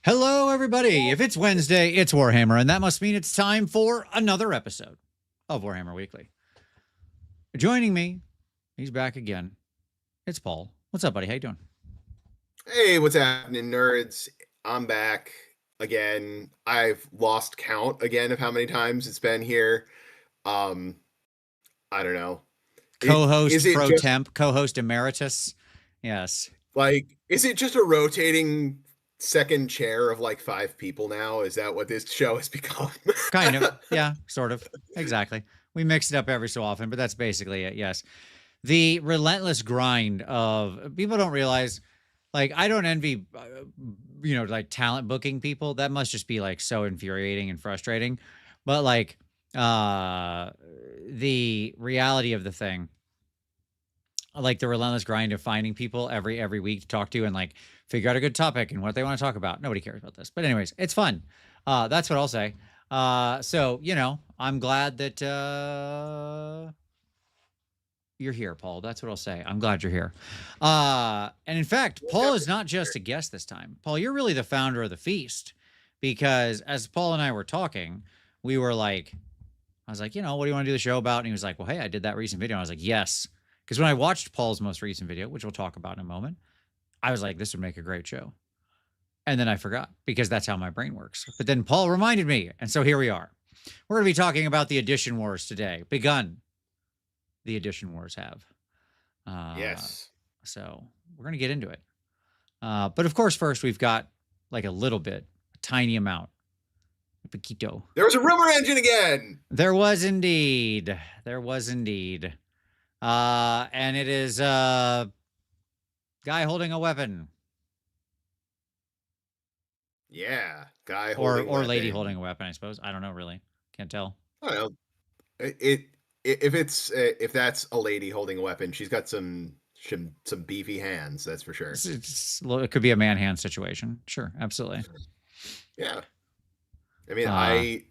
Hello, everybody. If it's Wednesday, it's Warhammer, and that must mean it's time for another episode of Warhammer Weekly. Joining me, he's back again. It's Paul. What's up, buddy? How you doing? Hey, what's happening, nerds? I'm back again. I've lost count again of how many times it's been here. Um, I don't know. Co-host Is it pro just temp, co-host emeritus. Yes, is it just a rotating second chair of like five people now? Is that what this show has become? kind of. Yeah, sort of. Exactly. We mix it up every so often, but that's basically it. Yes. The relentless grind of people don't realize, like, I don't envy, like talent booking people. That must just be like so infuriating and frustrating. But like, the reality of the thing, like the relentless grind of finding people every week to talk to and like figure out a good topic and what they want to talk about. Nobody cares about this, but anyways, it's fun. That's what I'll say. So I'm glad that you're here, Paul. That's what I'll say. I'm glad you're here. And in fact, Paul is not just a guest this time. Paul, you're really the founder of the feast, because as Paul and I were talking, we were like, I was like, what do you want to do the show about? And he was like, well, hey, I did that recent video. And I was like, yes. Because when I watched Paul's most recent video, which we'll talk about in a moment, I was like, this would make a great show. And then I forgot, because that's how my brain works. But then Paul reminded me. And so here we are. We're going to be talking about the Edition Wars today. Begun. The Edition Wars have. Yes. So we're going to get into it. But of course, first, we've got like a little bit, a tiny amount. A poquito. There was a rumor engine again. There was indeed. There was indeed. And it is a guy holding a weapon. Yeah, guy or holding lady weapon. holding a weapon, I suppose. I don't know, really. Can't tell. I don't know. If that's a lady holding a weapon, she's got some beefy hands. That's for sure. It could be a man hand situation. Sure, absolutely. Yeah, I mean,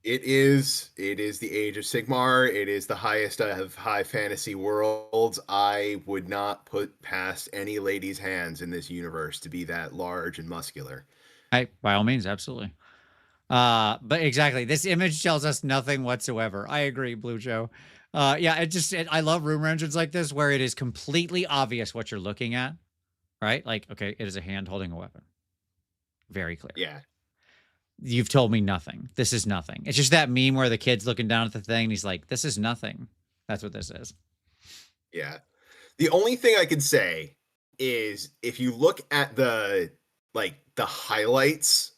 it is the age of Sigmar. It is the highest of high fantasy worlds. I would not put past any lady's hands in this universe to be that large and muscular. By all means, absolutely. But exactly, this image tells us nothing whatsoever. I agree, Blue Joe. I love rumor engines like this where it is completely obvious what you're looking at, right? Like, okay, it is a hand holding a weapon. Very clear. Yeah. You've told me nothing. This is nothing. It's just that meme where the kid's looking down at the thing and he's like, this is nothing. That's what this is. Yeah. The only thing I can say is if you look at the highlights,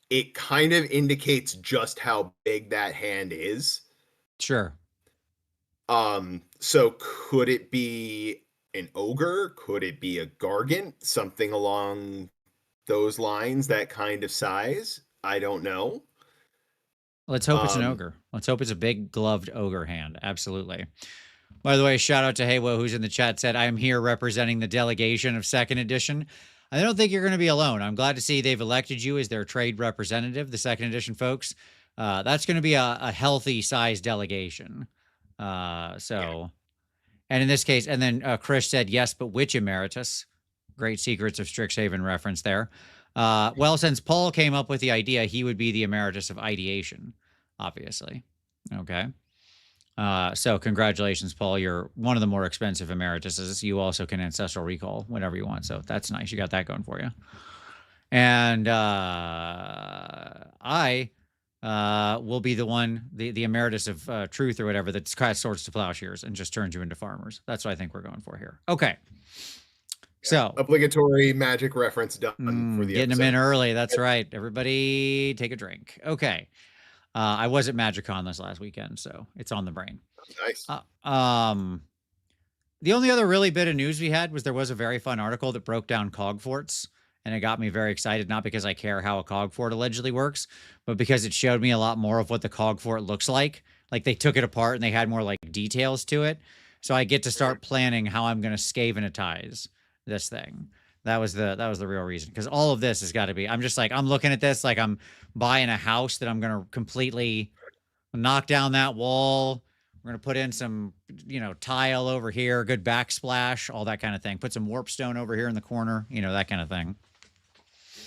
it kind of indicates just how big that hand is. Sure. So could it be an ogre? Could it be a gargant? Something along those lines, that kind of size? I don't know. Let's hope it's an ogre. Let's hope it's a big gloved ogre hand. Absolutely. By the way, shout out to Heywo, who's in the chat, said, I am here representing the delegation of second edition. I don't think you're going to be alone. I'm glad to see they've elected you as their trade representative, the second edition folks. That's going to be a healthy size delegation. And in this case, and then Chris said, yes, but which emeritus? Great Secrets of Strixhaven reference there. Well, since Paul came up with the idea, he would be the emeritus of ideation, obviously. Okay. So congratulations, Paul. You're one of the more expensive emerituses. You also can ancestral recall whenever you want. So that's nice. You got that going for you. And I will be the one, the emeritus of truth or whatever, that cuts swords to plowshares and just turns you into farmers. That's what I think we're going for here. Okay. So obligatory magic reference done for the getting episode. them in early. That's right. Everybody take a drink. Okay. I was at MagicCon this last weekend, so it's on the brain. Nice. The only other really bit of news we had was there was a very fun article that broke down cog forts, and it got me very excited, not because I care how a cog fort allegedly works, but because it showed me a lot more of what the cog fort looks like. Like, they took it apart and they had more like details to it. So I get to start planning how I'm going to scavenatize this thing. That was the real reason, because all of this has got to be, I'm just like, I'm looking at this like I'm buying a house that I'm going to completely knock down that wall. We're going to put in some, tile over here, good backsplash, all that kind of thing. Put some warp stone over here in the corner, that kind of thing.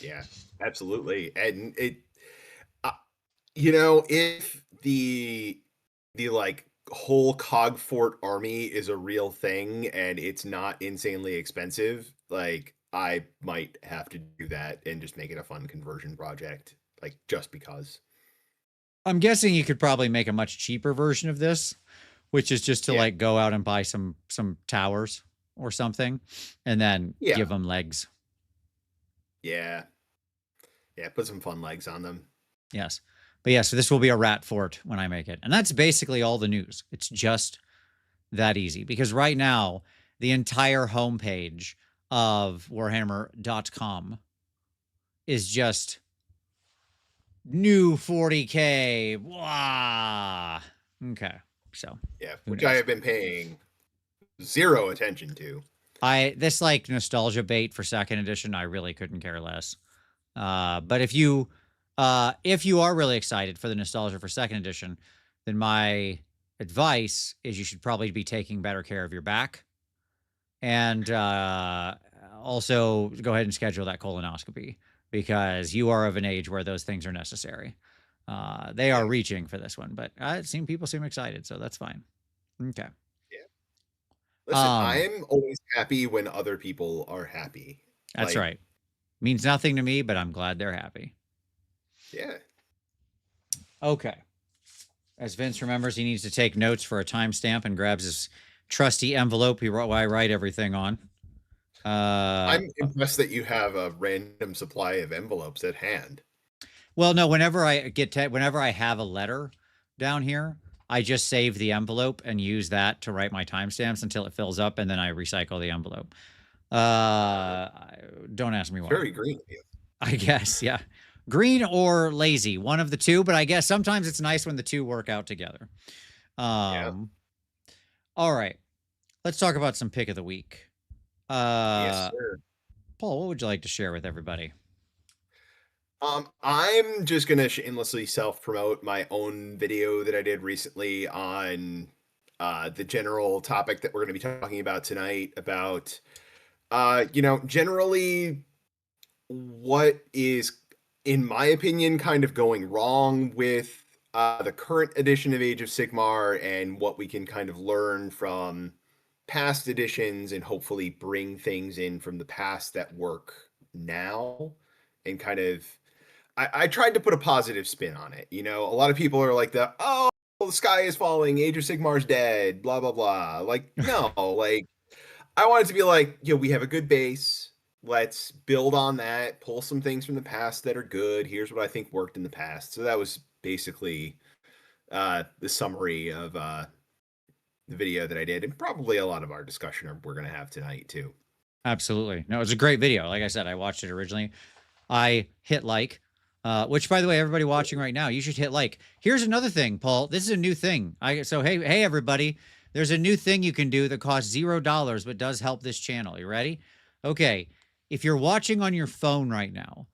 Yeah, absolutely. And it, uh, you know, if the like whole Cogfort army is a real thing and it's not insanely expensive, like I might have to do that and just make it a fun conversion project, like just because. I'm guessing you could probably make a much cheaper version of this, which is just to Yeah. like go out and buy some towers or something and then Yeah. give them legs. Yeah. Yeah. Put some fun legs on them. Yes. But yeah, so this will be a rat fort when I make it. And that's basically all the news. It's just that easy because right now the entire homepage of warhammer.com is just new 40K. Wow. Okay. So, Yeah. who Which I knows? have been paying zero attention to. This like nostalgia bait for second edition, I really couldn't care less. But if you are really excited for the nostalgia for second edition, then my advice is you should probably be taking better care of your back, and also go ahead and schedule that colonoscopy because you are of an age where those things are necessary. They are Yeah. reaching for this one, but people seem excited, so that's fine. Okay. Yeah. Listen, Um, I'm always happy when other people are happy. that's Like, right. Means nothing to me, but I'm glad they're happy. yeah. Okay. As Vince remembers, he needs to take notes for a timestamp and grabs his trusty envelope I write everything on. I'm impressed that you have a random supply of envelopes at hand. Well, no, whenever I have a letter down here, I just save the envelope and use that to write my timestamps until it fills up, and then I recycle the envelope. Don't ask me It's why. very green of you. I guess, yeah. Green or lazy, one of the two, but I guess sometimes it's nice when the two work out together. Yeah. All right. Let's talk about some pick of the week. Yes, sir. Paul, what would you like to share with everybody? I'm just gonna shamelessly self-promote my own video that I did recently on the general topic that we're gonna be talking about tonight about generally what is, in my opinion, kind of going wrong with the current edition of Age of Sigmar and what we can kind of learn from past editions and hopefully bring things in from the past that work now and kind of I tried to put a positive spin on it. You know, a lot of people are like the sky is falling, Age of Sigmar's dead, blah blah blah. Like, no, like I wanted to be like, we have a good base. Let's build on that, pull some things from the past that are good. Here's what I think worked in the past. So that was basically the summary of the video that I did, and probably a lot of our discussion we're going to have tonight too. Absolutely. No, it's a great video. Like I said, I watched it originally. I hit like, which by the way, everybody watching right now, you should hit like. Here's another thing, Paul. This is a new thing. Hey everybody. There's a new thing you can do that costs $0 but does help this channel. You ready? Okay. If you're watching on your phone right now,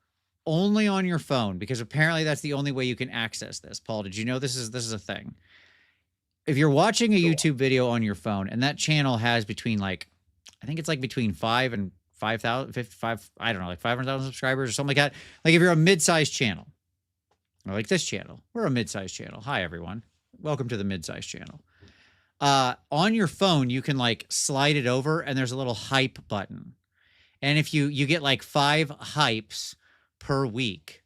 only on your phone, because apparently that's the only way you can access this. Paul, did you know this is a thing? If you're watching a YouTube video on your phone and that channel has between like, I think it's like between 5 and 5,000, 55, I don't know, like 500,000 subscribers or something like that. Like if you're a mid-sized channel, or like this channel, we're a mid-sized channel. Hi, everyone. Welcome to the mid-sized channel. On your phone, you can like slide it over and there's a little hype button. And if you get like 5 hypes per week,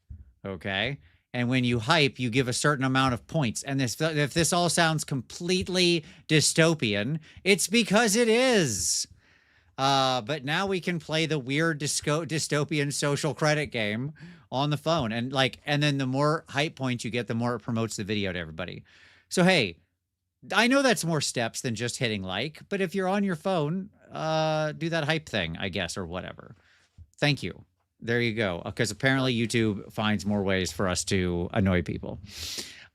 okay? And when you hype, you give a certain amount of points. And if this all sounds completely dystopian, it's because it is. But now we can play the weird dystopian social credit game on the phone. And then the more hype points you get, the more it promotes the video to everybody. So, hey, I know that's more steps than just hitting like, but if you're on your phone, do that hype thing, I guess, or whatever. Thank you. There you go. Because apparently YouTube finds more ways for us to annoy people.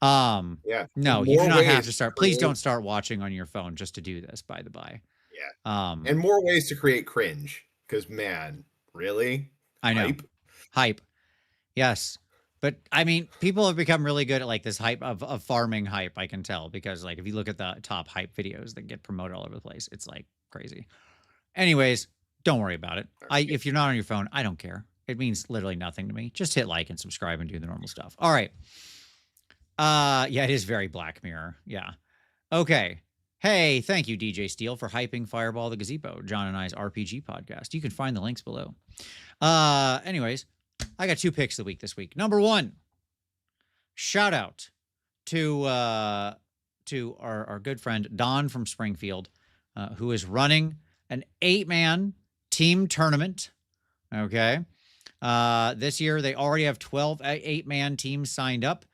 Yeah. No, you do not have to start. Please don't start watching on your phone just to do this, by the by. Yeah. And more ways to create cringe. Because, man, really? I know. Hype. Yes. But I mean, people have become really good at like this hype of farming hype, I can tell, because like if you look at the top hype videos that get promoted all over the place, it's like crazy. Anyways, don't worry about it. If you're not on your phone, I don't care. It means literally nothing to me. Just hit like and subscribe and do the normal stuff. All right. Yeah, it is very Black Mirror. Yeah. Okay. Hey, thank you, DJ Steele, for hyping Fireball the Gazebo, John and I's RPG podcast. You can find the links below. Anyways, I got 2 picks of the week this week. Number 1, shout out to our good friend Don from Springfield, who is running an 8-man team tournament. Okay. This year they already have 12 8-man teams signed up.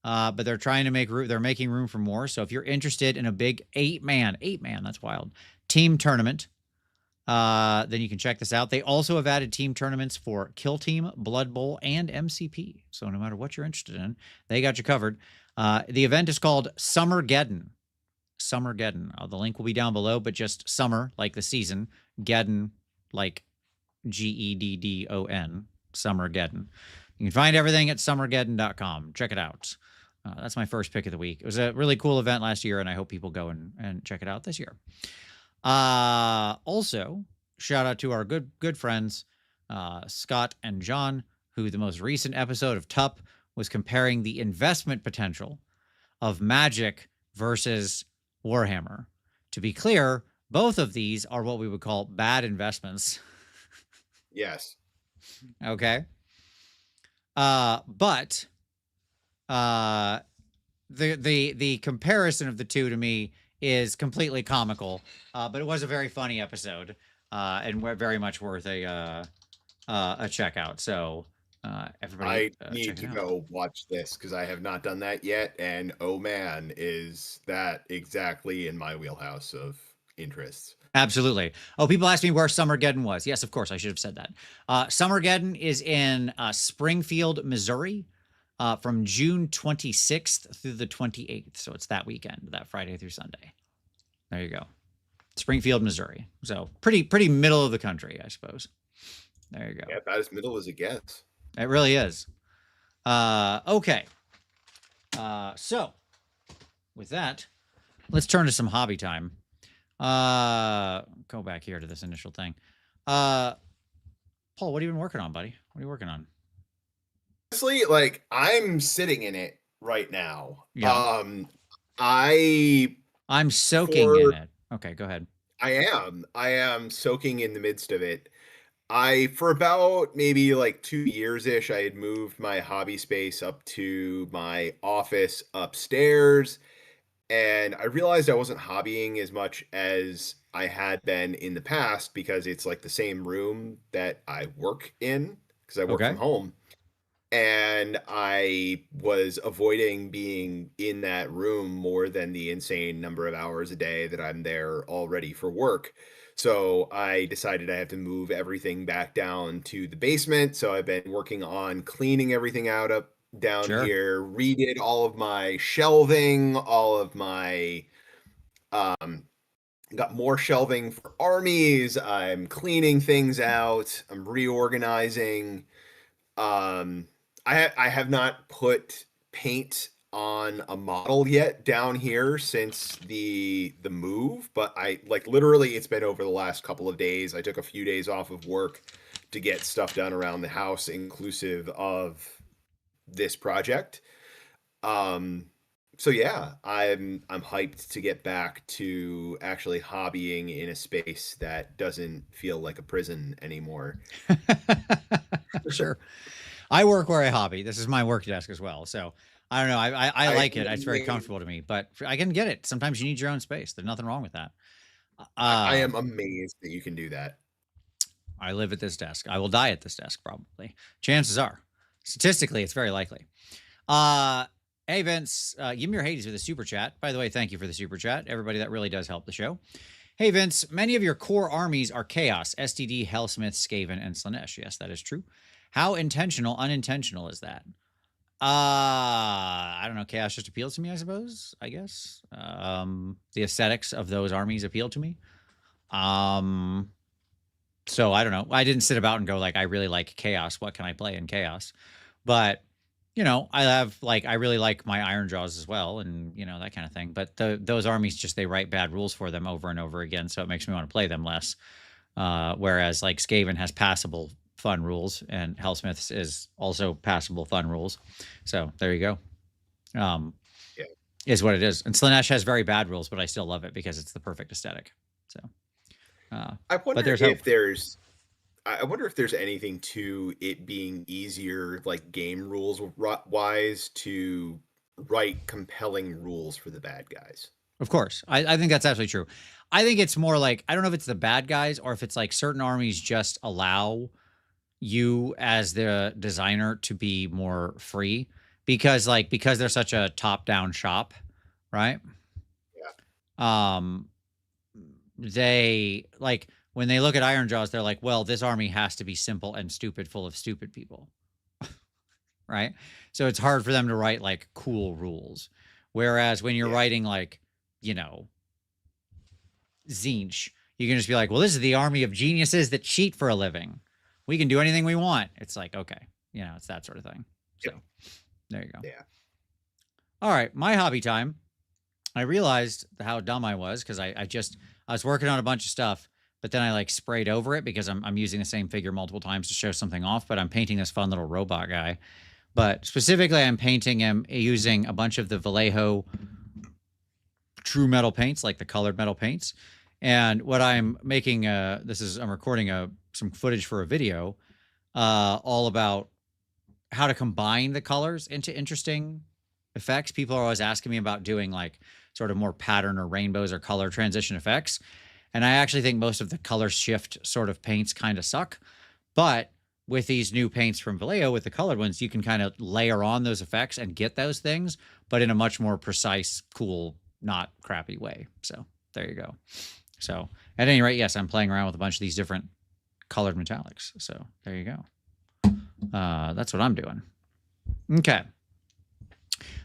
But they're trying to make room. They're making room for more. So if you're interested in a big 8-man, that's wild, team tournament, then you can check this out. They also have added team tournaments for Kill Team, Blood Bowl, and MCP. So no matter what you're interested in, they got you covered. The event is called Summergeddon. Summergeddon. The link will be down below, but just summer, like the season, Geddon, like Geddon, Summergeddon. You can find everything at summergeddon.com. Check it out. That's my first pick of the week. It was a really cool event last year, and I hope people go and check it out this year. Also, shout out to our good friends, Scott and John, who the most recent episode of TUP was comparing the investment potential of Magic versus Warhammer. To be clear, both of these are what we would call bad investments. Yes. Okay. But the comparison of the two to me is completely comical. But it was a very funny episode, and very much worth a checkout. So everybody, I need to go watch this because I have not done that yet, and oh man, is that exactly in my wheelhouse of interests. Absolutely. Oh, people asked me where Summergeddon was. Yes, of course, I should have said that. Summergeddon is in Springfield, Missouri, from June 26th through the 28th. So it's that weekend, that Friday through Sunday. There you go. Springfield, Missouri. So pretty middle of the country, I suppose. There you go. Yeah, about as middle as it gets. It really is. Okay. So with that, let's turn to some hobby time. Go back here to this initial thing. Paul, what have you been working on, buddy? What are you working on? Honestly, like I'm sitting in it right now. Yeah. I'm soaking in it. Okay, go ahead. I am soaking in the midst of it. For about maybe like 2 years-ish, I had moved my hobby space up to my office upstairs. And I realized I wasn't hobbying as much as I had been in the past because it's like the same room that I work in because I work from home. And I was avoiding being in that room more than the insane number of hours a day that I'm there already for work. So I decided I have to move everything back down to the basement. So I've been working on cleaning everything out up down here, redid all of my shelving, all of my got more shelving for armies. I'm cleaning things out. I'm reorganizing. I have not put paint on a model yet down here since the move, but I like literally it's been over the last couple of days. I took a few days off of work to get stuff done around the house, inclusive of this project. So yeah, I'm hyped to get back to actually hobbying in a space that doesn't feel like a prison anymore. Sure. I work where I hobby. This is my work desk as well. So I don't know. I like it. It's very comfortable to me, but I can get it. Sometimes you need your own space. There's nothing wrong with that. I am amazed that you can do that. I live at this desk. I will die at this desk, probably. Chances are. Statistically, it's very likely. Hey, Vince, give me your Hades with a super chat. By the way, thank you for the super chat. Everybody, that really does help the show. Hey, Vince, many of your core armies are Chaos, STD, Hellsmith, Skaven, and Slanesh. Yes, that is true. How intentional, unintentional is that? I don't know. Chaos just appeals to me, I suppose, I guess. The aesthetics of those armies appeal to me. So I don't know. I didn't sit about and go like, I really like Chaos. What can I play in Chaos? But, you know, I really like my Iron Jaws as well, and, you know, that kind of thing. But those armies just, they write bad rules for them over and over again, so it makes me want to play them less. Whereas, like, Skaven has passable fun rules, and Hellsmiths is also passable fun rules. So there you go. Yeah. Is what it is. And Slaanesh has very bad rules, but I still love it because it's the perfect aesthetic. So, I but wonder there's if hope. I wonder if there's anything to it being easier, like game rules wise, to write compelling rules for the bad guys. Of course. I think that's absolutely true. I think it's more like, I don't know if it's the bad guys or if it's like certain armies just allow you as the designer to be more free because they're such a top-down shop, right? Yeah. They like when they look at Iron Jaws, they're like, well, this army has to be simple and stupid, full of stupid people. Right? So it's hard for them to write like cool rules. Whereas when you're writing like, you know, Zinch, you can just be like, well, this is the army of geniuses that cheat for a living. We can do anything we want. It's like, okay, you know, it's that sort of thing. So there you go. Yeah. All right, my hobby time. I realized how dumb I was because I was working on a bunch of stuff, but then I like sprayed over it because I'm using the same figure multiple times to show something off. But I'm painting this fun little robot guy. But specifically, I'm painting him using a bunch of the Vallejo true metal paints, like the colored metal paints. And what I'm making, I'm recording some footage for a video all about how to combine the colors into interesting effects. People are always asking me about doing like sort of more pattern or rainbows or color transition effects. And I actually think most of the color shift sort of paints kind of suck. But with these new paints from Vallejo, with the colored ones, you can kind of layer on those effects and get those things, but in a much more precise, cool, not crappy way. So there you go. So at any rate, yes, I'm playing around with a bunch of these different colored metallics. So there you go. That's what I'm doing. Okay.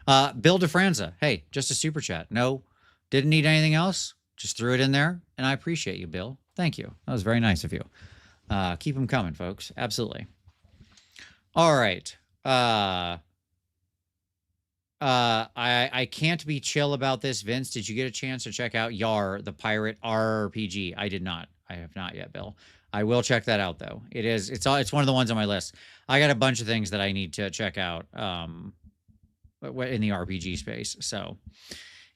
Bill DeFranza, hey, just a super chat. No, didn't need anything else. Just threw it in there, and I appreciate you, Bill. Thank you. That was very nice of you. Keep them coming, folks. Absolutely. All right. I can't be chill about this. Vince, did you get a chance to check out Yar, the Pirate RPG? I did not. I have not yet, Bill. I will check that out though. It's one of the ones on my list. I got a bunch of things that I need to check out in the RPG space. So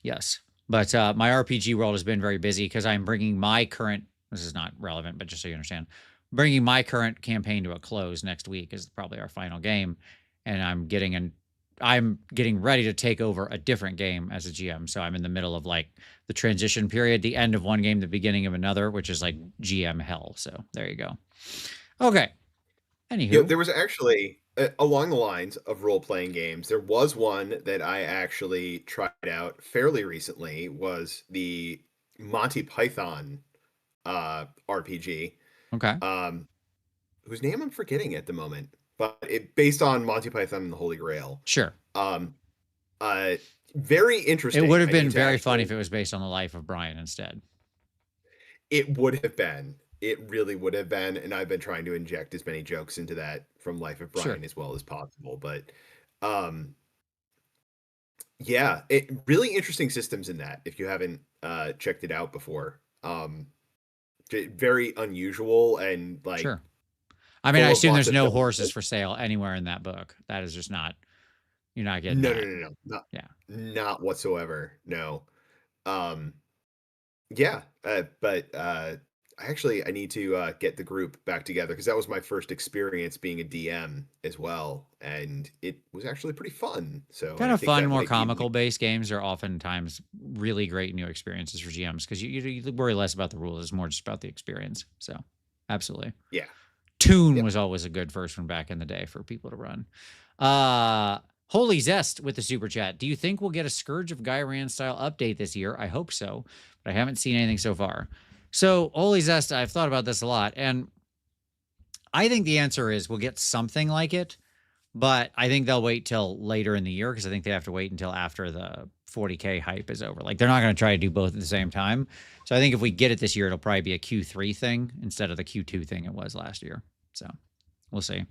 yes, but my RPG world has been very busy because I'm bringing my current. This is not relevant, but just so you understand, bringing my current campaign to a close next week is probably our final game, and I'm getting ready to take over a different game as a GM. So I'm in the middle of like the transition period, the end of one game, the beginning of another, which is like GM hell. So there you go. Okay. Anywho. Yeah, there was actually, along the lines of role-playing games, there was one that I actually tried out fairly recently, was the Monty Python RPG. Okay. Whose name I'm forgetting at the moment, but it based on Monty Python and the Holy Grail. Sure. Very interesting. It would have been very funny if it was based on the life of Brian instead. It would have been. It really would have been, and I've been trying to inject as many jokes into that from Life of Brian as well as possible. But yeah, really interesting systems in that. If you haven't checked it out before, very unusual and like. Sure. I mean, I assume there's no horses for sale anywhere in that book. That is just not. You're not getting no, not whatsoever. No. Yeah, but I need to get the group back together because that was my first experience being a DM as well, and it was actually pretty fun. So kind of fun, more comical based games are oftentimes really great new experiences for GMs because you worry less about the rules; it's more just about the experience. So, absolutely, yeah. Toon was always a good first one back in the day for people to run. Holy Zest with the super chat. Do you think we'll get a Scourge of Gyran style update this year? I hope so, but I haven't seen anything so far. So, Holy Zest, I've thought about this a lot, and I think the answer is we'll get something like it, but I think they'll wait till later in the year because I think they have to wait until after the 40K hype is over. Like, they're not going to try to do both at the same time. So I think if we get it this year, it'll probably be a Q3 thing instead of the Q2 thing it was last year. So we'll see.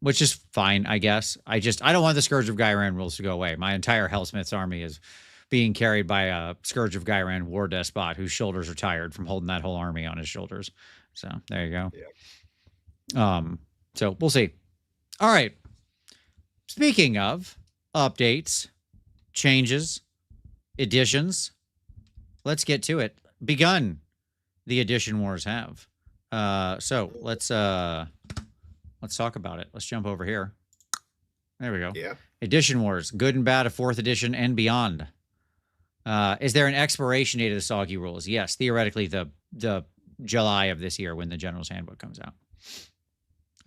Which is fine, I guess. I don't want the Scourge of Gyran rules to go away. My entire Hellsmith's army is being carried by a Scourge of Gyran war despot whose shoulders are tired from holding that whole army on his shoulders. So there you go. Yeah. So we'll see. All right. Speaking of updates, changes, additions, let's get to it. Begun the edition wars have. So let's talk about it. Let's jump over here. There we go. Yeah. Edition wars, good and bad of 4th edition and beyond. Is there an expiration date of the Soggy rules? Yes, theoretically the July of this year when the General's Handbook comes out.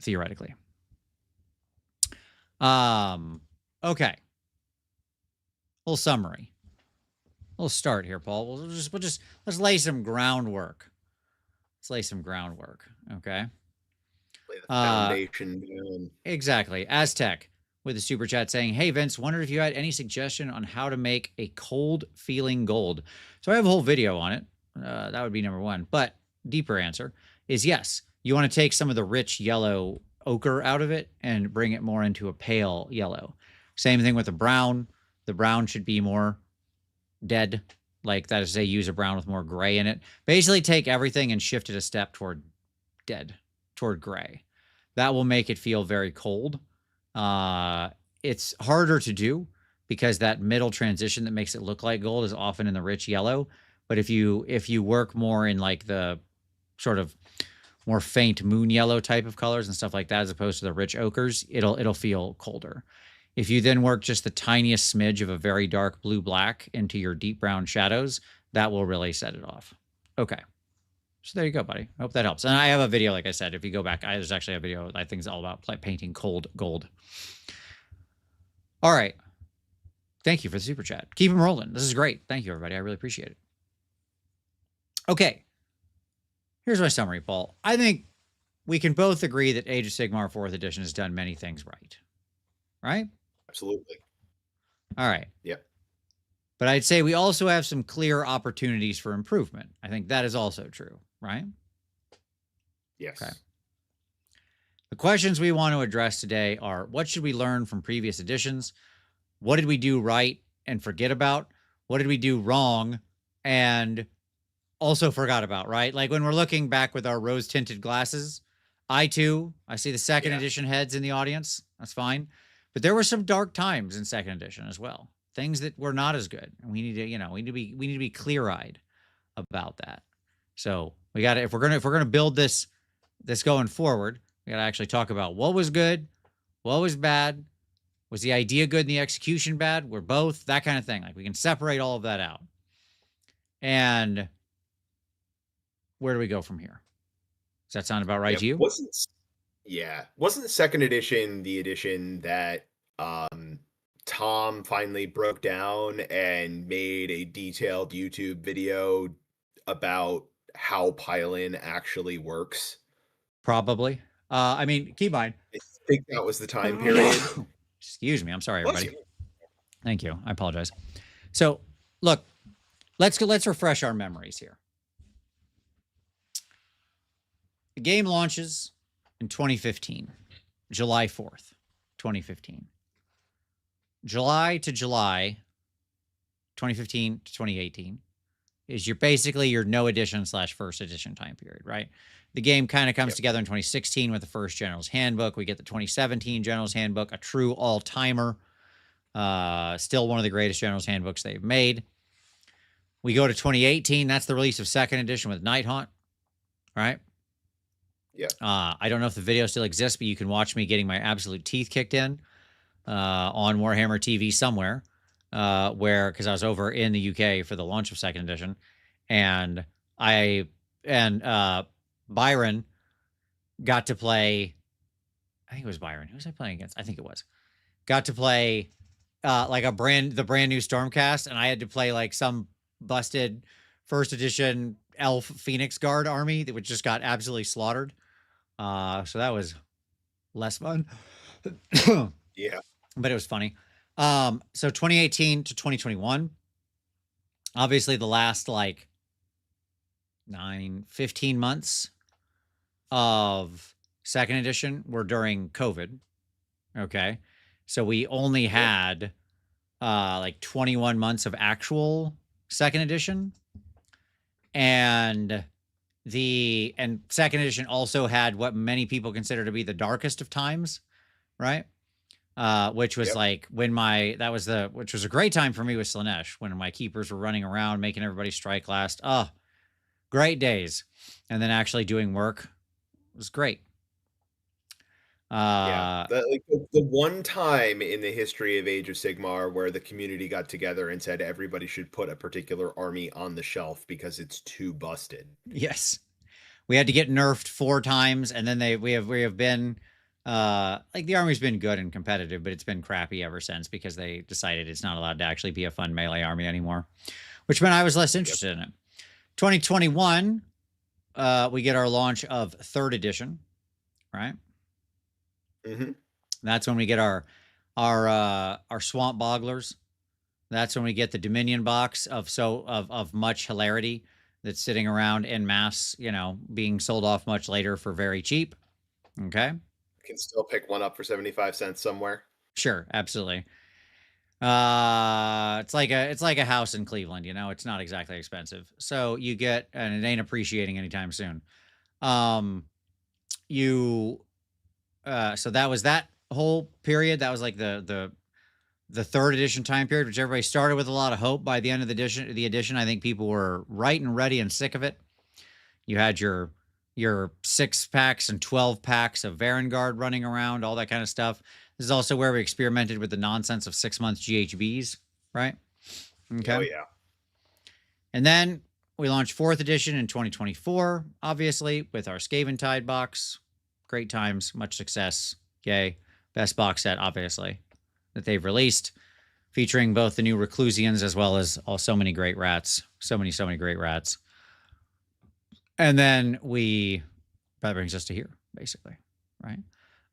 Theoretically. Okay. Little summary. We'll start here, Paul. Let's lay some groundwork. Okay. Lay the foundation down. Exactly. Aztec with a super chat saying, "Hey Vince, wondered if you had any suggestion on how to make a cold feeling gold." So I have a whole video on it. That would be number one. But deeper answer is yes. You want to take some of the rich yellow ochre out of it and bring it more into a pale yellow. Same thing with the brown. The brown should be more dead. Like that is to say, use a brown with more gray in it. Basically take everything and shift it a step toward dead, toward gray. That will make it feel very cold. It's harder to do because that middle transition that makes it look like gold is often in the rich yellow. But if you work more in like the sort of more faint moon yellow type of colors and stuff like that, as opposed to the rich ochres, it'll feel colder. If you then work just the tiniest smidge of a very dark blue-black into your deep brown shadows, that will really set it off. Okay. So there you go, buddy. I hope that helps. And I have a video, like I said, if you go back, there's actually a video I think is all about painting cold gold. All right. Thank you for the super chat. Keep them rolling. This is great. Thank you, everybody. I really appreciate it. Okay. Here's my summary, Paul. I think we can both agree that Age of Sigmar 4th edition has done many things right. Right? Absolutely. All right. Yep. But I'd say we also have some clear opportunities for improvement. I think that is also true, right? Yes. Okay. The questions we want to address today are, what should we learn from previous editions? What did we do right and forget about? What did we do wrong and also forgot about, right? Like when we're looking back with our rose-tinted glasses, I see the second edition heads in the audience. That's fine. But there were some dark times in second edition as well. Things that were not as good. And we need to be clear-eyed about that. So we got to, if we're gonna build this going forward, we got to actually talk about what was good, what was bad, was the idea good and the execution bad? We're both, that kind of thing. Like we can separate all of that out. And where do we go from here? Does that sound about right to you? Wasn't second edition the edition that Tom finally broke down and made a detailed YouTube video about how pile-in actually works? Probably. I mean, keep in mind. I think that was the time period. Excuse me. I'm sorry, everybody. Thank you. I apologize. So, look, let's refresh our memories here. The game launches in 2015, July 4th, 2015. July to July, 2015 to 2018 is basically your no edition / first edition time period, right? The game kind of comes together in 2016 with the first General's Handbook. We get the 2017 General's Handbook, a true all-timer. Still one of the greatest General's Handbooks they've made. We go to 2018. That's the release of second edition with Night Haunt, right? Yeah. I don't know if the video still exists, but you can watch me getting my absolute teeth kicked in on Warhammer TV somewhere, because I was over in the UK for the launch of second edition, and Byron got to play. I think it was Byron. Who was I playing against? I think it was. Got to play like the brand new Stormcast, and I had to play like some busted first edition Elf Phoenix Guard army that just got absolutely slaughtered. So that was less fun. Yeah. But it was funny. So 2018 to 2021, obviously the last like 15 months of second edition were during COVID. Okay. So we only had like 21 months of actual second edition. And and second edition also had what many people consider to be the darkest of times, right? Which was like when which was a great time for me with Slanesh, when my keepers were running around making everybody strike last. Oh, great days. And then actually doing work was great. The one time in the history of Age of Sigmar where the community got together and said everybody should put a particular army on the shelf because it's too busted. Yes, we had to get nerfed 4 times, and then we have been like the army's been good and competitive, but it's been crappy ever since because they decided it's not allowed to actually be a fun melee army anymore, which meant I was less interested in it. 2021, we get our launch of 3rd edition, right? Mm-hmm. That's when we get our swamp bogglers. That's when we get the Dominion box of much hilarity that's sitting around en masse, being sold off much later for very cheap. Okay. You can still pick one up for 75 cents somewhere. Sure, absolutely. It's like a house in Cleveland, it's not exactly expensive. So you get, and it ain't appreciating anytime soon. So that was that whole period. That was like the 3rd edition time period, which everybody started with a lot of hope. By the end of the edition, I think people were right and ready and sick of it. You had your 6 packs and 12 packs of Varangard running around, all that kind of stuff. This is also where we experimented with the nonsense of 6-month GHBs, right? Okay. Oh, yeah. And then we launched 4th edition in 2024, obviously, with our Skaventide box. Great times, much success. Yay. Best box set, obviously, that they've released, featuring both the new Reclusians as well as so many great rats. So many great rats. And then that brings us to here, basically, right?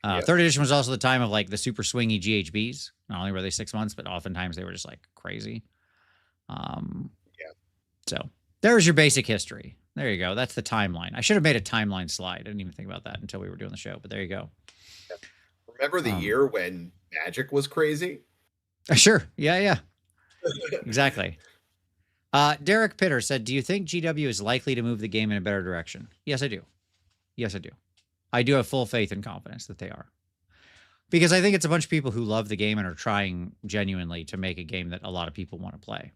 3rd edition was also the time of like the super swingy GHBs. Not only were they 6 months, but oftentimes they were just like crazy. So there's your basic history. There you go. That's the timeline. I should have made a timeline slide. I didn't even think about that until we were doing the show, but there you go. Remember the year when Magic was crazy? Sure. Yeah. Exactly. Derek Pitter said, do you think GW is likely to move the game in a better direction? Yes, I do. I do have full faith and confidence that they are. Because I think it's a bunch of people who love the game and are trying genuinely to make a game that a lot of people want to play,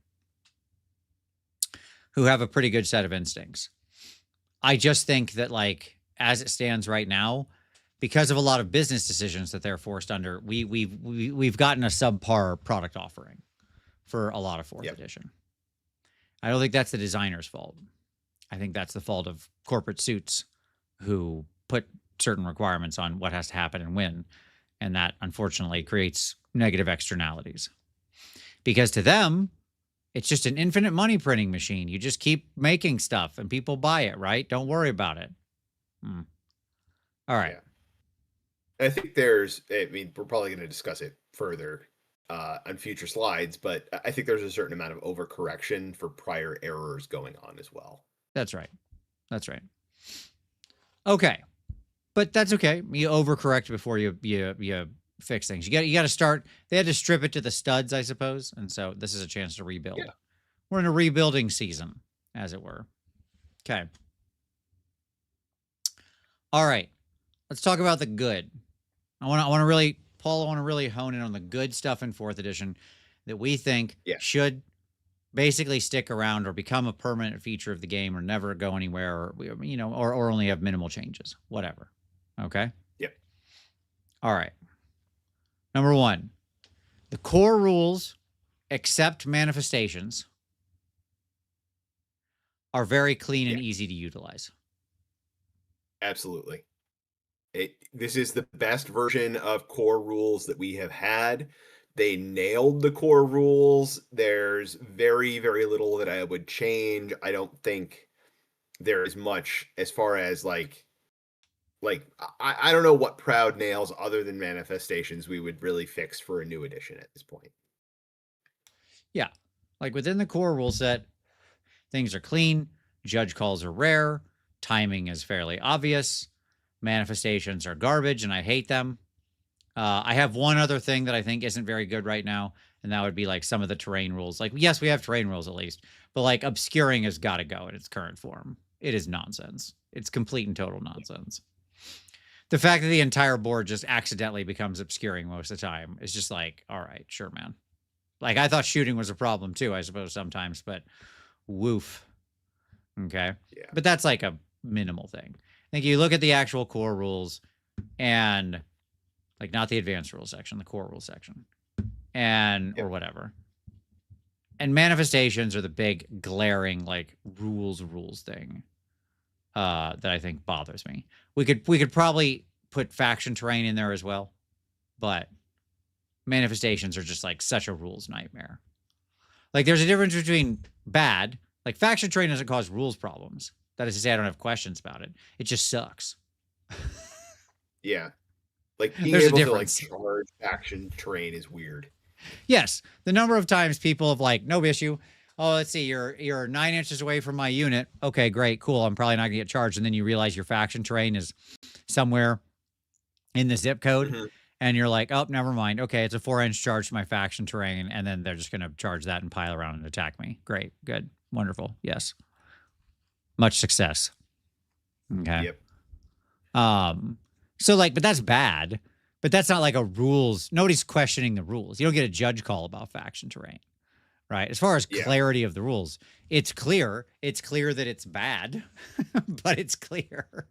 who have a pretty good set of instincts. I just think that, like, as it stands right now, because of a lot of business decisions that they're forced under, we've gotten a subpar product offering for a lot of 4th edition. I don't think that's the designer's fault. I think that's the fault of corporate suits who put certain requirements on what has to happen and when. And that, unfortunately, creates negative externalities. Because to them, it's just an infinite money printing machine. You just keep making stuff and people buy it, right? Don't worry about it. All right. I think we're probably going to discuss it further on future slides, but I think there's a certain amount of overcorrection for prior errors going on as well. That's right. Okay. But that's okay. You overcorrect before you fix things. You got to start. They had to strip it to the studs, I suppose. And so this is a chance to rebuild. Yeah. We're in a rebuilding season, as it were. Okay. All right. Let's talk about the good. I want to really hone in on the good stuff in 4th edition that we think should basically stick around or become a permanent feature of the game or never go anywhere, or only have minimal changes, whatever. Okay. Yep. All right. Number 1, the core rules, except manifestations, are very clean and easy to utilize. Absolutely. This is the best version of core rules that we have had. They nailed the core rules. There's very, very little that I would change. I don't think there is much as far as like I don't know what proud nails other than manifestations we would really fix for a new edition at this point. Yeah. Like within the core rule set, things are clean. Judge calls are rare. Timing is fairly obvious. Manifestations are garbage, and I hate them. I have one other thing that I think isn't very good right now, and that would be like some of the terrain rules. Like, yes, we have terrain rules at least, but like obscuring has got to go in its current form. It is nonsense. It's complete and total nonsense. The fact that the entire board just accidentally becomes obscuring most of the time is just like, all right, sure, man. Like, I thought shooting was a problem too, I suppose, sometimes, but woof. Okay. Yeah. But that's like a minimal thing. I think you look at the actual core rules and like not the advanced rules section, the core rules section, and or whatever. And manifestations are the big glaring like rules thing that I think bothers me. We could probably put faction terrain in there as well, but manifestations are just like such a rules nightmare. Like there's a difference between bad, like faction terrain doesn't cause rules problems. That is to say, I don't have questions about it. It just sucks. Yeah. Like being There's a able to difference. like charge faction terrain is weird. Yes, the number of times people have like, no issue. Oh, let's see, you're 9 inches away from my unit. Okay, great, cool. I'm probably not gonna get charged. And then you realize your faction terrain is somewhere in the zip code, and you're like, oh, never mind. Okay, it's a 4-inch charge to my faction terrain, and then they're just gonna charge that and pile around and attack me. Great, good, wonderful. Yes. Much success. Okay. Yep. So like, but that's bad. But that's not like a rules. Nobody's questioning the rules. You don't get a judge call about faction terrain, right? As far as clarity of the rules, it's clear. It's clear that it's bad, but it's clear.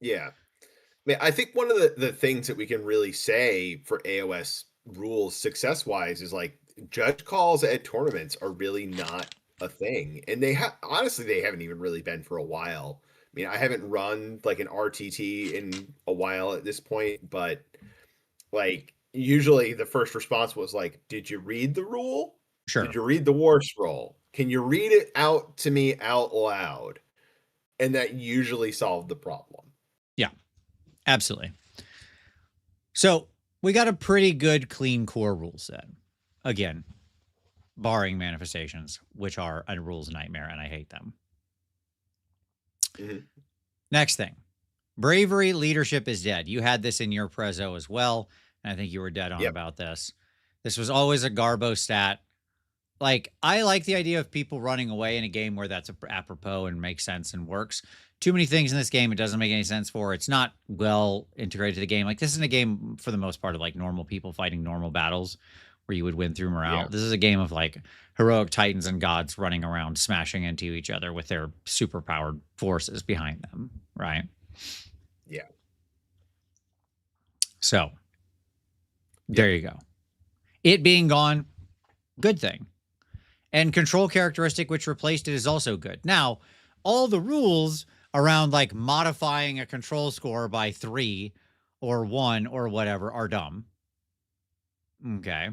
Yeah. I mean, I think one of the things that we can really say for AoS rules success-wise is like judge calls at tournaments are really not a thing. And they honestly, they haven't even really been for a while. I mean, I haven't run like an RTT in a while at this point, but like usually the first response was like, did you read the rule? Sure. Did you read the war scroll? Can you read it out to me out loud? And that usually solved the problem. Yeah, absolutely. So we got a pretty good clean core rule set. Again, barring manifestations, which are a rules nightmare, and I hate them. Next thing, bravery leadership is dead. You had this in your prezzo as well, and I think you were dead on about this. This was always a Garbo stat. Like, I like the idea of people running away in a game where that's apropos and makes sense and works. Too many things in this game it doesn't make any sense for. It's not well integrated to the game. Like, this is a game, for the most part, of, like, normal people fighting normal battles where you would win through morale. Yeah. This is a game of, like, heroic titans and gods running around, smashing into each other with their super-powered forces behind them, right? Yeah. So, there you go. It being gone, good thing. And control characteristic, which replaced it, is also good. Now, all the rules around like modifying a control score by 3 or 1 or whatever are dumb. Okay.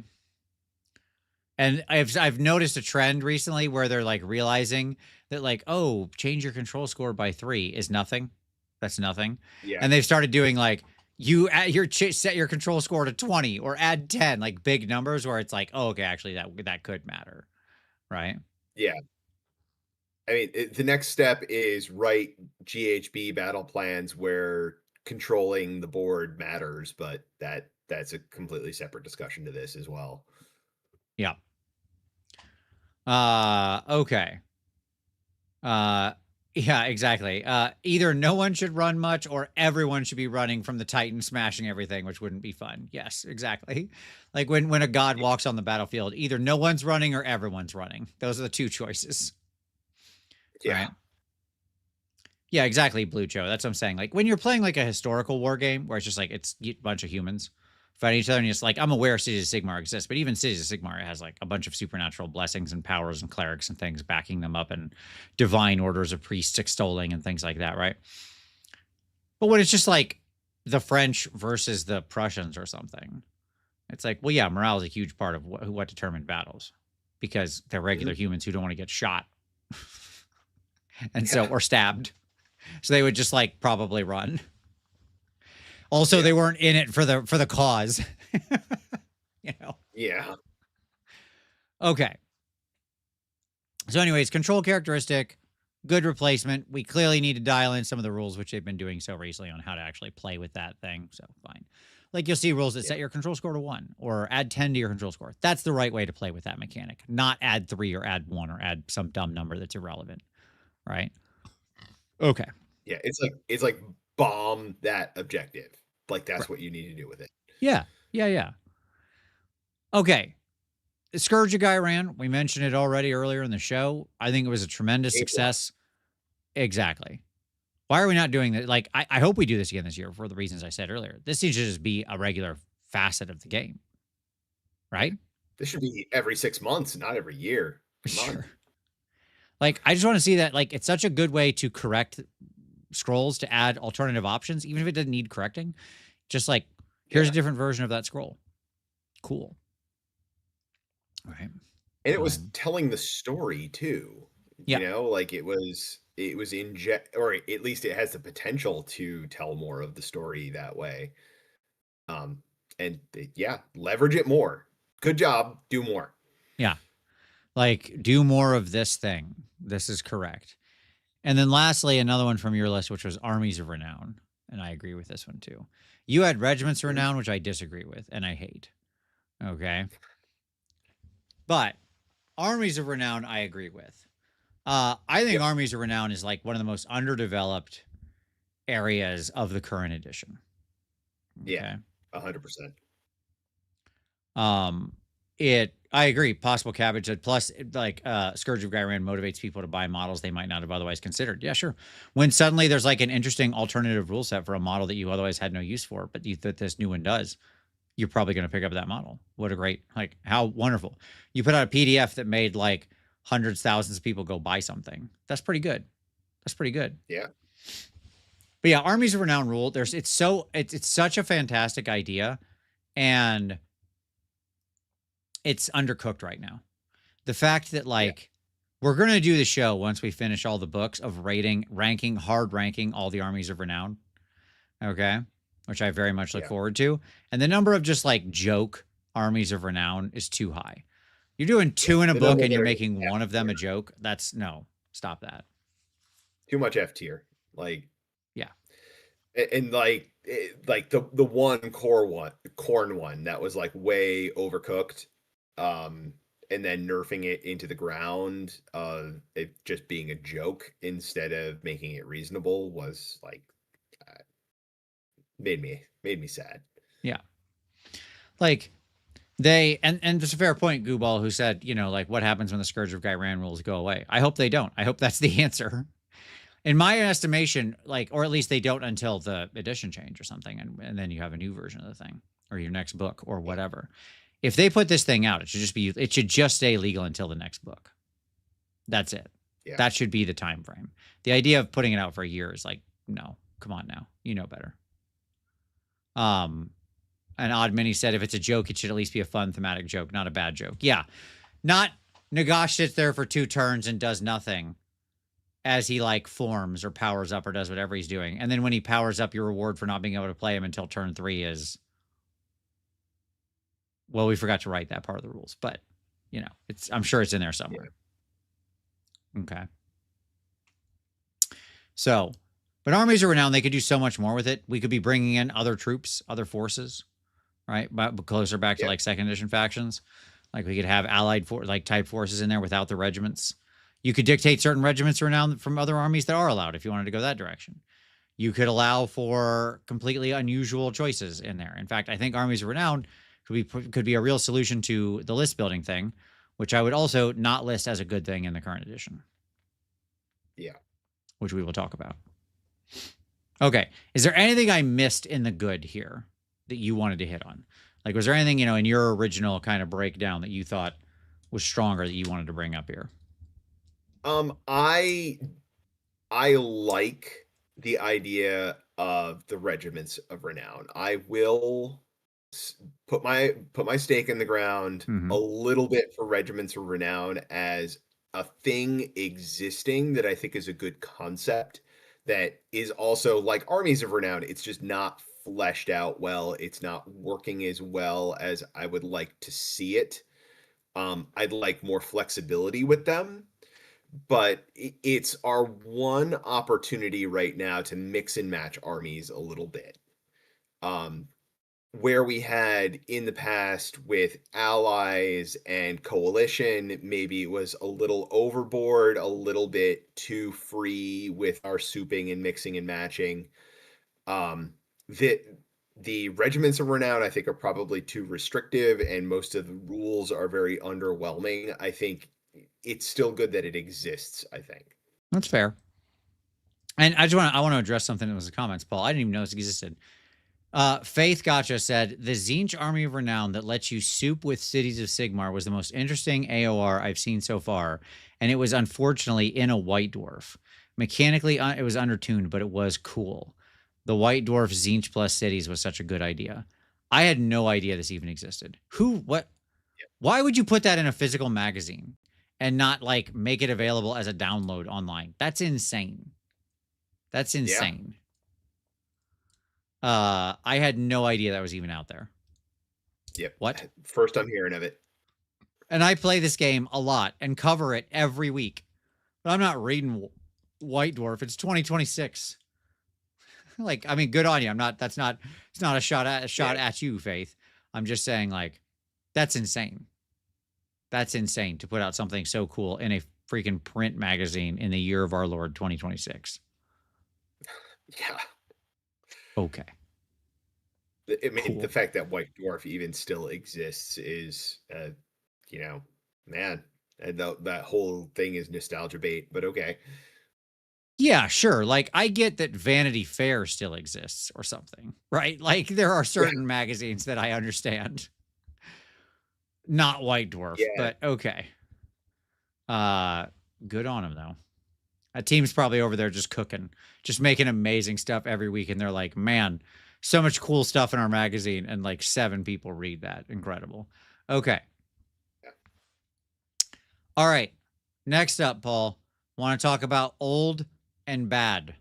And I've noticed a trend recently where they're like realizing that like, oh, change your control score by 3 is nothing. That's nothing. Yeah. And they've started doing like, set your control score to 20 or add 10, like big numbers where it's like, oh, okay, actually that could matter. Right. Yeah. I mean, the next step is write GHB battle plans where controlling the board matters, but that's a completely separate discussion to this as well. Yeah. Okay. Yeah, exactly. Either no one should run much or everyone should be running from the Titan smashing everything, which wouldn't be fun. Yes, exactly. Like when a god walks on the battlefield, either no one's running or everyone's running. Those are the two choices. Yeah. Right? Yeah, exactly, Blue Joe. That's what I'm saying. Like when you're playing like a historical war game where it's just like it's a bunch of humans fighting each other, and it's like, I'm aware Cities of Sigmar exists, but even Cities of Sigmar has like a bunch of supernatural blessings and powers and clerics and things backing them up, and divine orders of priests extolling and things like that, right? But when it's just like the French versus the Prussians or something, it's like, well, yeah, morale is a huge part of what determined battles, because they're regular humans who don't want to get shot and so or stabbed, so they would just like probably run. Also, they weren't in it for the cause. You know? Yeah. Okay. So anyways, control characteristic, good replacement. We clearly need to dial in some of the rules, which they've been doing so recently, on how to actually play with that thing. So fine. Like you'll see rules that set your control score to 1 or add 10 to your control score. That's the right way to play with that mechanic. Not add 3 or add 1 or add some dumb number that's irrelevant. Right? Okay. Yeah, it's like bomb that objective. Like Right. that's what you need to do with it. Yeah. Yeah. Yeah. Okay. Scourge of Gyran, we mentioned it already earlier in the show. I think it was a tremendous A plus. success. Exactly. Why are we not doing that? Like, I hope we do this again this year for the reasons I said earlier. This needs to just be a regular facet of the game, Yeah. right? This should be every 6 months, not every year. Come on. Sure. Like, I just want to see that. Like, it's such a good way to correct scrolls, to add alternative options, even if it doesn't need correcting. Just like, here's a Yeah. different version of that scroll. Cool. Right. And it was telling the story too. Yeah. Like it was inject, or at least it has the potential to tell more of the story that way. And yeah, leverage it more. Good job. Do more. Yeah. Like, do more of this thing. This is correct. And then lastly, another one from your list, which was Armies of Renown. And I agree with this one too. You had Regiments of Mhm. Renown, which I disagree with and I hate. Okay. But Armies of Renown, I agree with. I think Yep. Armies of Renown is like one of the most underdeveloped areas of the current edition. Yeah. Okay. 100%. I agree. Possible cabbage. Plus, like Scourge of Gyran motivates people to buy models they might not have otherwise considered. Yeah, sure. When suddenly there's like an interesting alternative rule set for a model that you otherwise had no use for, but that this new one does, you're probably going to pick up that model. What a great, like, how wonderful. You put out a PDF that made like hundreds, thousands of people go buy something. That's pretty good. That's pretty good. Yeah. But yeah, Armies of Renown rule. It's such a fantastic idea, and it's undercooked right now. The fact that like we're going to do the show once we finish all the books of hard ranking all the Armies of Renown. Okay. Which I very much look forward to. And the number of just like joke Armies of Renown is too high. You're doing 2 in a book and you're making one of them a joke. No, stop that. Too much F tier. Like, yeah. And like the one corn one that was like way overcooked, and then nerfing it into the ground, it just being a joke instead of making it reasonable was like made me sad. Yeah. Like they and it's a fair point, Gooball, who said, like what happens when the Scourge of Gyran rules go away? I hope they don't. I hope that's the answer. In my estimation, like, or at least they don't until the edition change or something, and then you have a new version of the thing or your next book or whatever. If they put this thing out, it should just stay legal until the next book. That's it. Yeah. That should be the time frame. The idea of putting it out for a year is like, no, come on now. You know better. And Odd Mini said if it's a joke, it should at least be a fun thematic joke, not a bad joke. Yeah. Not Nagash sits there for 2 turns and does nothing as he like forms or powers up or does whatever he's doing. And then when he powers up, your reward for not being able to play him until turn 3 is, well, we forgot to write that part of the rules, but I'm sure it's in there somewhere. Yeah. Okay. So, but Armies of Renown, they could do so much more with it. We could be bringing in other troops, other forces, right? But closer back to like 2nd edition factions. Like we could have allied type forces in there without the regiments. You could dictate certain regiments renown from other armies that are allowed if you wanted to go that direction. You could allow for completely unusual choices in there. In fact, I think Armies of Renown could be a real solution to the list building thing, which I would also not list as a good thing in the current edition. Yeah. Which we will talk about. Okay. Is there anything I missed in the good here that you wanted to hit on? Like, was there anything, in your original kind of breakdown that you thought was stronger that you wanted to bring up here? I like the idea of the regiments of renown. I will put my stake in the ground a little bit for regiments of renown as a thing existing that I think is a good concept that is also like armies of renown. It's just not fleshed out well. It's not working as well as I would like to see it. I'd like more flexibility with them. But it's our one opportunity right now to mix and match armies a little bit. where we had in the past with allies and coalition, maybe it was a little overboard, a little bit too free with our souping and mixing and matching. The regiments of renown, I think, are probably too restrictive, and most of the rules are very underwhelming. I think it's still good that it exists, I think. That's fair. And I want to address something that was in the comments, Paul. I didn't even know this existed. Faith Gotcha said the Tzeentch Army of Renown that lets you soup with Cities of Sigmar was the most interesting AOR I've seen so far, and it was unfortunately in a White Dwarf. Mechanically, it was undertuned, but it was cool. The White Dwarf Tzeentch plus Cities was such a good idea. I had no idea this even existed. What? Why would you put that in a physical magazine and not like make it available as a download online? That's insane. That's insane. I had no idea that was even out there. Yep. What? First I'm hearing of it. And I play this game a lot and cover it every week. But I'm not reading White Dwarf. It's 2026. Like, I mean, good on you. It's not a shot at you, Faith. I'm just saying, like, that's insane. That's insane to put out something so cool in a freaking print magazine in the year of our Lord 2026. Yeah. Okay. I mean, cool. The fact that White Dwarf even still exists is, man, and that whole thing is nostalgia bait, but okay. Yeah, sure. Like, I get that Vanity Fair still exists or something, right? Like, there are certain magazines that I understand. Not White Dwarf, but okay. Good on him, though. That team's probably over there just cooking, just making amazing stuff every week. And they're like, man, so much cool stuff in our magazine. And like 7 people read that. Incredible. Okay. All right. Next up, Paul, want to talk about old and bad.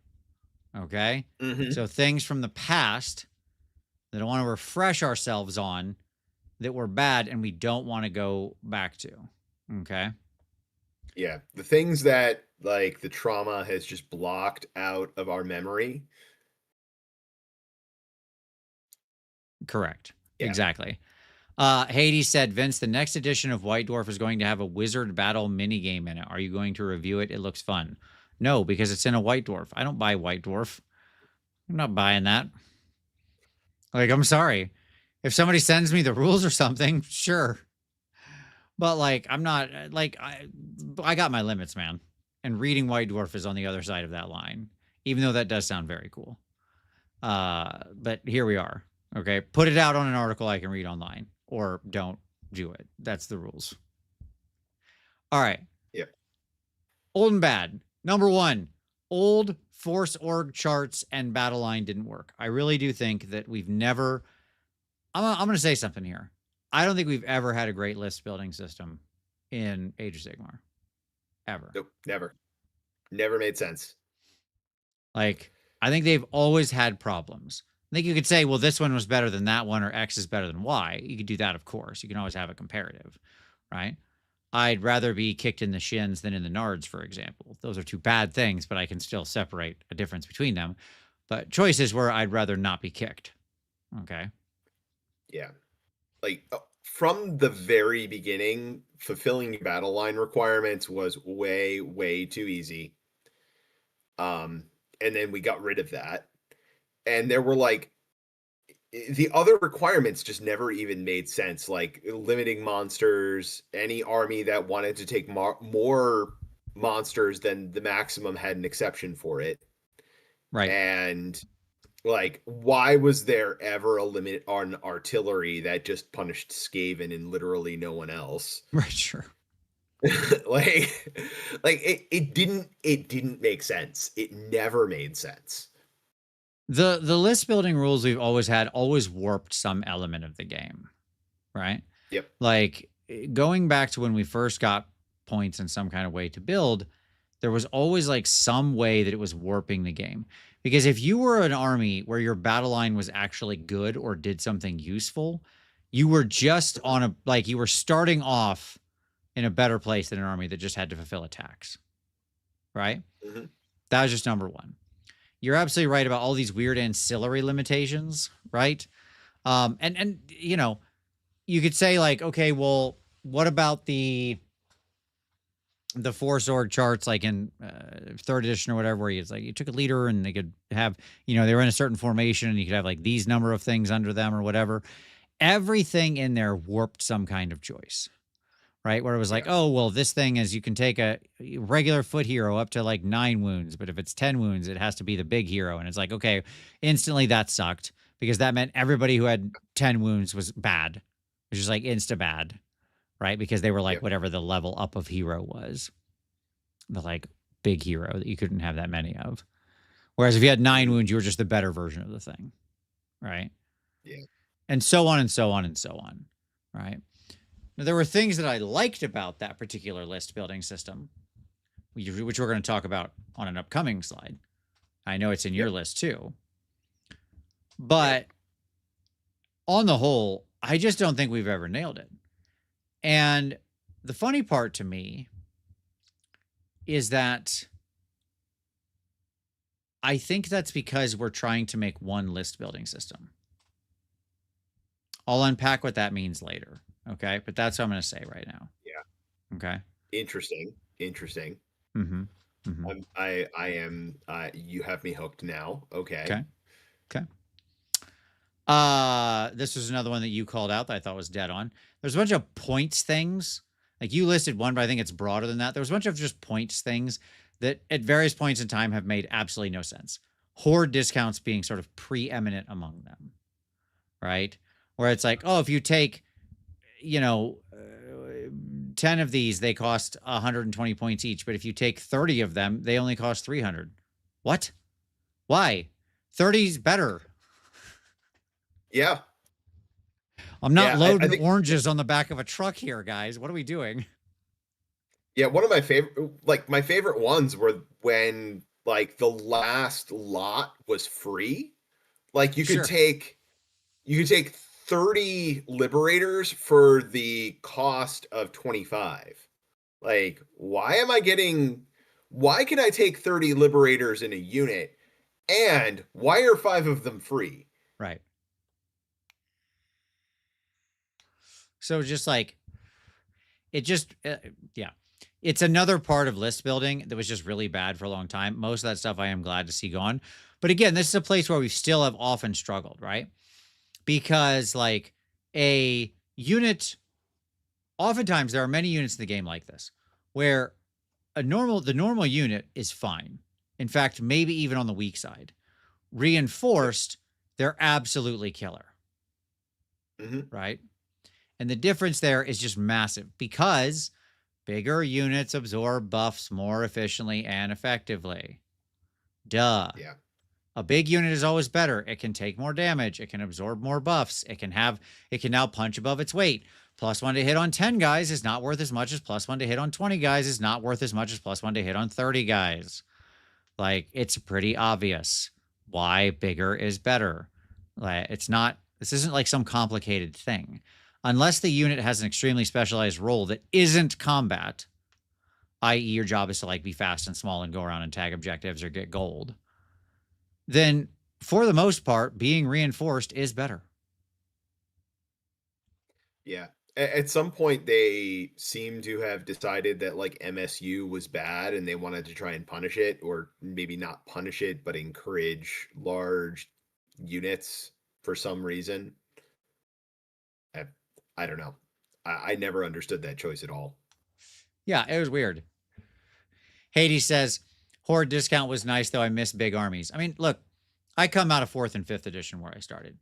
Okay. So things from the past that I want to refresh ourselves on that were bad and we don't want to go back to. Okay. Yeah. The things that like the trauma has just blocked out of our memory. Correct. Yeah. Exactly. Hades said, Vince, the next edition of White Dwarf is going to have a wizard battle minigame in it. Are you going to review it? It looks fun. No, because it's in a White Dwarf. I don't buy White Dwarf. I'm not buying that. Like, I'm sorry. If somebody sends me the rules or something, sure. But like, I'm not like, I got my limits, man. And reading White Dwarf is on the other side of that line, even though that does sound very cool. But here we are. Okay. Put it out on an article I can read online, or don't do it. That's the rules. All right. Yep. Old and bad. Number 1, old force org charts and battle line didn't work. I really do think that we've never, I'm going to say something here. I don't think we've ever had a great list building system in Age of Sigmar. Ever. Nope. Never made sense. Like, I think they've always had problems. I think you could say, well, this one was better than that one, or X is better than Y. You could do that, of course. You can always have a comparative, right? I'd rather be kicked in the shins than in the nards, for example. Those are 2 bad things, but I can still separate a difference between them. But choices where I'd rather not be kicked. Okay. Yeah. Like, from the very beginning, fulfilling battle line requirements was way, way too easy. And then we got rid of that. And there were like, the other requirements just never even made sense, like limiting monsters. Any army that wanted to take more monsters than the maximum had an exception for it. Right. And like, why was there ever a limit on artillery that just punished Skaven and literally no one else? Right, sure. like it didn't make sense. It never made sense. The list building rules we've always had always warped some element of the game, right? Yep. Like, going back to when we first got points in some kind of way to build, there was always like some way that it was warping the game. Because if you were an army where your battle line was actually good or did something useful, you were just on a, like, you were starting off in a better place than an army that just had to fulfill attacks, right? That was just number 1. You're absolutely right about all these weird ancillary limitations, right? And you know, you could say like, okay, well, what about the four sword charts like in third edition or whatever, where it's like you took a leader and they could have, you know, they were in a certain formation and you could have like these number of things under them or whatever. Everything in there warped some kind of choice, right? Where it was like, Yeah. oh, well, this thing is you can take a regular foot hero up to like 9 wounds, but if it's 10 wounds, it has to be the big hero. And it's like, okay, instantly that sucked because that meant everybody who had 10 wounds was bad, which is like insta bad, right? Because they were like Yeah. whatever the level up of hero was, the like big hero that you couldn't have that many of. Whereas if you had 9 wounds, you were just the better version of the thing, right? Yeah. And so on and so on and so on, right? Now, there were things that I liked about that particular list building system, which we're going to talk about on an upcoming slide. I know it's in your Yep. list too. But on the whole, I just don't think we've ever nailed it. And the funny part to me is that I think that's because we're trying to make one list building system. I'll unpack what that means later. Okay. But that's what I'm going to say right now. Yeah. Okay. Interesting. Interesting. Mm-hmm. Mm-hmm. I am, you have me hooked now. Okay. Okay. Okay. This was another one that you called out that I thought was dead on. There's a bunch of points things. Like you listed one, but I think it's broader than that. There was a bunch of just points things that at various points in time have made absolutely no sense. Horde discounts being sort of preeminent among them, right? Where it's like, oh, if you take, you know, 10 of these, they cost 120 points each. But if you take 30 of them, they only cost 300. What? Why? 30's better. Yeah. I'm not Yeah, loading I think oranges on the back of a truck here, guys. What are we doing? yeah, one of my favorite ones were when like the last lot was free. Like Sure. you could take 30 liberators for the cost of 25. Like, why can I take 30 liberators in a unit and why are 5 of them free? Right. So just like it just yeah. It's another part of list building that was just really bad for a long time. Most of that stuff I am glad to see gone. But again, this is a place where we still have often struggled, right? Because like a unit, oftentimes there are many units in the game like this where the normal unit is fine. In fact, maybe even on the weak side. Reinforced, they're absolutely killer. Mm-hmm. Right? And the difference there is just massive because bigger units absorb buffs more efficiently and effectively. Duh. Yeah. A big unit is always better. It can take more damage. It can absorb more buffs. It can now punch above its weight. +1 to hit on 10 guys is not worth as much as +1 to hit on 20 guys is not worth as much as +1 to hit on 30 guys. Like, it's pretty obvious why bigger is better. Like, this isn't like some complicated thing. Unless the unit has an extremely specialized role that isn't combat, i.e. your job is to like be fast and small and go around and tag objectives or get gold, then for the most part, being reinforced is better. Yeah. At some point, they seem to have decided that like MSU was bad and they wanted to try and punish it, or maybe not punish it, but encourage large units for some reason. I don't know. I never understood that choice at all. Yeah, it was weird. Hades says, Horde discount was nice, though I miss big armies. I mean, look, I come out of 4th and 5th edition where I started.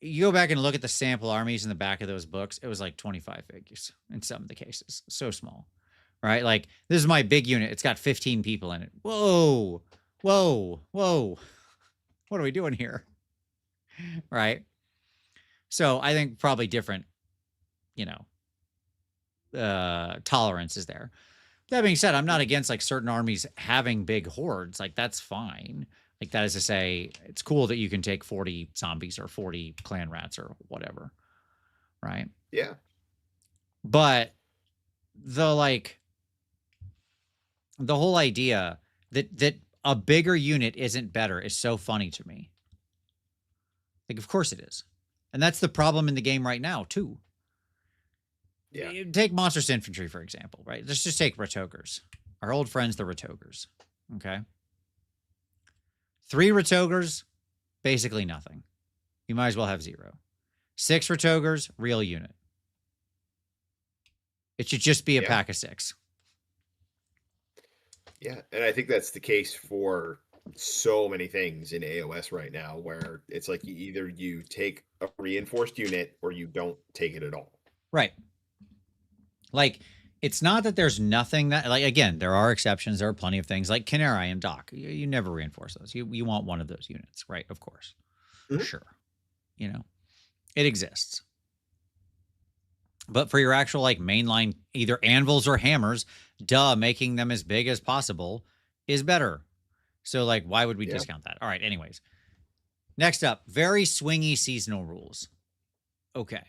You go back and look at the sample armies in the back of those books, it was like 25 figures in some of the cases. So small, right? Like, this is my big unit. It's got 15 people in it. Whoa, whoa, whoa. What are we doing here? Right? So I think probably different, you know, tolerance is there. That being said, I'm not against like certain armies having big hordes. Like, that's fine. Like, that is to say, it's cool that you can take 40 zombies or 40 clan rats or whatever. Right? Yeah. But the whole idea that a bigger unit isn't better is so funny to me. Like, of course it is. And that's the problem in the game right now, too. Yeah. Take Monstrous Infantry, for example, right? Let's just take Ratogers. Our old friends, the Ratogers. Okay. 3 Ratogers, basically nothing. You might as well have 0. 6 Ratogers, real unit. It should just be a pack of 6. Yeah, and I think that's the case for so many things in AoS right now, where it's like either you take a reinforced unit or you don't take it at all. Right. Like, it's not that there's nothing that, like, again, there are exceptions. There are plenty of things like Canary and Doc. You never reinforce those. You want one of those units, right? Of course. Mm-hmm. Sure. You know, it exists. But for your actual, like, mainline, either anvils or hammers, making them as big as possible is better. So, like, why would we discount that? All right, anyways. Next up, very swingy seasonal rules. Okay.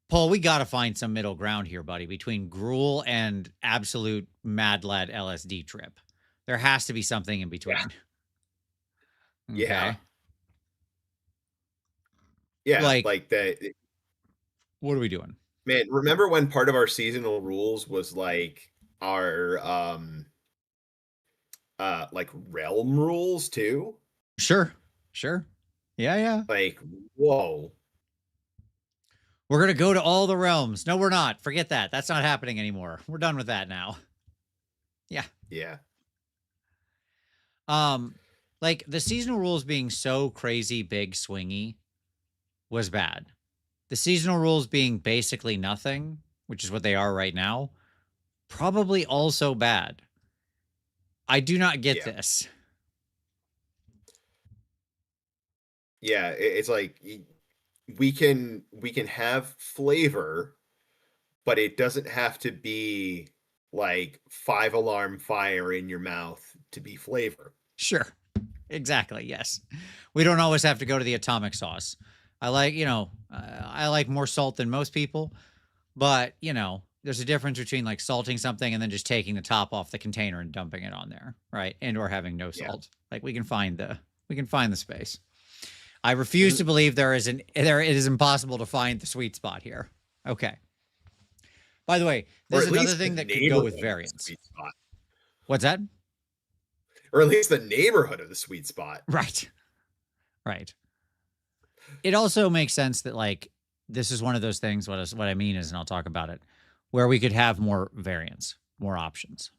Paul, we got to find some middle ground here, buddy, between Gruul and absolute mad lad LSD trip. There has to be something in between. Yeah. Okay. Yeah, like that. What are we doing? Man, remember when part of our seasonal rules was like our like realm rules too? Sure. Yeah. Like, whoa. We're going to go to all the realms. No, we're not. Forget that. That's not happening anymore. We're done with that now. Yeah. Like, the seasonal rules being so crazy, big, swingy was bad. The seasonal rules being basically nothing, which is what they are right now, probably also bad. I do not get this. Yeah, it's like we can have flavor, but it doesn't have to be like 5-alarm fire in your mouth to be flavor. Sure. Exactly. Yes. We don't always have to go to the atomic sauce. I like, I like more salt than most people, but, there's a difference between like salting something and then just taking the top off the container and dumping it on there, right? And or having no salt. Like, we can find the space. I refuse to believe it is impossible to find the sweet spot here. Okay. By the way, there's another thing that could go with variance. What's that? Or at least the neighborhood of the sweet spot. Right. It also makes sense that, like, this is one of those things. What I mean is, and I'll talk about it, where we could have more variance, more options.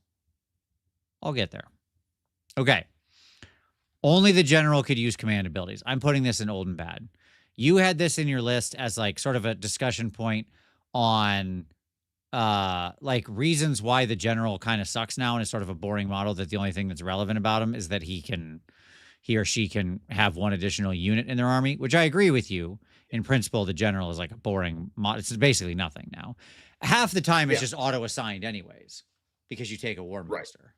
I'll get there. Okay. Only the general could use command abilities. I'm putting this in old and bad. You had this in your list as like sort of a discussion point on like reasons why the general kind of sucks now and is sort of a boring model, that the only thing that's relevant about him is that he or she can have one additional unit in their army, which I agree with you. In principle, the general is like a boring mod. It's basically nothing now. Half the time it's just auto-assigned anyways, because you take a war master.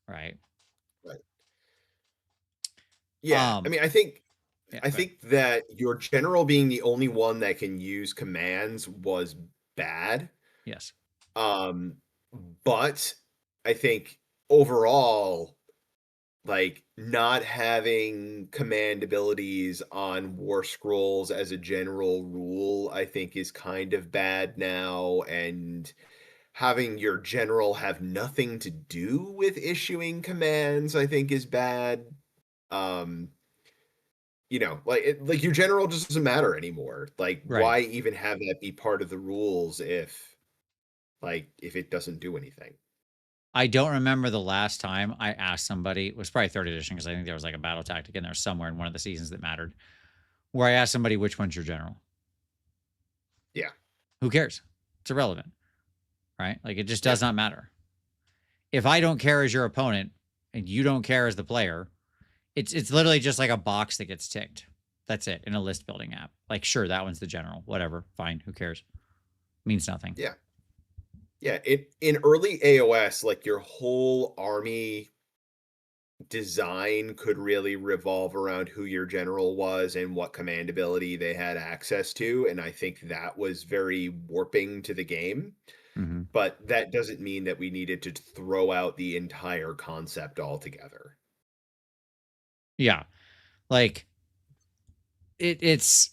Right. Yeah. I mean, I think that your general being the only one that can use commands was bad. Yes. But I think overall, like, not having command abilities on war scrolls as a general rule, I think is kind of bad now, and having your general have nothing to do with issuing commands, I think, is bad. Like your general just doesn't matter anymore. Like, why even have that be part of the rules if it doesn't do anything? I don't remember the last time I asked somebody. It was probably 3rd edition, because I think there was like a battle tactic in there somewhere in one of the seasons that mattered, where I asked somebody, which one's your general? Yeah. Who cares? It's irrelevant, right? Like, it just does not matter. If I don't care as your opponent and you don't care as the player, it's literally just like a box that gets ticked. That's it, in a list building app. Like, sure, that one's the general. Whatever. Fine. Who cares? Means nothing. Yeah. Yeah, in early AoS, like, your whole army design could really revolve around who your general was and what command ability they had access to, and I think that was very warping to the game. Mm-hmm. But that doesn't mean that we needed to throw out the entire concept altogether. Yeah. Like, it's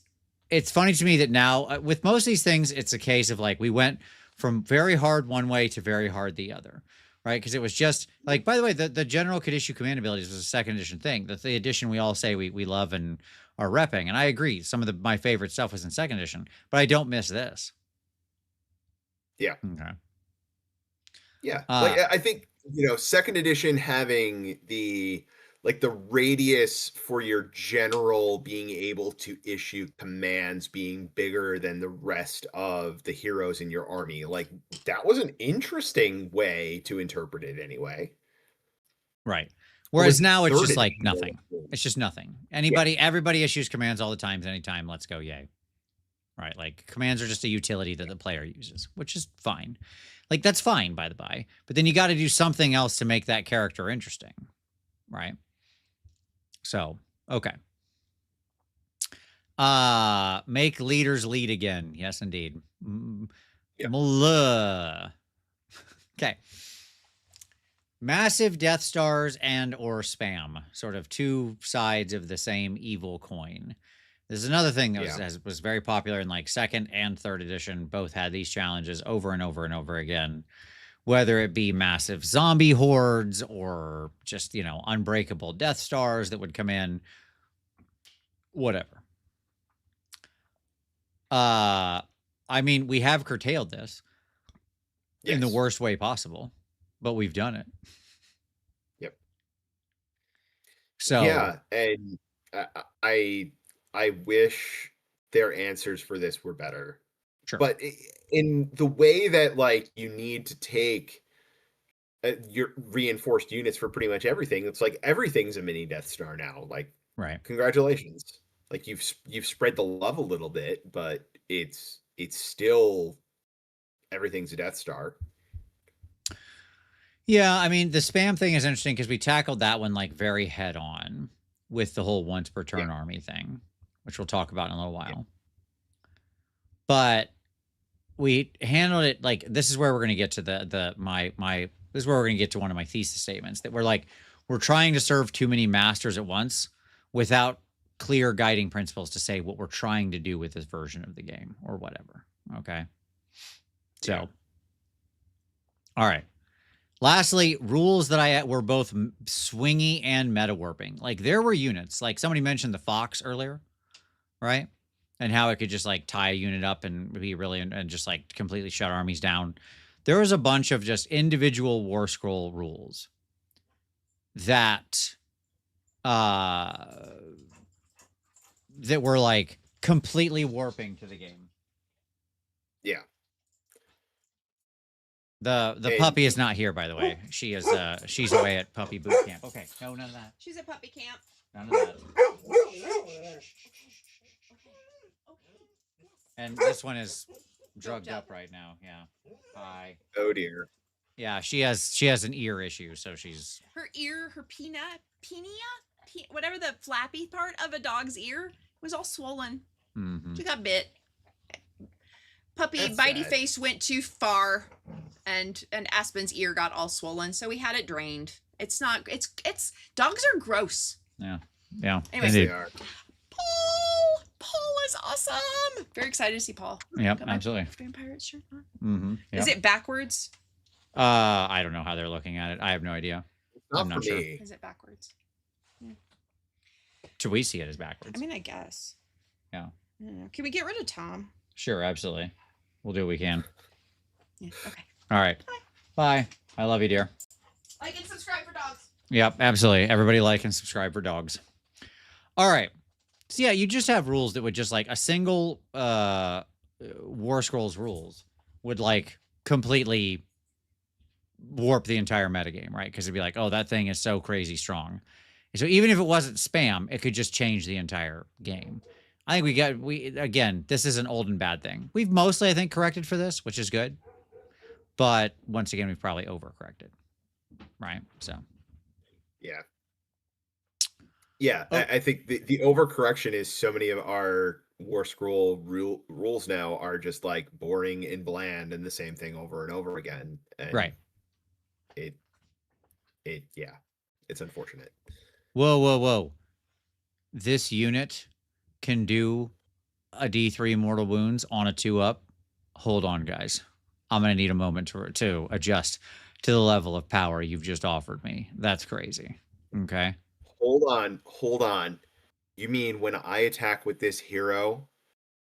funny to me that now with most of these things, it's a case of like we went from very hard one way to very hard the other, right? Because it was just like, by the way, the general could issue command abilities was a second edition thing. That's the edition we all say we love and are repping, and I agree. Some of my favorite stuff was in second edition, but I don't miss this. Yeah. Okay. Yeah. Like I think, second edition having the radius for your general being able to issue commands being bigger than the rest of the heroes in your army. Like that was an interesting way to interpret it anyway. Right. Whereas now it's third just like edition, nothing. It's just nothing. Everybody issues commands all the times, anytime. Let's go, yay. Right. Like commands are just a utility that the player uses, which is fine. Like that's fine, by the by. But then you got to do something else to make that character interesting. Right. So, okay. Make leaders lead again. Yes, indeed. Yeah. Okay. Massive Death Stars and or spam, sort of two sides of the same evil coin. This is another thing that was very popular in like second and third edition. Both had these challenges over and over and over again, whether it be massive zombie hordes or just, unbreakable Death Stars that would come in, whatever. I mean, we have curtailed this in the worst way possible, but we've done it. Yep. So yeah, and I wish their answers for this were better. Sure. But in the way that like you need to take your reinforced units for pretty much everything, it's like everything's a mini Death Star now. Like, right. Congratulations. Like you've spread the love a little bit, but it's still everything's a Death Star. Yeah, I mean, the spam thing is interesting because we tackled that one like very head on with the whole once per turn army thing, which we'll talk about in a little while. Yeah. But we handled it like this is where we're going to get to this is where we're going to get to one of my thesis statements that we're trying to serve too many masters at once without clear guiding principles to say what we're trying to do with this version of the game or whatever. Okay. So, all right. Lastly, rules that were both swingy and meta warping. Like there were units, like somebody mentioned the Fox earlier, right? And how it could just like tie a unit up and be really and just like completely shut armies down. There was a bunch of just individual War Scroll rules that that were like completely warping to the game. Yeah. The puppy is not here, by the way. She is she's away at puppy boot camp. Okay, no, none of that. She's at puppy camp. None of that. And this one is drugged up right now. Yeah. Hi. Oh dear. Yeah, she has an ear issue, so she's her pinia, whatever the flappy part of a dog's ear was all swollen. Mm-hmm. She got bit. Puppy bitey face went too far, and Aspen's ear got all swollen, so we had it drained. It's not. It's dogs are gross. Yeah. Yeah. Anyways, they are. Paul is awesome. Very excited to see Paul. Yep, absolutely. Vampire shirt on. Mm-hmm. Yep. Is it backwards? I don't know how they're looking at it. I have no idea. I'm not sure. Is it backwards? Yeah. Do we see it as backwards? I mean, I guess. Yeah. I don't know. Can we get rid of Tom? Sure, absolutely. We'll do what we can. Yeah. Okay. All right. Bye. I love you, dear. Like and subscribe for dogs. Yep, absolutely. Everybody like and subscribe for dogs. All right. So yeah, you just have rules that would just like a single War Scrolls rules would like completely warp the entire metagame, right? Because it'd be like, oh, that thing is so crazy strong. So even if it wasn't spam, it could just change the entire game. I think again, this is an old and bad thing. We've mostly, I think, corrected for this, which is good. But once again, we've probably overcorrected. Right? So. Yeah. Yeah, I think the overcorrection is so many of our War Scroll rules now are just like boring and bland and the same thing over and over again. And right. Yeah, it's unfortunate. Whoa. This unit can do a D3 mortal wounds on a 2-up, hold on, guys. I'm going to need a moment to adjust to the level of power you've just offered me. That's crazy. Okay. Hold on. You mean when I attack with this hero,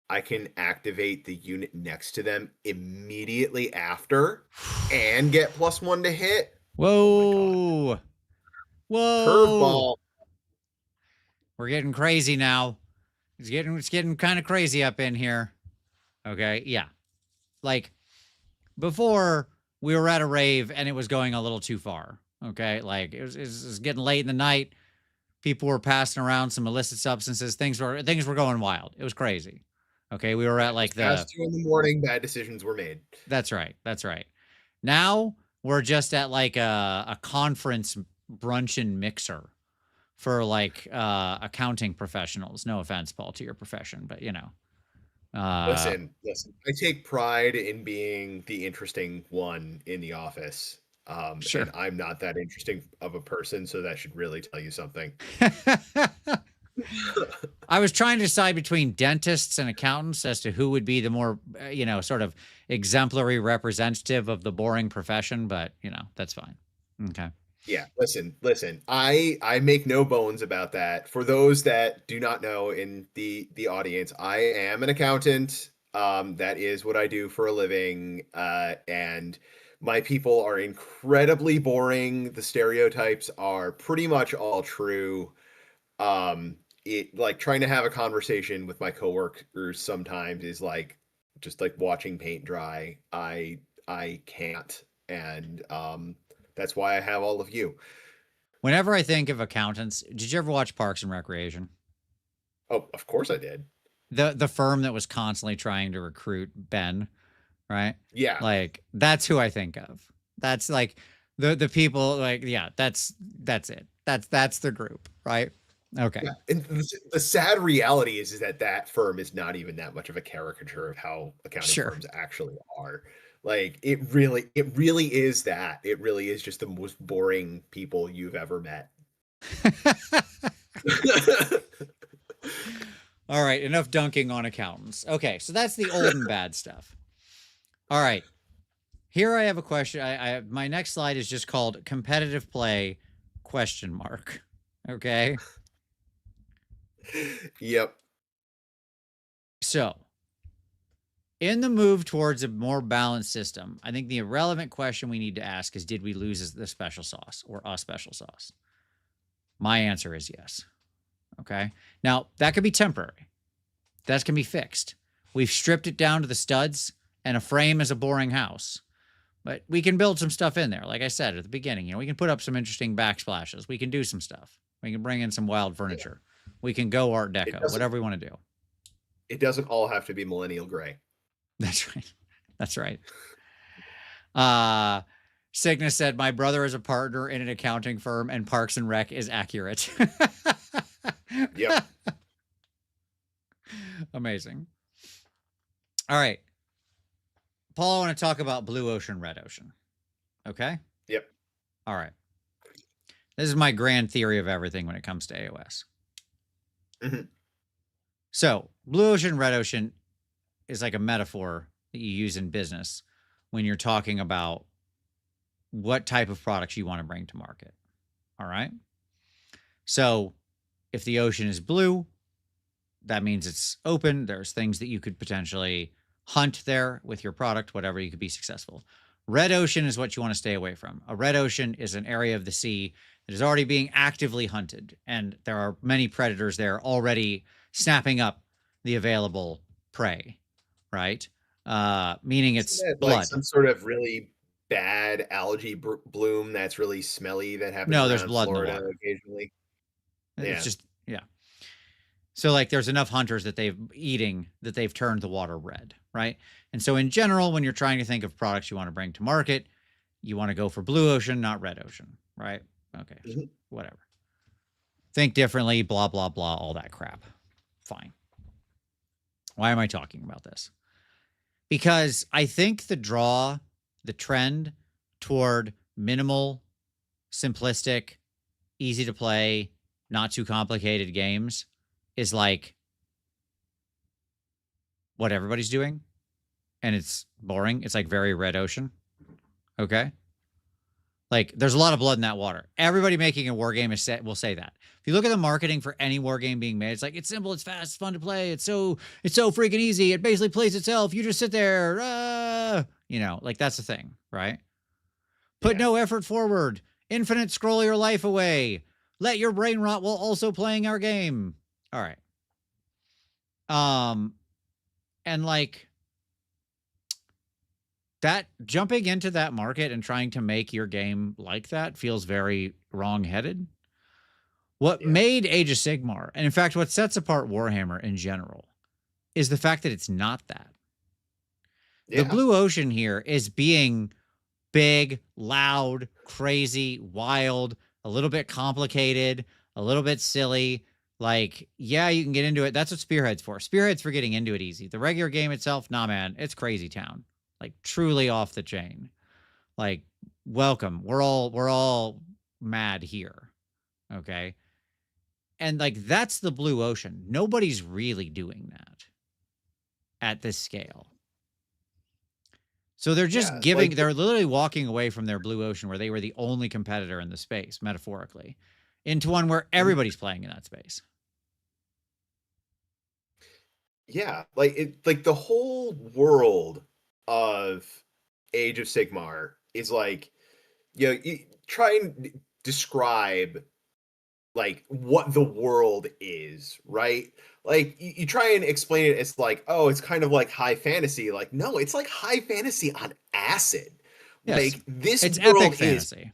I can activate the unit next to them immediately after and get +1 to hit? Whoa. Whoa. Curveball. We're getting crazy now. It's getting kind of crazy up in here. Okay. Yeah. Like before we were at a rave and it was going a little too far. Okay. Like it was getting late in the night. People were passing around some illicit substances. Things were going wild. It was crazy. Okay. We were at like past 2 in the morning, bad decisions were made. That's right. That's right. Now we're just at like a conference brunch and mixer for like accounting professionals. No offense, Paul, to your profession, but you know. Listen. I take pride in being the interesting one in the office. Sure. And I'm not that interesting of a person, so that should really tell you something. I was trying to decide between dentists and accountants as to who would be the more, sort of exemplary representative of the boring profession, but that's fine. Okay. Yeah, listen. I make no bones about that. For those that do not know in the audience, I am an accountant. That is what I do for a living. And my people are incredibly boring. The stereotypes are pretty much all true. It like trying to have a conversation with my coworkers sometimes is like just like watching paint dry. I can't. And that's why I have all of you. Whenever I think of accountants, did you ever watch Parks and Recreation? Oh, of course I did. The firm that was constantly trying to recruit Ben, right? Yeah. Like that's who I think of. That's like the people like, yeah, that's it. That's the group, right? Okay. Yeah. And the sad reality is that firm is not even that much of a caricature of how accounting firms actually are. Like it really is that. It really is just the most boring people you've ever met. All right, enough dunking on accountants. Okay, so that's the old and bad stuff. All right. Here I have a question. My next slide is just called competitive play ? Okay? Yep. So, in the move towards a more balanced system, I think the irrelevant question we need to ask is, did we lose the special sauce or a special sauce? My answer is yes. Okay. Now, that could be temporary. That can be fixed. We've stripped it down to the studs, and a frame is a boring house. But we can build some stuff in there. Like I said at the beginning, we can put up some interesting backsplashes. We can do some stuff. We can bring in some wild furniture. Yeah. We can go Art Deco, whatever we want to do. It doesn't all have to be millennial gray. That's right. That's right. Cygnus said, my brother is a partner in an accounting firm and Parks and Rec is accurate. Yep. Amazing. All right. Paul, I want to talk about blue ocean, red ocean. Okay? Yep. All right. This is my grand theory of everything when it comes to AoS. Mm-hmm. So, blue ocean, red ocean is like a metaphor that you use in business when you're talking about what type of products you want to bring to market. All right? So, if the ocean is blue, that means it's open. There's things that you could potentially hunt there with your product, whatever, you could be successful. Red ocean is what you want to stay away from. A red ocean is an area of the sea that is already being actively hunted, and there are many predators there already snapping up the available prey, right? Meaning it's blood. Like some sort of really bad algae bloom that's really smelly that happens there's blood Florida in the water occasionally. It's just, yeah. So like there's enough hunters that they've turned the water red, right? And so in general, when you're trying to think of products you want to bring to market, you want to go for blue ocean, not red ocean, right? Okay, so whatever. Think differently, blah, blah, blah, all that crap. Fine. Why am I talking about this? Because I think the trend toward minimal, simplistic, easy to play, not too complicated games is like what everybody's doing, and it's boring. It's like very red ocean. Okay. Like there's a lot of blood in that water. Everybody making a war game will say that. If you look at the marketing for any war game being made, it's like it's simple, it's fast, it's fun to play, it's so freaking easy. It basically plays itself. You just sit there, like that's the thing, right? Put no effort forward. Infinite scroll your life away. Let your brain rot while also playing our game. All right. And like that jumping into that market and trying to make your game like that feels very wrong-headed. What made Age of Sigmar, and in fact, what sets apart Warhammer in general, is the fact that it's not that. Yeah. The blue ocean here is being big, loud, crazy, wild, a little bit complicated, a little bit silly. Like, yeah, you can get into it. That's what Spearhead's for. Spearhead's for getting into it easy. The regular game itself, nah, man, it's crazy town. Like truly off the chain. Like, welcome. We're all mad here. Okay. And like that's the blue ocean. Nobody's really doing that at this scale. So they're just they're literally walking away from their blue ocean where they were the only competitor in the space, metaphorically, into one where everybody's playing in that space. Yeah, like the whole world of Age of Sigmar is like, you try and describe like what the world is, right? Like you try and explain it as like, oh, it's kind of like high fantasy. Like, no, it's like high fantasy on acid. Yes. Like this it's world epic fantasy.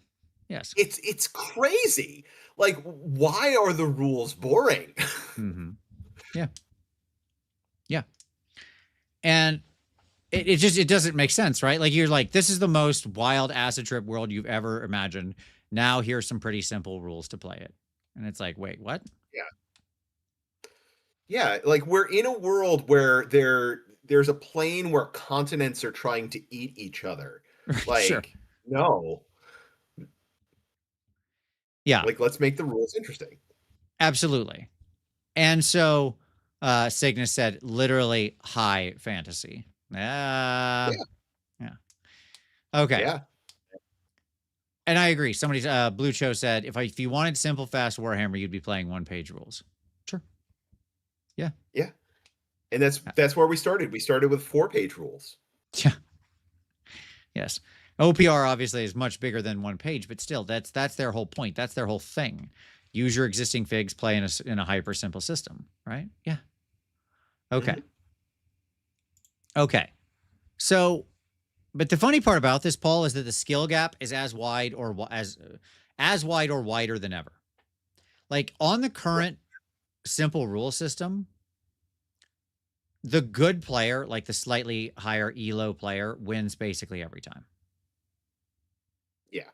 Yes. It's crazy. Like, why are the rules boring? Mm-hmm. Yeah. Yeah. And it doesn't make sense, right? Like you're like, this is the most wild acid trip world you've ever imagined. Now here's some pretty simple rules to play it. And it's like, wait, what? Yeah, like we're in a world where there's a plane where continents are trying to eat each other. Like, sure. No. Yeah. Like, let's make the rules interesting. Absolutely. And so Cygnus said literally high fantasy. Yeah. Okay. Yeah. And I agree. Somebody's Blue Cho said if you wanted simple, fast Warhammer, you'd be playing 1-page rules. Sure. Yeah. Yeah. And that's where we started. We started with 4-page rules. Yeah. Yes. OPR obviously is much bigger than 1 page, but still, that's their whole point. That's their whole thing. Use your existing figs, play in a hyper simple system, right? Yeah. Okay. Mm-hmm. Okay. So, but the funny part about this, Paul, is that the skill gap is as wide or wider than ever. Like on the current simple rule system, the good player, like the slightly higher elo player, wins basically every time. Yeah.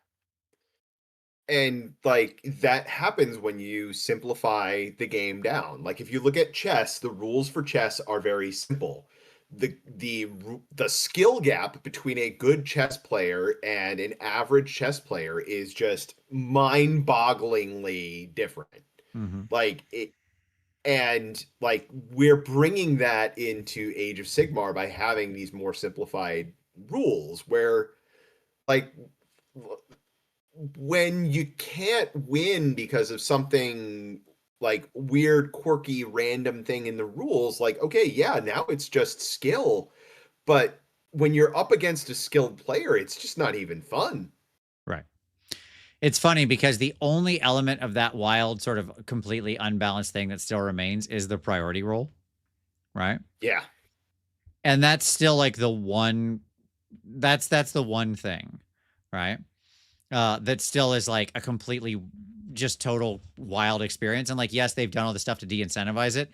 And like that happens when you simplify the game down. Like if you look at chess, the rules for chess are very simple. The skill gap between a good chess player and an average chess player is just mind-bogglingly different. Mm-hmm. Like it, and like we're bringing that into Age of Sigmar by having these more simplified rules where like when you can't win because of something like weird, quirky, random thing in the rules, like, okay, yeah, now it's just skill. But when you're up against a skilled player, it's just not even fun. Right. It's funny because the only element of that wild sort of completely unbalanced thing that still remains is the priority roll. Right. Yeah. And that's still like the one, that's the one thing. Right. That still is like a completely just total wild experience. And like, yes, they've done all the stuff to de-incentivize it.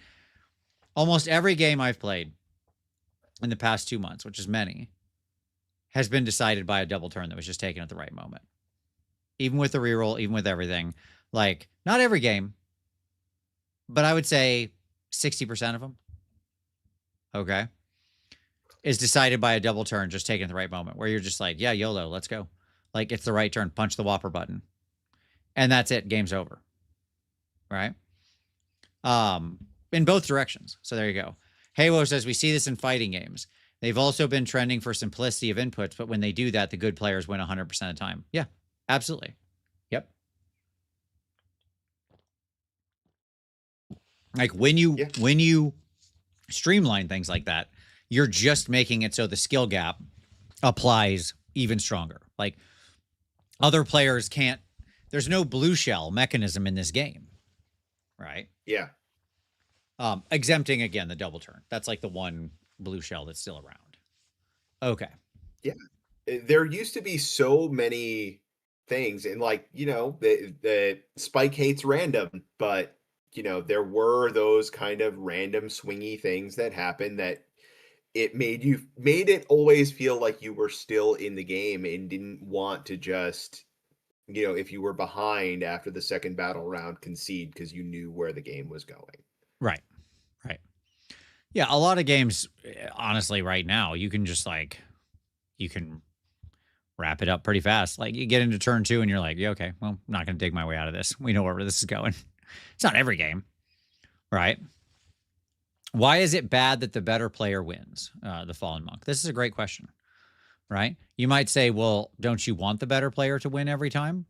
Almost every game I've played in the past 2 months, which is many, has been decided by a double turn that was just taken at the right moment. Even with the reroll, even with everything. Like, not every game, but I would say 60% of them, okay, is decided by a double turn just taken at the right moment, where you're just like, yeah, YOLO, let's go. Like, it's the right turn. Punch the Whopper button. And that's it. Game's over. Right? In both directions. So there you go. Heywo says, we see this in fighting games. They've also been trending for simplicity of inputs, but when they do that, the good players win 100% of the time. Yeah, absolutely. Yep. Like when you streamline things like that, you're just making it so the skill gap applies even stronger. Like other players can't, there's no blue shell mechanism in this game, right? Yeah. Exempting again the double turn. That's like the one blue shell that's still around. Okay. Yeah. There used to be so many things, and like, the Spike hates random, but there were those kind of random swingy things that happened that it made it always feel like you were still in the game and didn't want to just, if you were behind after the second battle round, concede because you knew where the game was going. Right. Yeah, a lot of games, honestly, right now, you can just you can wrap it up pretty fast. Like you get into turn 2 and you're like, yeah, okay, well, I'm not going to dig my way out of this. We know where this is going. It's not every game, right? Why is it bad that the better player wins, the Fallen Monk? This is a great question, right? You might say, well, don't you want the better player to win every time?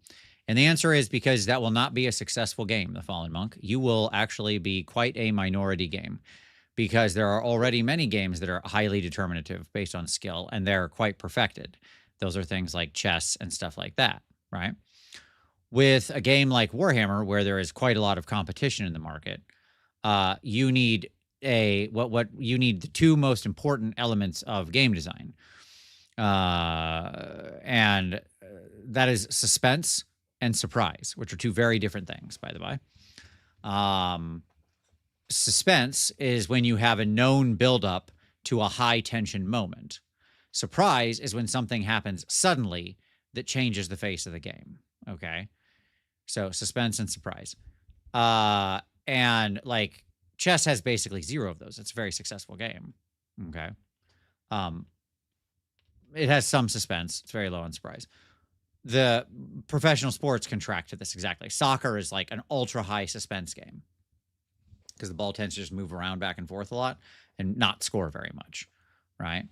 And the answer is because that will not be a successful game, the Fallen Monk. You will actually be quite a minority game because there are already many games that are highly determinative based on skill, and they're quite perfected. Those are things like chess and stuff like that, right? With a game like Warhammer, where there is quite a lot of competition in the market, you need what you need the two most important elements of game design, and that is suspense and surprise, which are two very different things, by the way. Suspense is when you have a known buildup to a high tension moment. Surprise is when something happens suddenly that changes the face of the game. Okay. So suspense and surprise. And like chess has basically 0 of those. It's a very successful game. Okay. It has some suspense. It's very low on surprise. The professional sports contract to this exactly. Soccer is like an ultra high suspense game because the ball tends to just move around back and forth a lot and not score very much, right?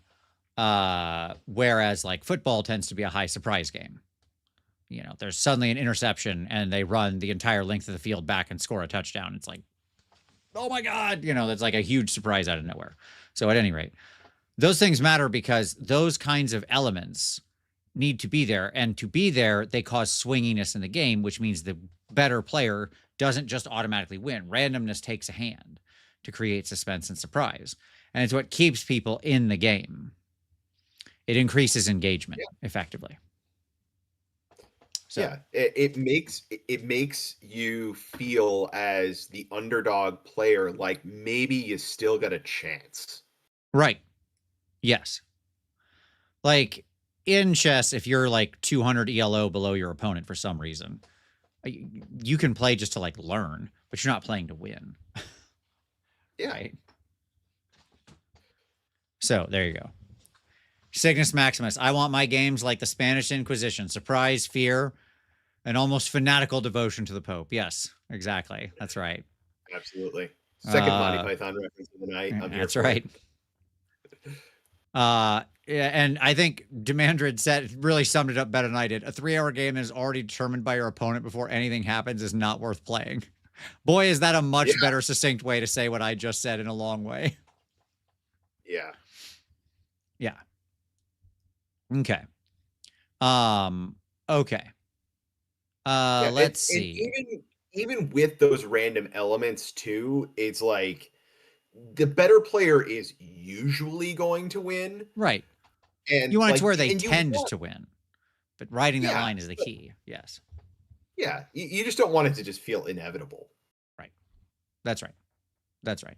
Whereas like football tends to be a high surprise game. There's suddenly an interception and they run the entire length of the field back and score a touchdown. It's like, oh my God, that's like a huge surprise out of nowhere. So at any rate, those things matter because those kinds of elements need to be there. And to be there, they cause swinginess in the game, which means the better player doesn't just automatically win. Randomness takes a hand to create suspense and surprise. And it's what keeps people in the game. It increases engagement effectively. So. Yeah, it makes you feel as the underdog player like maybe you still got a chance. Right. Yes. Like in chess, if you're like 200 ELO below your opponent for some reason, you can play just to like learn, but you're not playing to win. Yeah. Right? So there you go. Cygnus Maximus. I want my games like the Spanish Inquisition. Surprise, fear, and almost fanatical devotion to the Pope. Yes, exactly. That's right. Absolutely. Second Monty Python reference of the night. I'm here. That's right. Yeah, and I think Demandred really summed it up better than I did. A 3-hour game that is already determined by your opponent before anything happens is not worth playing. Boy, is that a much better succinct way to say what I just said in a long way. Yeah. Yeah. Okay. Okay. Let's see. Even with those random elements too, it's like the better player is usually going to win. Right. And you want it to where they tend to win. But riding that line is the key. Yes. Yeah. You just don't want it to just feel inevitable. Right. That's right. That's right.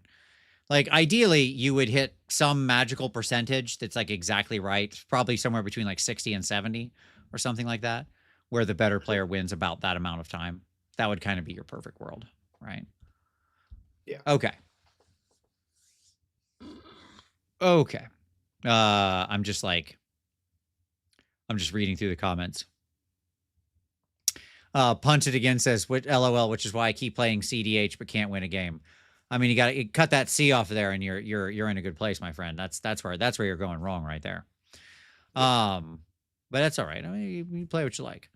Like ideally you would hit some magical percentage that's like exactly right. Probably somewhere between like 60 and 70 or something like that, where the better player wins about that amount of time. That would kind of be your perfect world. Right. Yeah. Okay. Okay. I'm just reading through the comments. Punted again says, LOL, which is why I keep playing CDH but can't win a game. I mean, you got to cut that C off there, and you're in a good place, my friend. That's where you're going wrong right there. But that's all right. I mean, you play what you like.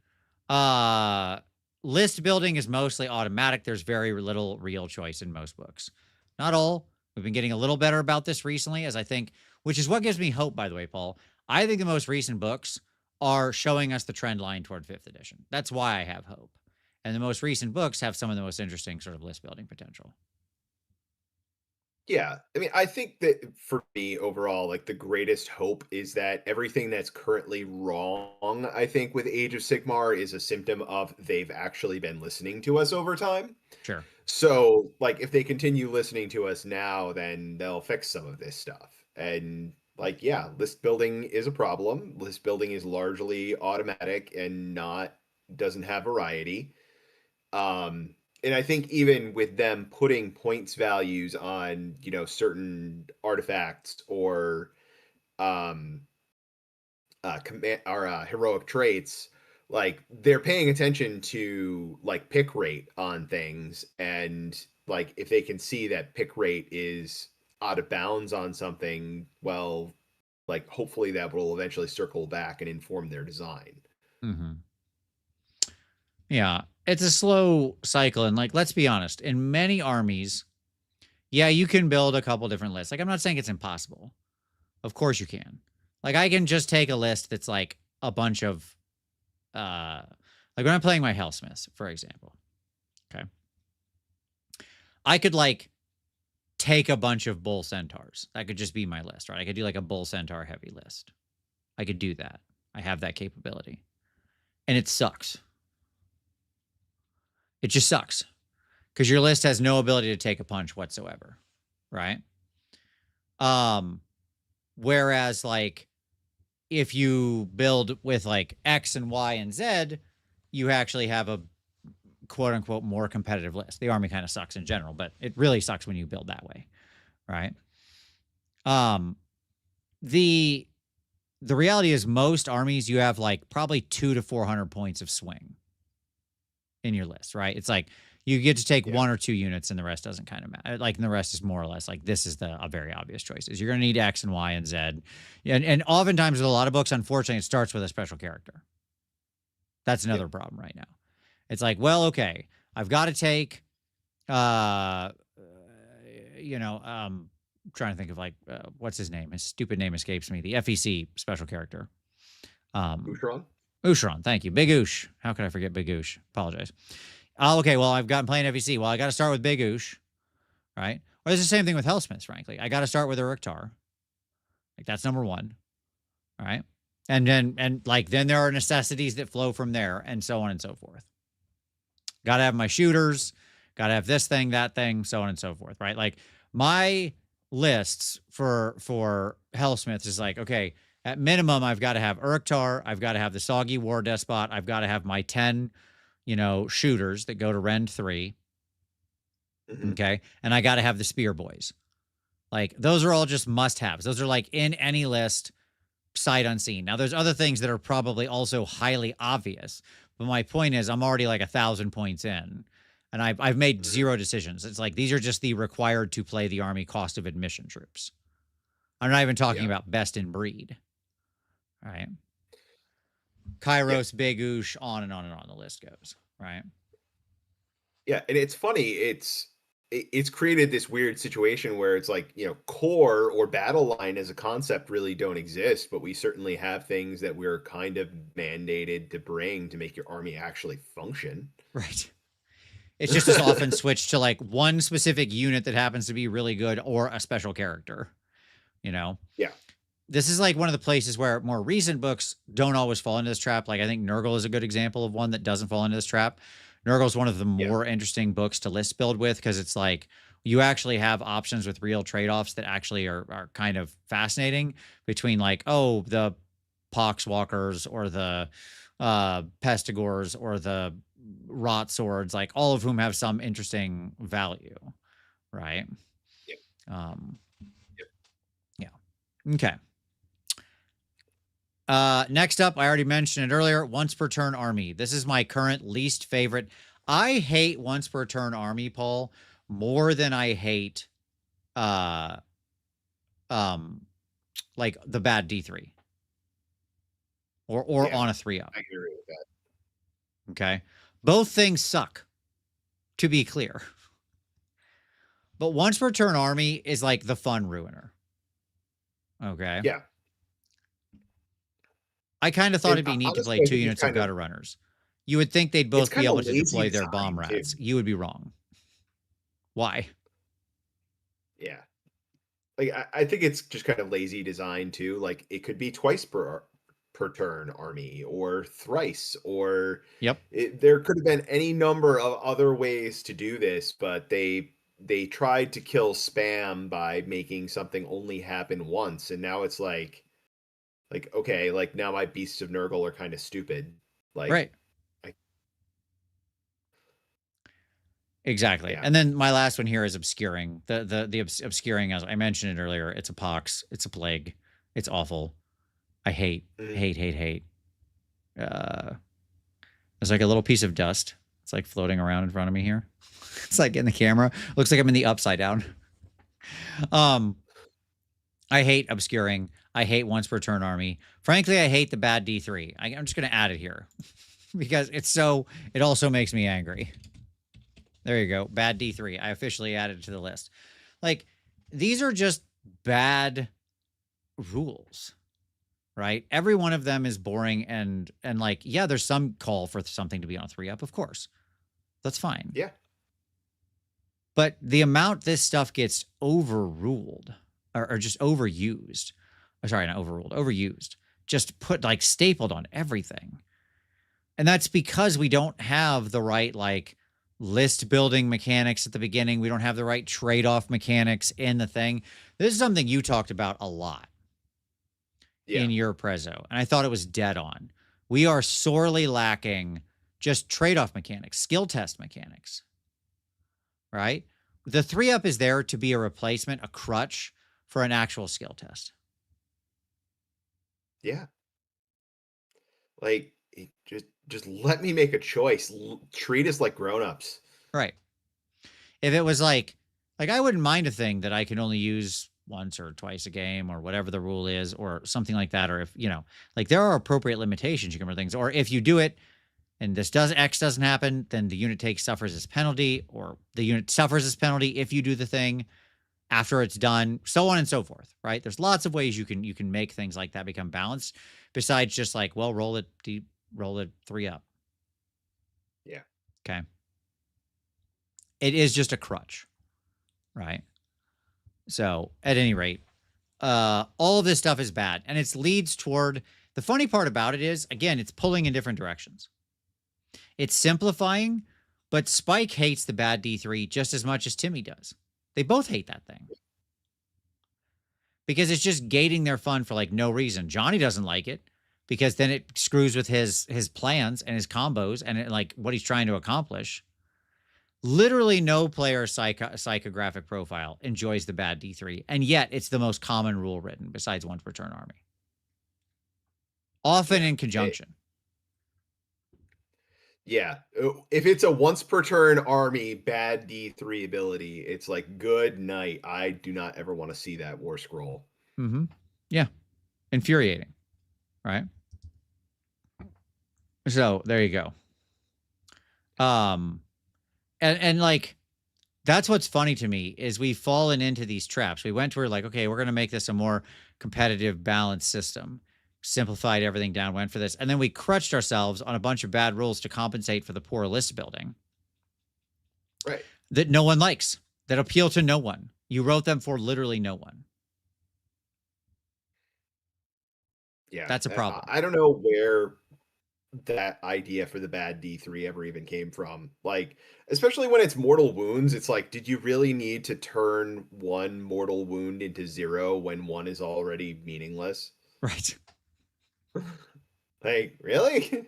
List building is mostly automatic. There's very little real choice in most books. Not all. We've been getting a little better about this recently, as I think, which is what gives me hope, by the way, Paul. I think the most recent books are showing us the trend line toward 5th edition. That's why I have hope. And the most recent books have some of the most interesting sort of list building potential. Yeah. I mean, I think that for me overall, like the greatest hope is that everything that's currently wrong, I think, with Age of Sigmar is a symptom of they've actually been listening to us over time. Sure. So, like, if they continue listening to us now, then they'll fix some of this stuff. And, like, yeah, list building is a problem. List building is largely automatic and doesn't have variety. And I think even with them putting points values on, certain artifacts or command or heroic traits, like they're paying attention to like pick rate on things, and like if they can see that pick rate is out of bounds on something, well, like hopefully that will eventually circle back and inform their design. Mm-hmm. Yeah, it's a slow cycle. And like, let's be honest, in many armies, yeah, you can build a couple different lists. Like, I'm not saying it's impossible. Of course you can. Like, I can just take a list that's like a bunch of, like when I'm playing my Hellsmiths, for example. Okay. I could like take a bunch of Bull Centaurs. That could just be my list, right? I could do like a Bull Centaur heavy list. I could do that. I have that capability. And it sucks. It just sucks because your list has no ability to take a punch whatsoever, right? Whereas like if you build with like X and Y and Z, you actually have a quote unquote more competitive list. The army kind of sucks in general, but it really sucks when you build that way, right? The reality is most armies you have like probably 200 to 400 points of swing in your list, right? It's like you get to take 1 or 2 units and the rest doesn't kind of matter. Like, and the rest is more or less like this is a very obvious choices. You're going to need X and Y and Z. And oftentimes with a lot of books, unfortunately, it starts with a special character. That's another problem right now. It's like, well, okay, I've got to take, trying to think of like, what's his name? His stupid name escapes me. The FEC special character. Usharon, thank you. Big Oosh. How could I forget Big Oosh? Apologize. Oh, okay, well, I've gotten playing FEC. Well, I got to start with Big Oosh, right? Or it's the same thing with Hellsmiths, frankly. I got to start with Uruktar. Like, that's number 1, all right? And then there are necessities that flow from there and so on and so forth. Got to have my shooters, got to have this thing, that thing, so on and so forth, right? Like, my lists for Hellsmiths is like, okay, at minimum, I've got to have Uruktar. I've got to have the Soggy War Despot. I've got to have my 10, shooters that go to Rend 3. Mm-hmm. Okay. And I got to have the Spear Boys. Like, those are all just must-haves. Those are like in any list, sight unseen. Now, there's other things that are probably also highly obvious. But my point is, I'm already like 1,000 points in. And I've made 0 decisions. It's like, these are just the required to play the army cost of admission troops. I'm not even talking about best in breed. All right. Kairos, Big Oosh, on and on and on the list goes, right? Yeah, and it's funny, it's created this weird situation where it's like, core or battle line as a concept really don't exist, but we certainly have things that we're kind of mandated to bring to make your army actually function. Right. It's just as often switched to like one specific unit that happens to be really good or a special character, Yeah. This is like one of the places where more recent books don't always fall into this trap. Like, I think Nurgle is a good example of one that doesn't fall into this trap. Nurgle is one of the more interesting books to list build with because it's like you actually have options with real trade-offs that actually are kind of fascinating between like, oh, the Poxwalkers or the Pestigors or the Rot Swords, like all of whom have some interesting value, right? Yeah. Okay. Next up, I already mentioned it earlier, once per turn army. This is my current least favorite. I hate once per turn army, Paul, more than I hate like the bad D3 or Yeah, on a 3-up. I agree with that. Okay. Both things suck, to be clear. But once per turn army is like the fun ruiner. Okay. Yeah. I kind of thought And it'd be neat to honestly, play I 2 think it's units of kind of gutter runners. You would think they'd it's both be kind of able to lazy deploy their bomb design, too. rats. You would be wrong. Why? Yeah. Like I think it's just kind of lazy design too. Like it could be twice per turn army or thrice or Yep. there could have been any number of other ways to do this, but they tried to kill spam by making something only happen once, and now it's like okay, like now my beasts of Nurgle are kind of stupid. Like Right. I, Exactly. yeah. And then my last one here is obscuring. The obscuring, as I mentioned it earlier, it's a pox, it's a plague, it's awful. I hate. There's like a little piece of dust. It's like floating around in front of me here. It's like in the camera. Looks like I'm in the upside down. I hate obscuring. I hate once per turn army. Frankly, I hate the bad D3. I'm just going to add it here because it also makes me angry. There you go. Bad D3. I officially added it to the list. Like, these are just bad rules, right? Every one of them is boring and like, yeah, there's some call for something to be on a 3-up, of course. That's fine. Yeah. But the amount this stuff gets overruled or just overused, sorry, not overruled, overused, just put like stapled on everything. And that's because we don't have the right like list building mechanics at the beginning. We don't have the right trade-off mechanics in the thing. This is something you talked about a lot in your Prezzo, and I thought it was dead on. We are sorely lacking just trade-off mechanics, skill test mechanics, right? The 3-up is there to be a replacement, a crutch for an actual skill test. Yeah. Like, just let me make a choice. Treat us like grown-ups. Right. If it was like I wouldn't mind a thing that I can only use once or twice a game or whatever the rule is or something like that. Or if, like there are appropriate limitations you can run things. Or if you do it and X doesn't happen, then the unit suffers this penalty, or the unit suffers this penalty if you do the thing after it's done, so on and so forth, right? There's lots of ways you can make things like that become balanced besides just like, well, roll it 3-up. Yeah. Okay. It is just a crutch, right? So at any rate, all of this stuff is bad, and it leads toward, the funny part about it is, again, it's pulling in different directions. It's simplifying, but Spike hates the bad D3 just as much as Timmy does. They both hate that thing because it's just gating their fun for like no reason. Johnny doesn't like it because then it screws with his plans and his combos and like what he's trying to accomplish. Literally no player psychographic profile enjoys the bad D3, and yet it's the most common rule written besides once per turn army. Often in conjunction. Yeah. If it's a once per turn army bad D3 ability, it's like good night. I do not ever want to see that war scroll. Mm-hmm. Yeah. Infuriating. Right? So there you go. And like, that's what's funny to me is we've fallen into these traps. We went to where like, okay, we're going to make this a more competitive, balanced system. Simplified everything down, went for this. And then we crutched ourselves on a bunch of bad rules to compensate for the poor list building. Right. That no one likes, that appeal to no one. You wrote them for literally no one. Yeah. That's a problem. I don't know where that idea for the bad D3 ever even came from. Like, especially when it's mortal wounds, it's like, did you really need to turn one mortal wound into 0 when one is already meaningless? Right. Like, really?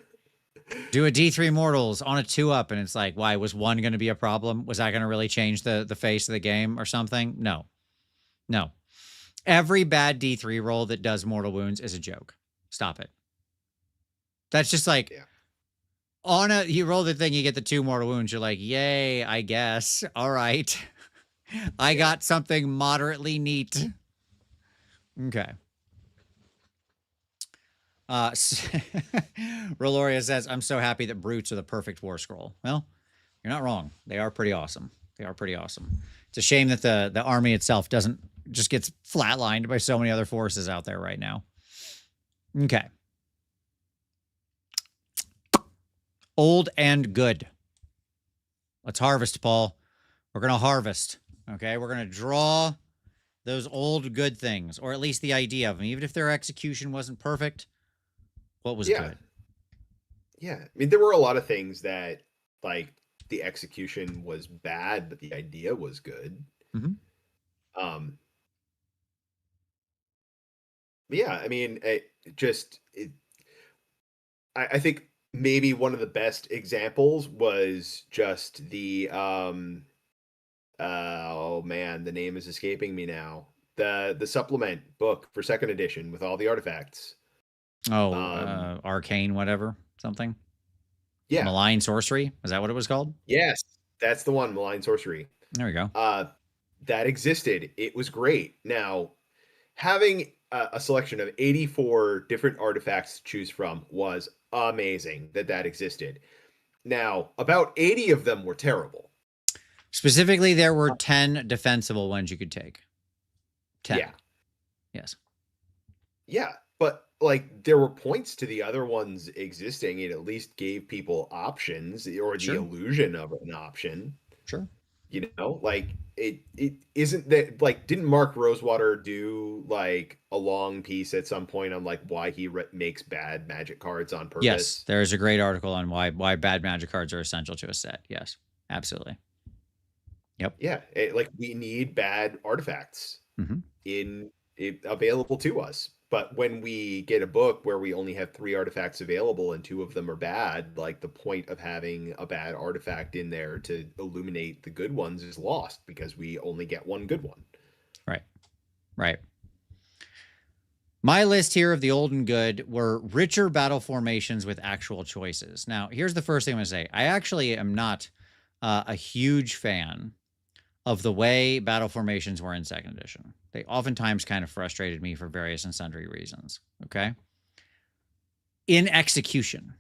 Do a D3 mortals on a 2-up, and it's like, why was 1 going to be a problem? Was that going to really change the face of the game or something? No. Every bad D3 roll that does mortal wounds is a joke. Stop it. That's just like, you roll the thing, you get the 2 mortal wounds. You're like, yay, I guess. All right. I got something moderately neat. Okay. Reloria says, I'm so happy that brutes are the perfect war scroll. Well, you're not wrong. They are pretty awesome. They are pretty awesome. It's a shame that the army itself doesn't just gets flatlined by so many other forces out there right now. Okay. Old and good. Let's harvest, Paul. We're going to harvest. Okay. We're going to draw those old good things, or at least the idea of them, even if their execution wasn't perfect. What was good? Yeah. I mean, there were a lot of things that, like, the execution was bad, but the idea was good. Yeah, I mean, I think maybe one of the best examples was just the oh man, the name is escaping me now. The supplement book for second edition with all the artifacts. Oh, arcane, whatever, something. Yeah, malign sorcery. Is that what it was called? Yes, that's the one. Malign sorcery. There we go. That existed. It was great. Now, having a selection of 84 different artifacts to choose from was amazing. That existed. Now, about 80 of them were terrible. Specifically, there were 10 defensible ones you could take. 10. Yeah. Yes. Yeah, but like there were points to the other ones existing. It at least gave people options or the illusion of an option. Sure. You know, like it isn't that, like, didn't Mark Rosewater do like a long piece at some point on like why he makes bad magic cards on purpose? Yes, there's a great article on why bad magic cards are essential to a set. Yes, absolutely. Yep. Yeah, like we need bad artifacts available to us. But when we get a book where we only have 3 artifacts available and 2 of them are bad, like the point of having a bad artifact in there to illuminate the good ones is lost because we only get one good one. Right. Right. My list here of the old and good were richer battle formations with actual choices. Now, here's the first thing I'm going to say. I actually am not a huge fan of the way battle formations were in second edition. They oftentimes kind of frustrated me for various and sundry reasons, okay? In execution.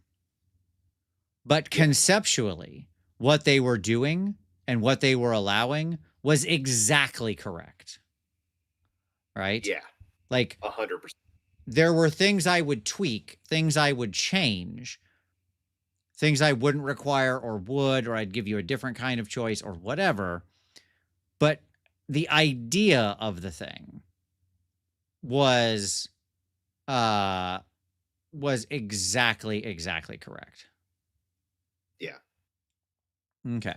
But conceptually, what they were doing and what they were allowing was exactly correct. Right? Yeah. Like 100%. There were things I would tweak, things I would change, things I wouldn't require or would, or I'd give you a different kind of choice or whatever. But the idea of the thing was exactly correct. Yeah. Okay.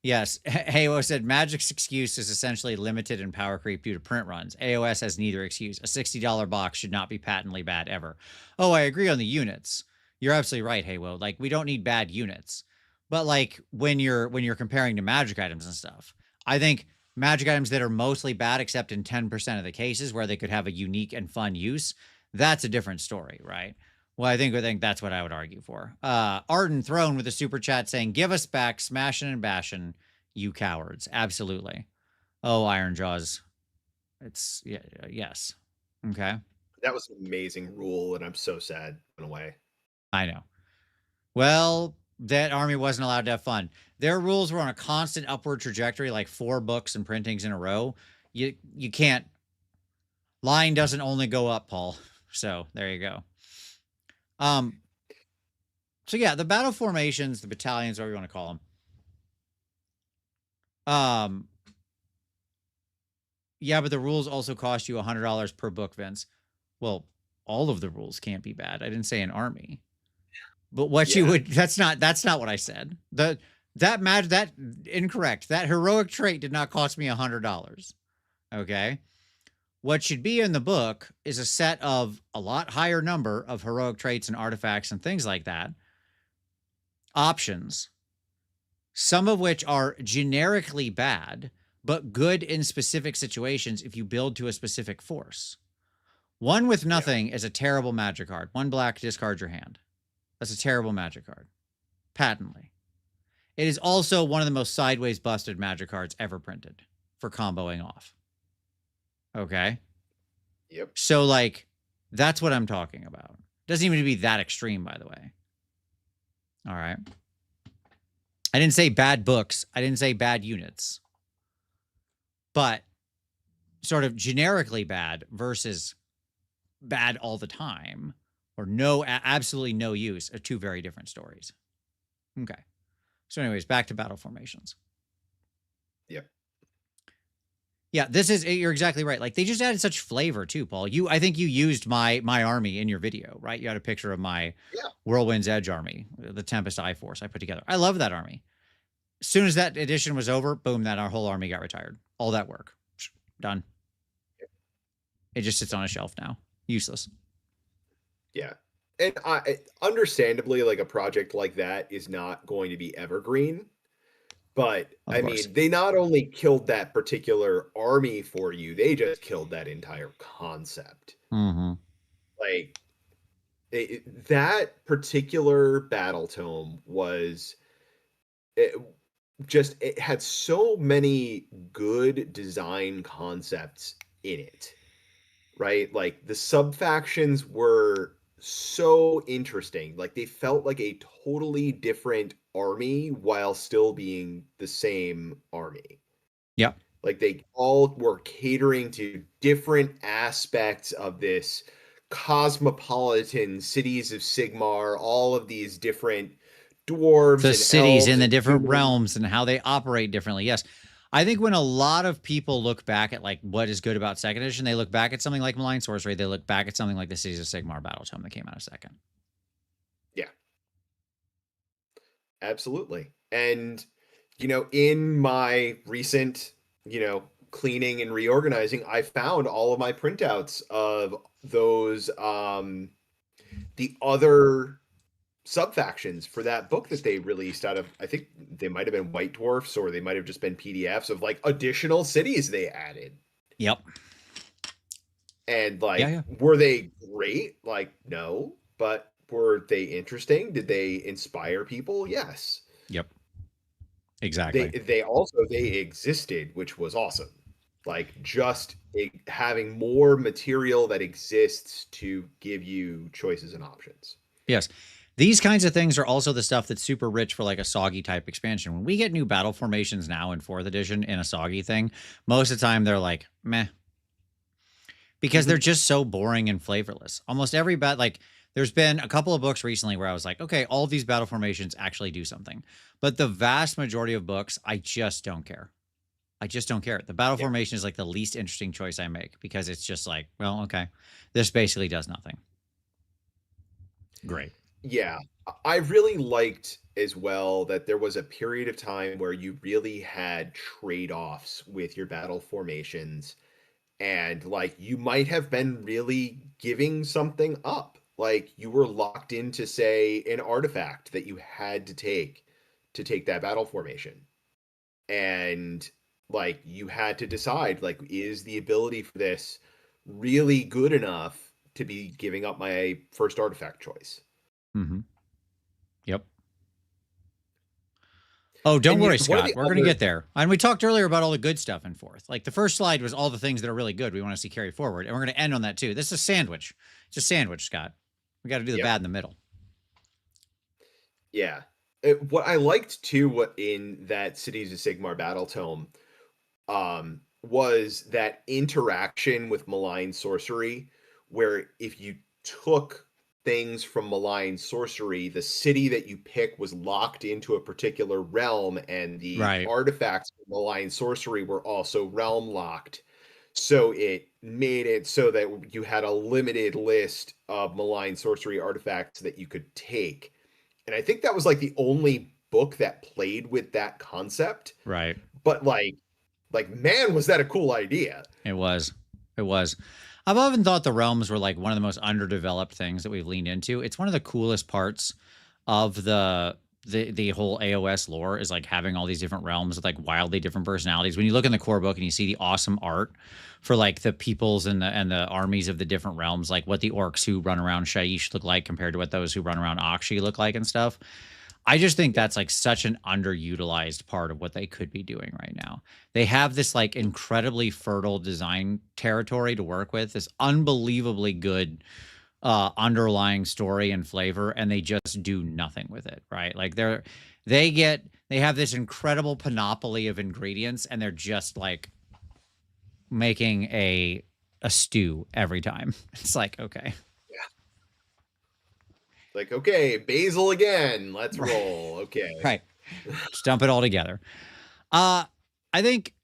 Yes. Halo said Magic's excuse is essentially limited in power creep due to print runs. AoS has neither excuse. A $60 box should not be patently bad ever. Oh, I agree on the units. You're absolutely right, Halo. Like, we don't need bad units. But like when you're comparing to magic items and stuff, I think magic items that are mostly bad, except in 10% of the cases where they could have a unique and fun use, that's a different story, right? Well, I think that's what I would argue for. Arden Throne with a super chat saying, "Give us back, smashing and bashing, you cowards." Absolutely. Oh, Iron Jaws. It's yes. Okay. That was an amazing rule, and I'm so sad in a way. I know. Well, that army wasn't allowed to have fun. Their rules were on a constant upward trajectory, like 4 books and printings in a row. You can't. Line doesn't only go up, Paul. So there you go. So yeah, the battle formations, the battalions, whatever you want to call them. Yeah, but the rules also cost you $100 per book, Vince. Well, all of the rules can't be bad. I didn't say an army. But what you would, that's not what I said. That incorrect. That heroic trait did not cost me $100. Okay. What should be in the book is a set of a lot higher number of heroic traits and artifacts and things like that. Options, some of which are generically bad, but good in specific situations if you build to a specific force. One with nothing is a terrible magic card. 1 black, discard your hand. That's a terrible magic card. Patently. It is also one of the most sideways busted magic cards ever printed for comboing off. Okay. Yep. So like, that's what I'm talking about. Doesn't even be that extreme, by the way. All right. I didn't say bad books. I didn't say bad units. But sort of generically bad versus bad all the time, or absolutely no use, are two very different stories. Okay. So anyways, back to battle formations. Yep. Yeah, you're exactly right. Like, they just added such flavor too, Paul. I think you used my army in your video, right? You had a picture of my Whirlwind's Edge army, the Tempest Eye Force I put together. I love that army. As soon as that edition was over, boom, our whole army got retired. All that work. Done. It just sits on a shelf now. Useless. Yeah. And understandably, like, a project like that is not going to be evergreen. But I mean, they not only killed that particular army for you, they just killed that entire concept. Mm-hmm. Like, that particular battle tome was it had so many good design concepts in it, right? Like, the sub factions were so interesting. Like, they felt like a totally different army while still being the same army. Yeah. Like, they all were catering to different aspects of this cosmopolitan cities of Sigmar, all of these different dwarves, the and cities elves in the and different humans. realms and how they operate differently. Yes. I think when a lot of people look back at like what is good about second edition, they look back at something like Malign Sorcery. They look back at something like the Cities of Sigmar Battle Tome that came out of second. Yeah. Absolutely. And, in my recent, cleaning and reorganizing, I found all of my printouts of those, the other sub-factions for that book that they released out of, I think they might have been White Dwarfs, or they might have just been PDFs of like additional cities they added. Yep. And like, were they great? Like, no. But were they interesting? Did they inspire people? Yes. Yep. Exactly. They existed, which was awesome. Like, just having more material that exists to give you choices and options. Yes. These kinds of things are also the stuff that's super rich for like a soggy type expansion. When we get new battle formations now in 4th edition in a soggy thing, most of the time they're like, meh. Because they're just so boring and flavorless. Almost every there's been a couple of books recently where I was like, okay, all of these battle formations actually do something. But the vast majority of books, I just don't care. I just don't care. The battle formation is like the least interesting choice I make, because it's just like, well, okay, this basically does nothing. Great. Yeah. I really liked as well that there was a period of time where you really had trade-offs with your battle formations. And like, you might have been really giving something up. Like, you were locked into, say, an artifact that you had to take that battle formation. And like, you had to decide, like, is the ability for this really good enough to be giving up my first artifact choice? Mm-hmm. Yep. Oh, don't worry, Scott. We're going to get there. And we talked earlier about all the good stuff in 4th. Like, the first slide was all the things that are really good we want to see carried forward. And we're going to end on that too. This is a sandwich. It's a sandwich, Scott. We got to do the bad in the middle. Yeah. What I liked too, what in that Cities of Sigmar battle tome, was that interaction with Malign Sorcery, where if you took things from Malign Sorcery, the city that you pick was locked into a particular realm, and the artifacts from Malign Sorcery were also realm locked. So it made it so that you had a limited list of Malign Sorcery artifacts that you could take. And I think that was like the only book that played with that concept. Right. But like, man, was that a cool idea? It was. It was. I've often thought the realms were like one of the most underdeveloped things that we've leaned into. It's one of the coolest parts of the whole AoS lore, is like having all these different realms with like wildly different personalities. When you look in the core book and you see the awesome art for like the peoples and the armies of the different realms, like what the orcs who run around Shaiish look like compared to what those who run around Akshi look like and stuff. I just think that's like such an underutilized part of what they could be doing right now. They have this like incredibly fertile design territory to work with, this unbelievably good underlying story and flavor, and they just do nothing with it, right? Like they have this incredible panoply of ingredients, and they're just like making a stew every time. It's like, okay. Like, okay, basil again. Let's roll. Okay. Right. Just dump it all together. I think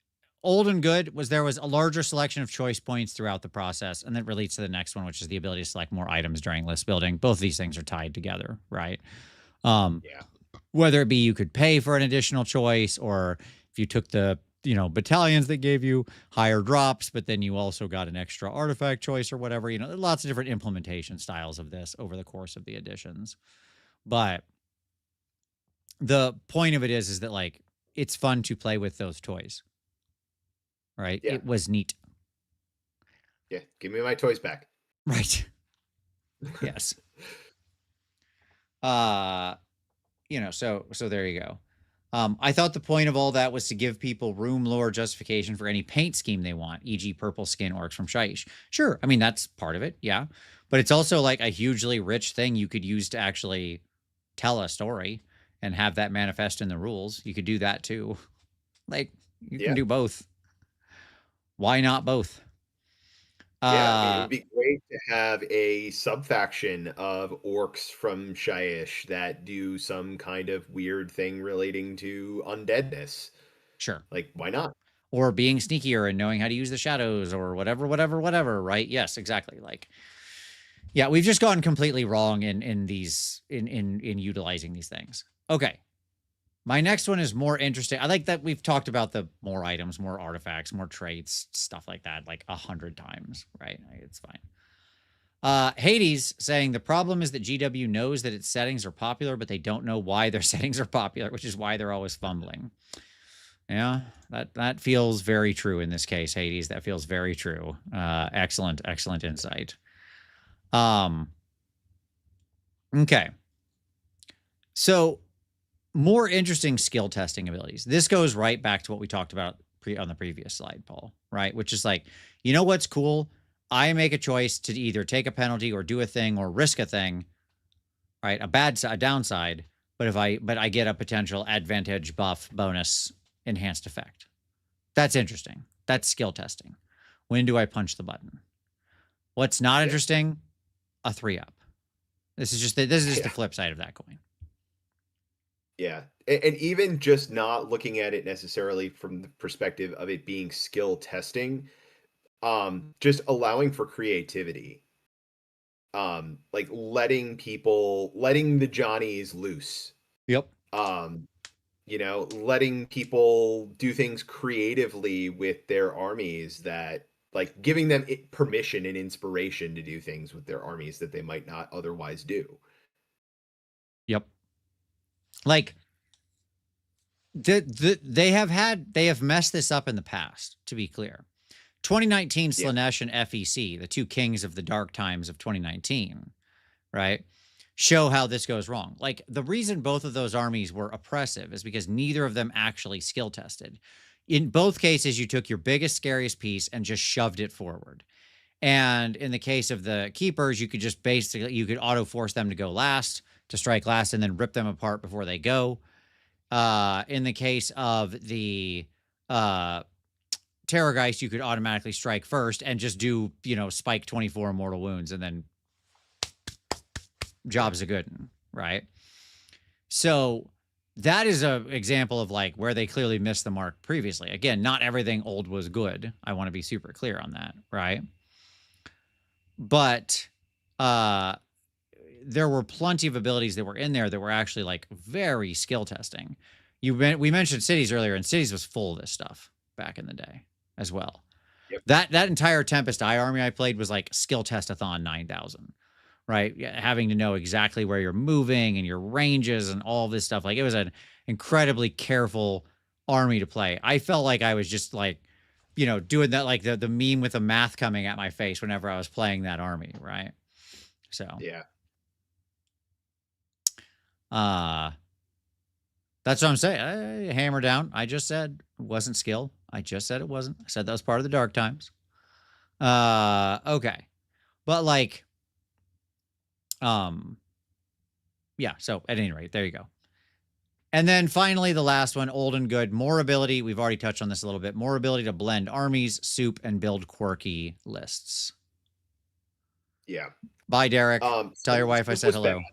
old and good was there was a larger selection of choice points throughout the process, and that relates to the next one, which is the ability to select more items during list building. Both of these things are tied together, right? Yeah. Whether it be you could pay for an additional choice, or if you took the battalions that gave you higher drops, but then you also got an extra artifact choice or whatever. Lots of different implementation styles of this over the course of the editions. But the point of it is that like it's fun to play with those toys. Right? Yeah. It was neat. Yeah, give me my toys back. Right. Yes. So there you go. I thought the point of all that was to give people room lore justification for any paint scheme they want, e.g. purple skin orcs from Shaiish. Sure, I mean, that's part of it, yeah. But it's also like a hugely rich thing you could use to actually tell a story and have that manifest in the rules. You could do that too. Like, you can do both. Why not both? Yeah, it would be great to have a sub-faction of orcs from Shaiish that do some kind of weird thing relating to undeadness. Sure. Like, why not? Or being sneakier and knowing how to use the shadows or whatever, right? Yes, exactly. Like, yeah, we've just gone completely wrong in utilizing these things. Okay. My next one is more interesting. I like that we've talked about the more items, more artifacts, more traits, stuff like that, like 100 times, right? It's fine. Hades saying the problem is that GW knows that its settings are popular, but they don't know why their settings are popular, which is why they're always fumbling. Yeah, that feels very true in this case, Hades. That feels very true. Excellent insight. Okay. So more interesting skill testing abilities. This goes right back to what we talked about on the previous slide, Paul, right? Which is like, you know what's cool? I make a choice to either take a penalty or do a thing or risk a thing, right? A downside, but I get a potential advantage, buff, bonus, enhanced effect. That's interesting. That's skill testing. When do I punch the button? What's not interesting? A 3-up. This is just the flip side of that coin. Yeah. And even just not looking at it necessarily from the perspective of it being skill testing, just allowing for creativity. Like letting the Johnnies loose. Yep. Letting people do things creatively with their armies, that like giving them permission and inspiration to do things with their armies that they might not otherwise do. Yep. Like they have messed this up in the past, to be clear. 2019 Slaanesh and FEC, the two kings of the dark times of 2019, right? Show how this goes wrong. Like the reason both of those armies were oppressive is because neither of them actually skill tested. In both cases, you took your biggest, scariest piece and just shoved it forward. And in the case of the keepers, you could just you could auto force them to go last, to strike last, and then rip them apart before they go. In the case of the Terrorgeist, you could automatically strike first and just do, spike 24 mortal wounds, and then job's a good one, right? So that is an example of like where they clearly missed the mark previously. Again, not everything old was good. I want to be super clear on that, right? But there were plenty of abilities that were in there that were actually like very skill testing. We mentioned Cities earlier, and Cities was full of this stuff back in the day as well. Yep. That entire Tempest Eye army I played was like skill testathon 9,000, right? Having to know exactly where you're moving and your ranges and all this stuff. Like it was an incredibly careful army to play. I felt like I was just like, doing that, like the meme with the math coming at my face whenever I was playing that army, right? So yeah. That's what I'm saying. Hammer down. I just said it wasn't skill. I just said it wasn't. I said that was part of the dark times. Okay. But like, yeah, so at any rate, there you go. And then finally, the last one, old and good, more ability. We've already touched on this a little bit. More ability to blend armies, soup, and build quirky lists. Yeah. Bye, Derek. Tell your wife I said hello. Bad.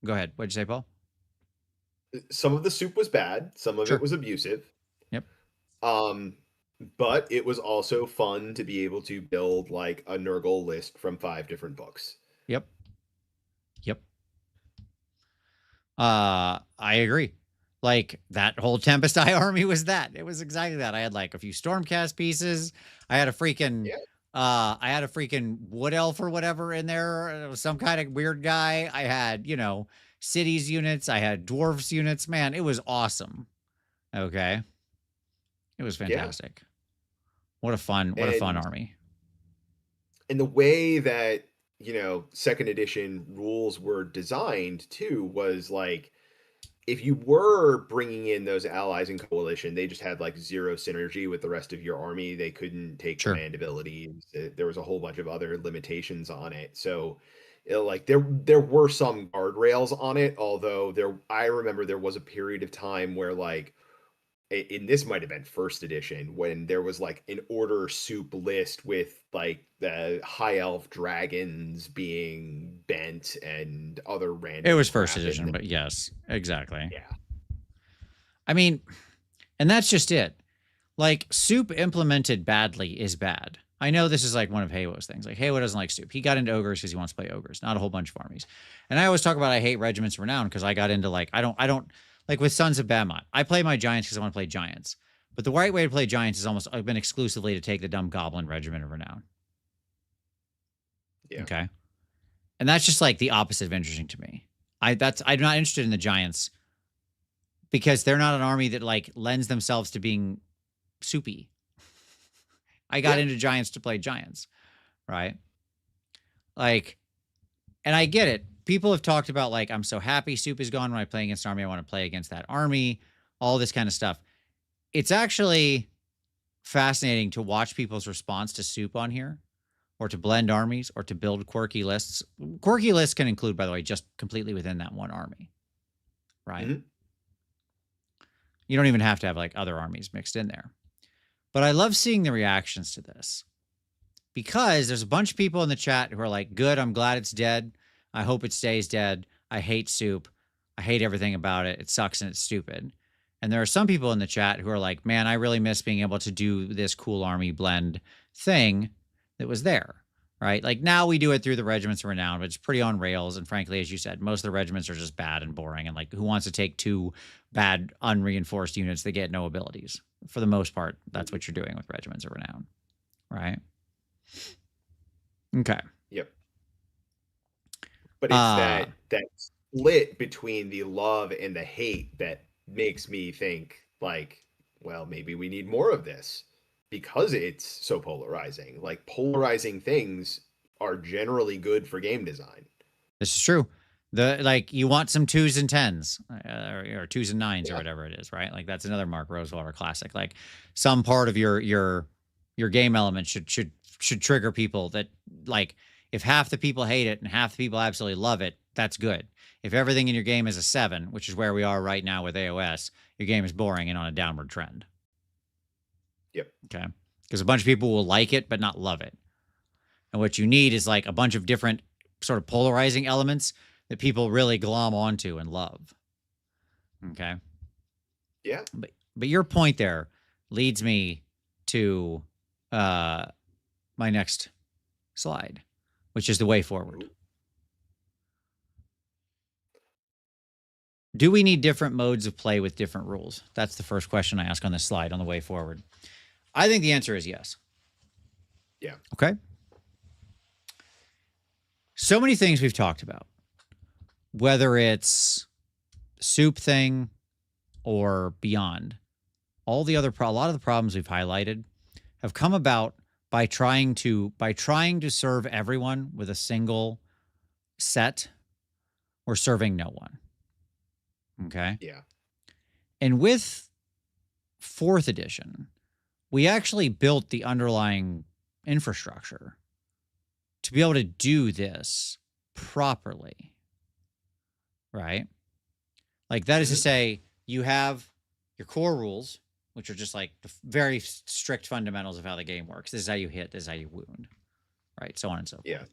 Go ahead. What'd you say, Paul? Some of the soup was bad. Some of it was abusive. Yep. But it was also fun to be able to build like a Nurgle list from 5 different books. Yep. I agree. Like that whole Tempest Eye army was that. It was exactly that. I had like a few Stormcast pieces. I had a freaking Wood Elf or whatever in there. It was some kind of weird guy. I had, cities units. I had dwarves units. Man, it was awesome. Okay. It was fantastic. Yeah. What a fun army. And the way that, second edition rules were designed too was like, if you were bringing in those allies in coalition, they just had like 0 synergy with the rest of your army. They couldn't take command abilities. There was a whole bunch of other limitations on it. So there were some guardrails on it, although I remember there was a period of time where like, and this might have been first edition, when there was like an order soup list with like the high elf dragons being bent and other random. It was first edition, but yes, exactly. Yeah. I mean, and that's just it. Like, soup implemented badly is bad. I know this is like one of Haywo's things. Like, Haywo doesn't like soup. He got into ogres because he wants to play ogres, not a whole bunch of armies. And I always talk about I hate Regiments of Renown because I got into like, I don't like with Sons of Bahamut. I play my giants because I want to play giants. But the right way to play giants is almost been exclusively to take the dumb goblin Regiment of Renown. Yeah. Okay. And that's just like the opposite of interesting to me. I'm not interested in the giants because they're not an army that like lends themselves to being soupy. I got into giants to play giants, right? Like, and I get it. People have talked about like, I'm so happy soup is gone when I play against an army. I want to play against that army, all this kind of stuff. It's actually fascinating to watch people's response to soup on here, or to blend armies, or to build quirky lists. Quirky lists can include, by the way, just completely within that one army, right? Mm-hmm. You don't even have to have like other armies mixed in there. But I love seeing the reactions to this because there's a bunch of people in the chat who are like, good, I'm glad it's dead. I hope it stays dead. I hate soup. I hate everything about it. It sucks and it's stupid. And there are some people in the chat who are like, man, I really miss being able to do this cool army blend thing that was there, right? Like now we do it through the Regiments of Renown, but it's pretty on rails. And frankly, as you said, most of the regiments are just bad and boring. And like, who wants to take 2 bad unreinforced units that get no abilities? For the most part, that's what you're doing with Regiments of Renown, right? Okay. Yep. But it's that split between the love and the hate that makes me think like, well, maybe we need more of this because it's so polarizing. Like polarizing things are generally good for game design. This is true. You want some 2s and 10s or 2s and 9s or whatever it is, right? Like that's another Mark Rosewater classic. Like some part of your game element should trigger people that like, if half the people hate it and half the people absolutely love it, that's good. If everything in your game is a 7, which is where we are right now with AoS, your game is boring and on a downward trend. Yep. Okay. Because a bunch of people will like it, but not love it. And what you need is like a bunch of different sort of polarizing elements that people really glom onto and love. Okay. Yeah. But your point there leads me to my next slide, which is the way forward. Do we need different modes of play with different rules? That's the first question I ask on this slide on the way forward. I think the answer is yes. Yeah. Okay. So many things we've talked about, whether it's soup thing or beyond, a lot of the problems we've highlighted have come about by trying to serve everyone with a single set or serving no one. Okay. Yeah. And with 4th edition, we actually built the underlying infrastructure to be able to do this properly, right? Like, that is to say, you have your core rules, which are just like the very strict fundamentals of how the game works. This is how you hit, this is how you wound, right? So on and so forth. Yeah.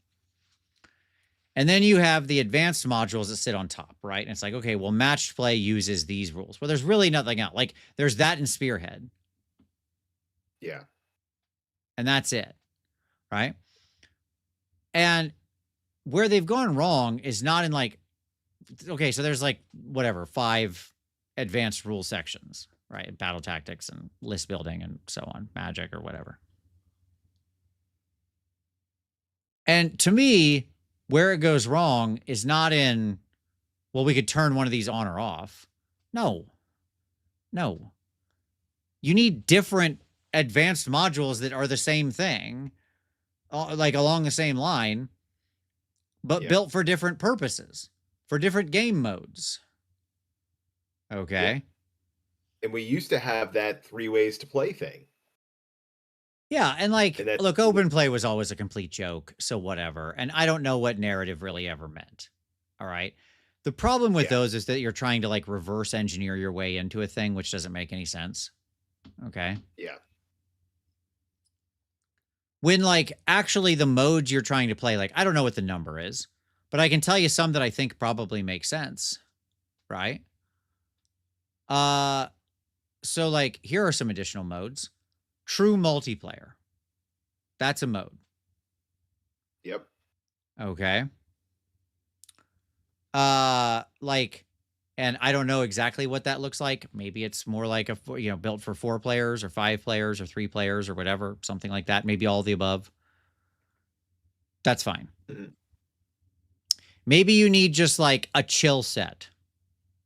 And then you have the advanced modules that sit on top, right? And it's like, okay, well, matched play uses these rules. Well, there's really nothing else. Like, there's that in Spearhead. Yeah. And that's it, right? And where they've gone wrong is not in like, okay, so there's like, whatever, 5 advanced rule sections, right? Battle tactics and list building and so on, magic or whatever. And to me, where it goes wrong is not in, well, we could turn one of these on or off. No. You need different advanced modules that are the same thing, like along the same line, but built for different purposes, for different game modes. Okay. Yeah. And we used to have that 3 ways to play thing. Yeah, and like, look, open play was always a complete joke, so whatever. And I don't know what narrative really ever meant. All right. The problem with those is that you're trying to like reverse engineer your way into a thing, which doesn't make any sense. Okay. Yeah. When like actually the modes you're trying to play, like, I don't know what the number is, but I can tell you some that I think probably make sense. Right. So like, here are some additional modes. True multiplayer. That's a mode. Yep. Okay. Like, and I don't know exactly what that looks like. Maybe it's more like a, built for 4 players or 5 players or 3 players or whatever, something like that. Maybe all of the above. That's fine. Mm-hmm. Maybe you need just like a chill set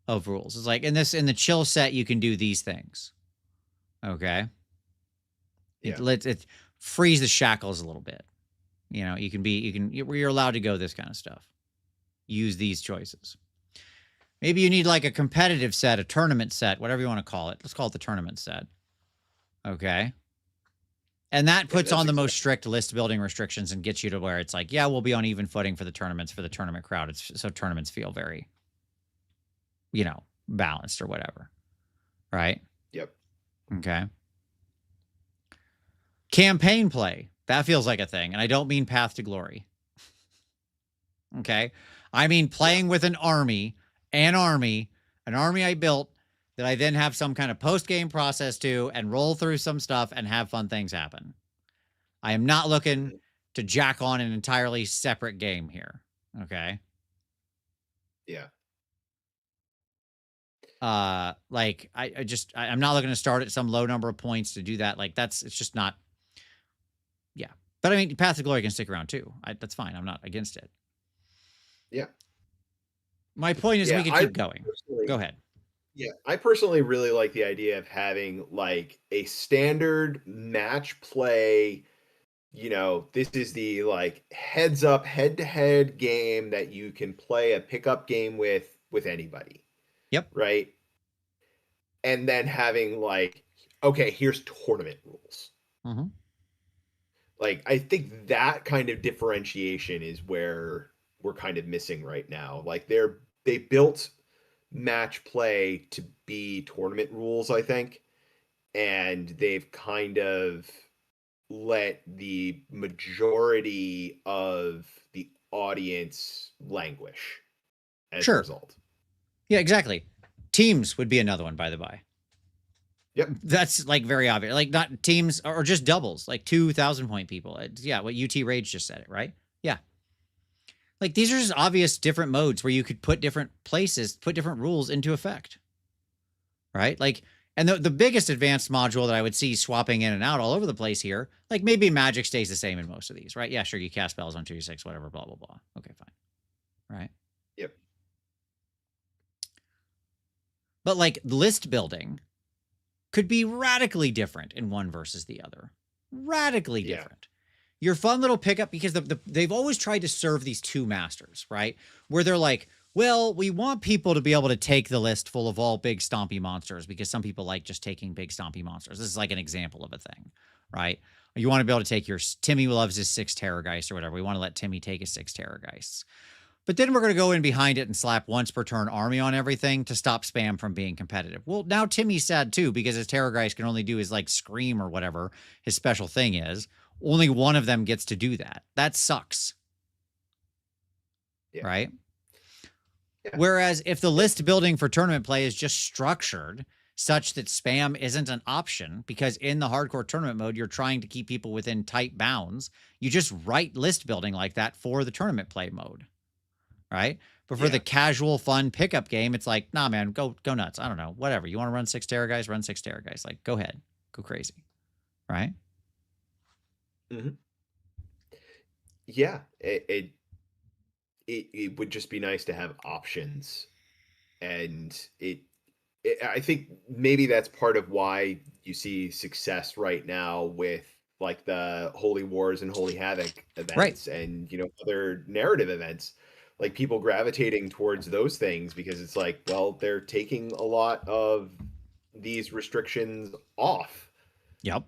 of rules. It's like in the chill set, you can do these things. Okay. Yeah. It frees the shackles a little bit. You're allowed to go this kind of stuff. Use these choices. Maybe you need like a competitive set, a tournament set, whatever you want to call it. Let's call it the tournament set. Okay. And that puts on the most strict list building restrictions and gets you to where it's like, yeah, we'll be on even footing for the tournaments, for the tournament crowd. So tournaments feel very, balanced or whatever. Right? Yep. Okay. Campaign play. That feels like a thing. And I don't mean Path to Glory. Okay. I mean playing with an army I built that I then have some kind of post-game process to and roll through some stuff and have fun things happen. I am not looking to jack on an entirely separate game here. Okay. Yeah. Like I'm not looking to start at some low number of points to do that. Like it's just not. Yeah. But I mean, Path to Glory can stick around too. That's fine. I'm not against it. Yeah. My point is we can keep going. Go ahead. Yeah. I personally really like the idea of having like a standard match play. This is the like heads up head-to-head game that you can play a pickup game with anybody. Yep. Right. And then having like, okay, here's tournament rules. Mm-hmm. Like, I think that kind of differentiation is where we're kind of missing right now. Like they built match play to be tournament rules, I think. And they've kind of let the majority of the audience languish as a result. Yeah, exactly. Teams would be another one, by the by. Yep. That's like very obvious. Like not teams or just doubles, like 2,000 point people. Yeah, what UT Rage just said it, right? Yeah. Like these are just obvious different modes where you could put different places, put different rules into effect. Right? Like, and the biggest advanced module that I would see swapping in and out all over the place here, like maybe magic stays the same in most of these, right? Yeah, sure, you cast spells on 2d6, whatever, blah, blah, blah. Okay, fine. Right? Yep. But like list building could be radically different in one versus the other. Radically different. Your fun little pickup, because they've always tried to serve these two masters, right? Where they're like, Well, we want people to be able to take the list full of all big stompy monsters because some people like just taking big stompy monsters. This is like an example of a thing, right? You want to be able to take your Timmy loves his 6 Terrorgeist or whatever. We want to let Timmy take his 6 Terrorgeists. But then we're going to go in behind it and slap once per turn army on everything to stop spam from being competitive. Well, now Timmy's sad too because his Terrorgeist can only do his like scream or whatever his special thing is. Only one of them gets to do that. That sucks. Yeah. Right? Yeah. Whereas if the list building for tournament play is just structured such that spam isn't an option, because in the hardcore tournament mode, you're trying to keep people within tight bounds, you just write list building like that for the tournament play mode, right? But for the casual fun pickup game, it's like, nah, man, go nuts. I don't know, whatever. You want to run 6 Terrorgeist, run 6 Terrorgeist. Like, go ahead, go crazy, right? Mm-hmm. Yeah, it would just be nice to have options, and I think maybe that's part of why you see success right now with like the Holy Wars and Holy Havoc events, and other narrative events, like people gravitating towards those things because it's like, well, they're taking a lot of these restrictions off. Yep.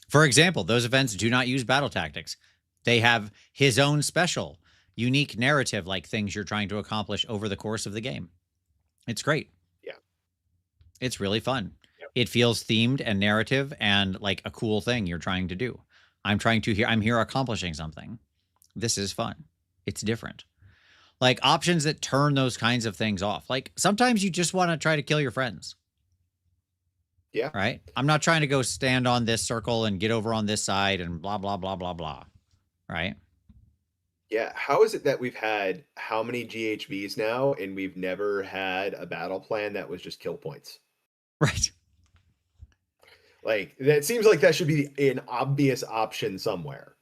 For example, those events do not use battle tactics. They have his own special unique narrative, like things you're trying to accomplish over the course of the game. It's great. Yeah. It's really fun. Yep. It feels themed and narrative and like a cool thing you're trying to do. I'm here accomplishing something. This is fun. It's different. Like options that turn those kinds of things off. Like sometimes you just want to try to kill your friends. Yeah. Right? I'm not trying to go stand on this circle and get over on this side and blah, blah, blah, blah, blah. Right? Yeah, how is it that we've had how many GHVs now and we've never had a battle plan that was just kill points? Right. Like, that seems like that should be an obvious option somewhere.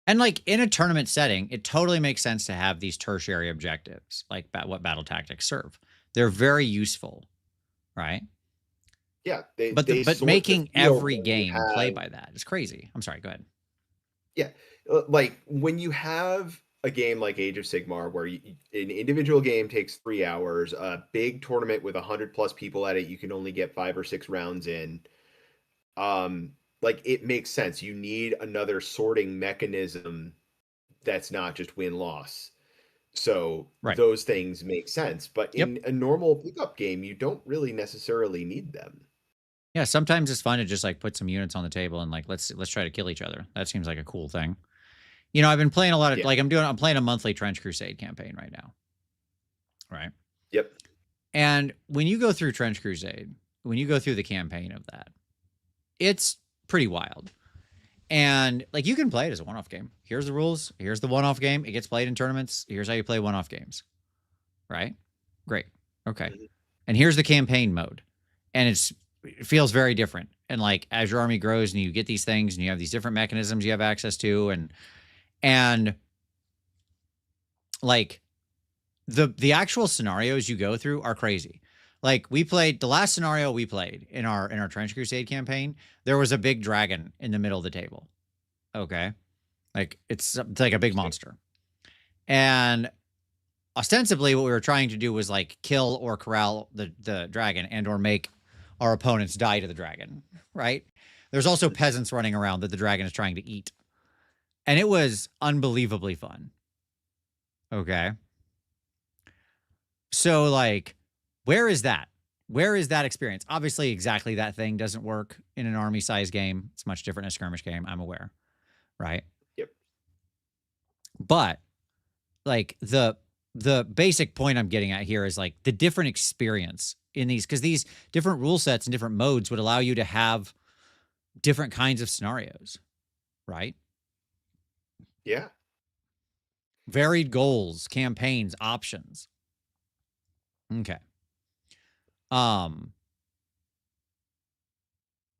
And like in a tournament setting, it totally makes sense to have these tertiary objectives, like what battle tactics serve. They're very useful, right? Yeah. But making every game play by that is crazy. I'm sorry, go ahead. Yeah. Like when you have a game like Age of Sigmar, where an individual game takes 3 hours, a big tournament with 100+ people at it, you can only get 5 or 6 rounds in. Like it makes sense. You need another sorting mechanism that's not just win-loss. So those things make sense. But in a normal pickup game, you don't really necessarily need them. Yeah, sometimes it's fun to just like put some units on the table and like let's try to kill each other. That seems like a cool thing. I've been playing a lot of like I'm playing a monthly Trench Crusade campaign right now. Right? Yep. And when you go through Trench Crusade, when you go through the campaign of that, it's pretty wild. And like you can play it as a one-off game. Here's the rules. Here's the one-off game. It gets played in tournaments. Here's how you play one-off games. Right? Great. Okay. And here's the campaign mode. And it feels very different. And like as your army grows and you get these things and you have these different mechanisms you have access to, and like the actual scenarios you go through are crazy. Like we played the last scenario we played in our Trench Crusade campaign, there was a big dragon in the middle of the table. Okay. Like it's like a big monster. And ostensibly what we were trying to do was like kill or corral the dragon and or make our opponents die to the dragon, right? There's also peasants running around that the dragon is trying to eat. And it was unbelievably fun. Okay. So like, where is that? Where is that experience? Obviously, exactly that thing doesn't work in an army size game. It's much different in a skirmish game. I'm aware. Right. Yep. But like the basic point I'm getting at here is like the different experience in these, because these different rule sets and different modes would allow you to have different kinds of scenarios. Right. Yeah. Varied goals, campaigns, options. Okay.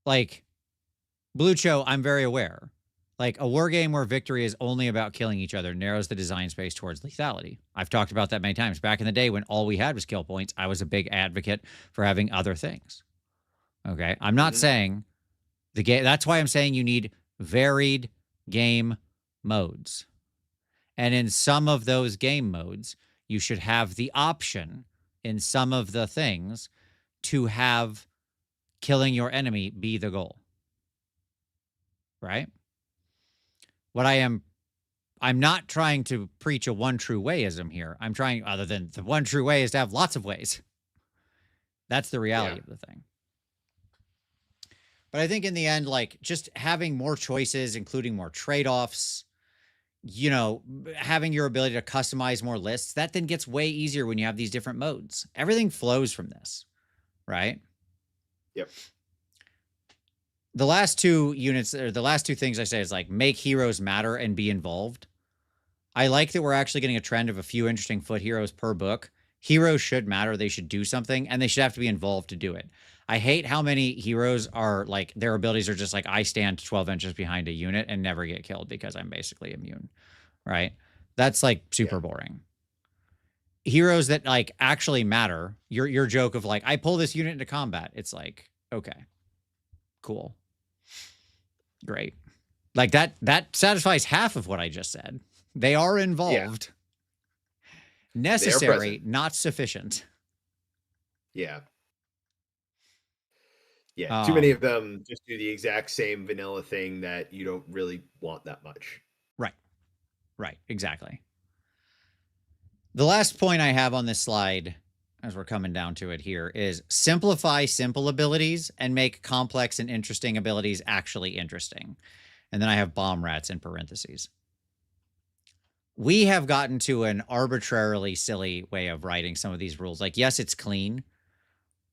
Like Blucho, I'm very aware. Like a war game where victory is only about killing each other narrows the design space towards lethality. I've talked about that many times. Back in the day when all we had was kill points, I was a big advocate for having other things. Okay. I'm not saying the game. That's why I'm saying you need varied game modes. And in some of those game modes, you should have the option in some of the things to have killing your enemy be the goal. Right? I'm not trying to preach a one true wayism here. I'm trying, other than the one true way is to have lots of ways. That's the reality of the thing. But I think in the end, like, just having more choices, including more trade-offs, you know, having your ability to customize more lists, that then gets way easier when you have these different modes. Everything flows from this, right? Yep. The last two units, or the last two things I say is like, make heroes matter and be involved. I like that we're actually getting a trend of a few interesting foot heroes per book. Heroes should matter. They should do something, and they should have to be involved to do it. I hate how many heroes are like, their abilities are just like, I stand 12 inches behind a unit and never get killed because I'm basically immune, right? That's like super boring. Heroes that like actually matter. Your joke of like, I pull this unit into combat. It's like, okay, cool, great. Like that satisfies half of what I just said. They are involved. Necessary, not sufficient. Yeah. Yeah, too many of them just do the exact same vanilla thing that you don't really want that much. Right. Right, exactly. The last point I have on this slide, as we're coming down to it here, is simplify simple abilities and make complex and interesting abilities actually interesting. And then I have bomb rats in parentheses. We have gotten to an arbitrarily silly way of writing some of these rules. Like, yes, it's clean,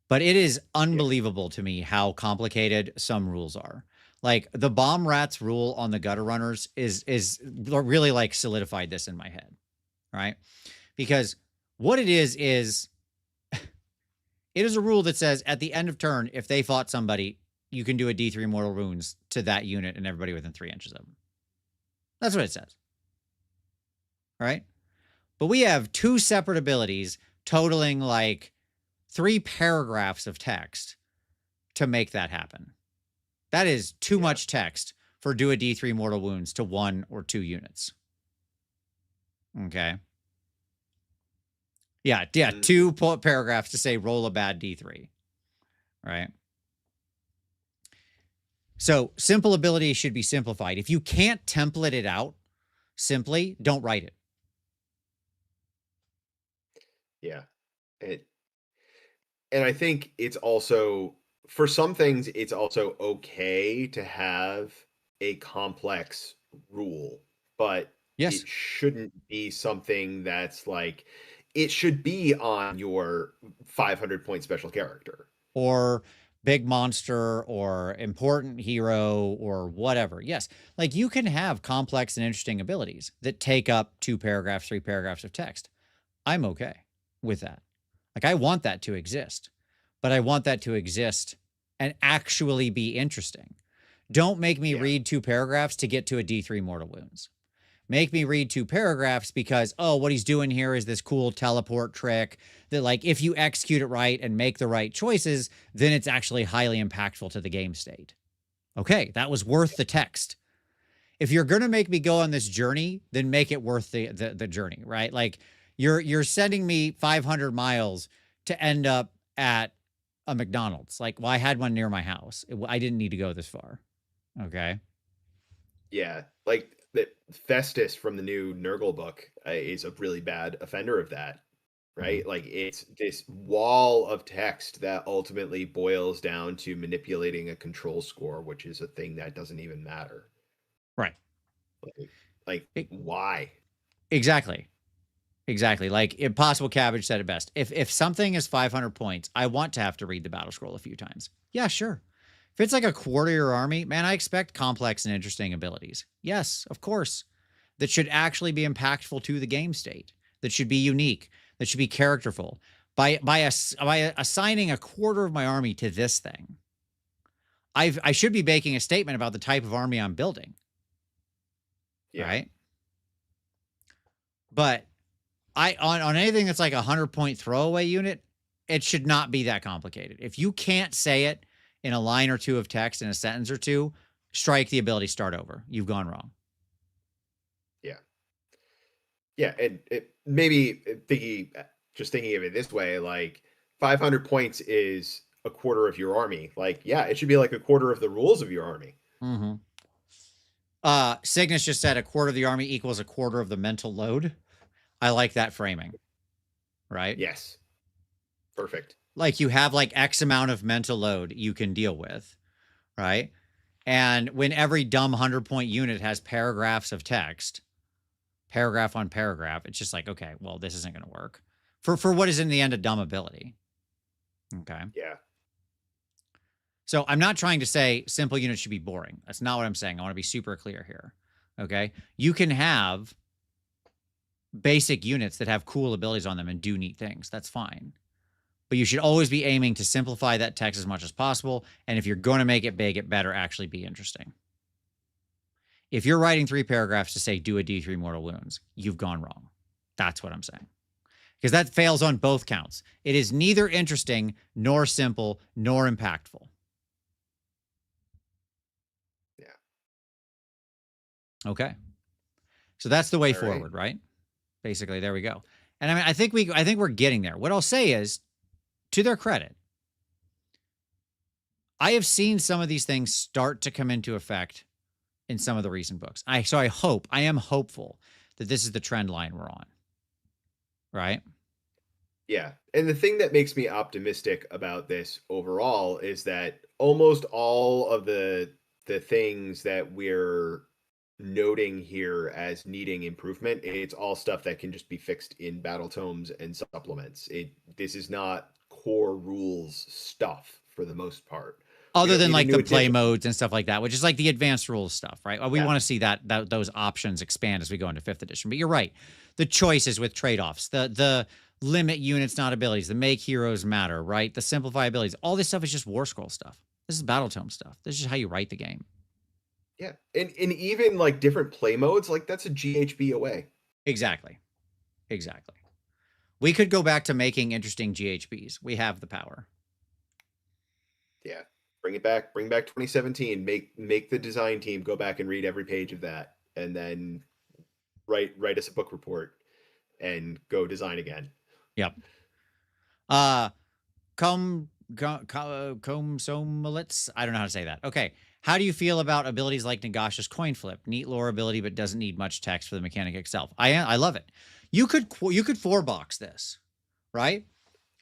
but it is unbelievable to me how complicated some rules are. Like the bomb rats rule on the gutter runners is really like solidified this in my head, right? Because what it is it is a rule that says at the end of turn, if they fought somebody, you can do a D3 mortal wounds to that unit and everybody within 3 inches of them. That's what it says. All right? But we have 2 separate abilities totaling like 3 paragraphs of text to make that happen. That is too much text for do a D3 mortal wounds to 1 or 2 units. Okay. Yeah, 2 paragraphs to say roll a bad D3. Right? So simple ability should be simplified. If you can't template it out simply, don't write it. Yeah. And I think it's also, for some things, it's also okay to have a complex rule, but it shouldn't be something that's like, it should be on your 500-point special character. Or big monster or important hero or whatever. Yes. Like you can have complex and interesting abilities that take up 2 paragraphs, 3 paragraphs of text. I'm okay with that. Like I want that to exist, but I want that to exist and actually be interesting. Don't make me read 2 paragraphs to get to a D3 mortal wounds. Make me read 2 paragraphs because, oh, what he's doing here is this cool teleport trick that like, if you execute it right and make the right choices, then it's actually highly impactful to the game state. Okay, that was worth the text. If you're going to make me go on this journey, then make it worth the journey, right? Like you're sending me 500 miles to end up at a McDonald's. Like, well, I had one near my house. I didn't need to go this far. Okay. Yeah. Like that Festus from the new Nurgle book is a really bad offender of that, right? Mm-hmm. Like it's this wall of text that ultimately boils down to manipulating a control score, which is a thing that doesn't even matter. Right. Why? Exactly. Like Impossible Cabbage said it best. If something is 500 points, I want to have to read the battle scroll a few times. Yeah, sure. If it's like a quarter of your army, man, I expect complex and interesting abilities. Yes, of course. That should actually be impactful to the game state. That should be unique. That should be characterful. By assigning a quarter of my army to this thing, I should be making a statement about the type of army I'm building. Yeah. Right? But on anything that's like a 100-point throwaway unit, it should not be that complicated. If you can't say it in a line or 2 of text in a sentence or 2, strike the ability, start over. You've gone wrong. Yeah. Yeah, and maybe thinking of it this way, like 500 points is a quarter of your army. Like, yeah, it should be like a quarter of the rules of your army. Mm-hmm. Cygnus just said a quarter of the army equals a quarter of the mental load. I like that framing. Right? Yes. Perfect. Like you have like X amount of mental load you can deal with, right? And when every dumb 100-point unit has paragraphs of text, paragraph on paragraph, it's just like, okay, well, this isn't going to work for what is in the end a dumb ability. Okay. Yeah. So I'm not trying to say simple units should be boring. That's not what I'm saying. I want to be super clear here. Okay. You can have basic units that have cool abilities on them and do neat things. That's fine. But you should always be aiming to simplify that text as much as possible. And if you're going to make it big, it better actually be interesting. If you're writing 3 paragraphs to say, do a D3 mortal wounds, you've gone wrong. That's what I'm saying. Because that fails on both counts. It is neither interesting, nor simple, nor impactful. Yeah. Okay. So that's the way forward, right? Basically, there we go. And I mean, I think we're getting there. What I'll say is, to their credit, I have seen some of these things start to come into effect in some of the recent books. I am hopeful that this is the trend line we're on. Right? Yeah. And the thing that makes me optimistic about this overall is that almost all of the things that we're noting here as needing improvement, it's all stuff that can just be fixed in battle tomes and supplements. This is not core rules stuff for the most part. Other than like the play modes and stuff like that, which is like the advanced rules stuff, right? We want to see that those options expand as we go into 5th edition. But you're right. The choices with trade-offs, the limit units, not abilities, the make heroes matter, right? The simplify abilities. All this stuff is just War Scroll stuff. This is battle tome stuff. This is just how you write the game. Yeah. And even like different play modes, like that's a GHB away. Exactly. We could go back to making interesting GHBs. We have the power. Yeah. Bring back 2017. Make the design team go back and read every page of that, and then write us a book report and go design again. Yep. Comsomolitz. I don't know how to say that. Okay. How do you feel about abilities like Nagash's coin flip? Neat lore ability, but doesn't need much text for the mechanic itself. I love it. You could 4-box this, right?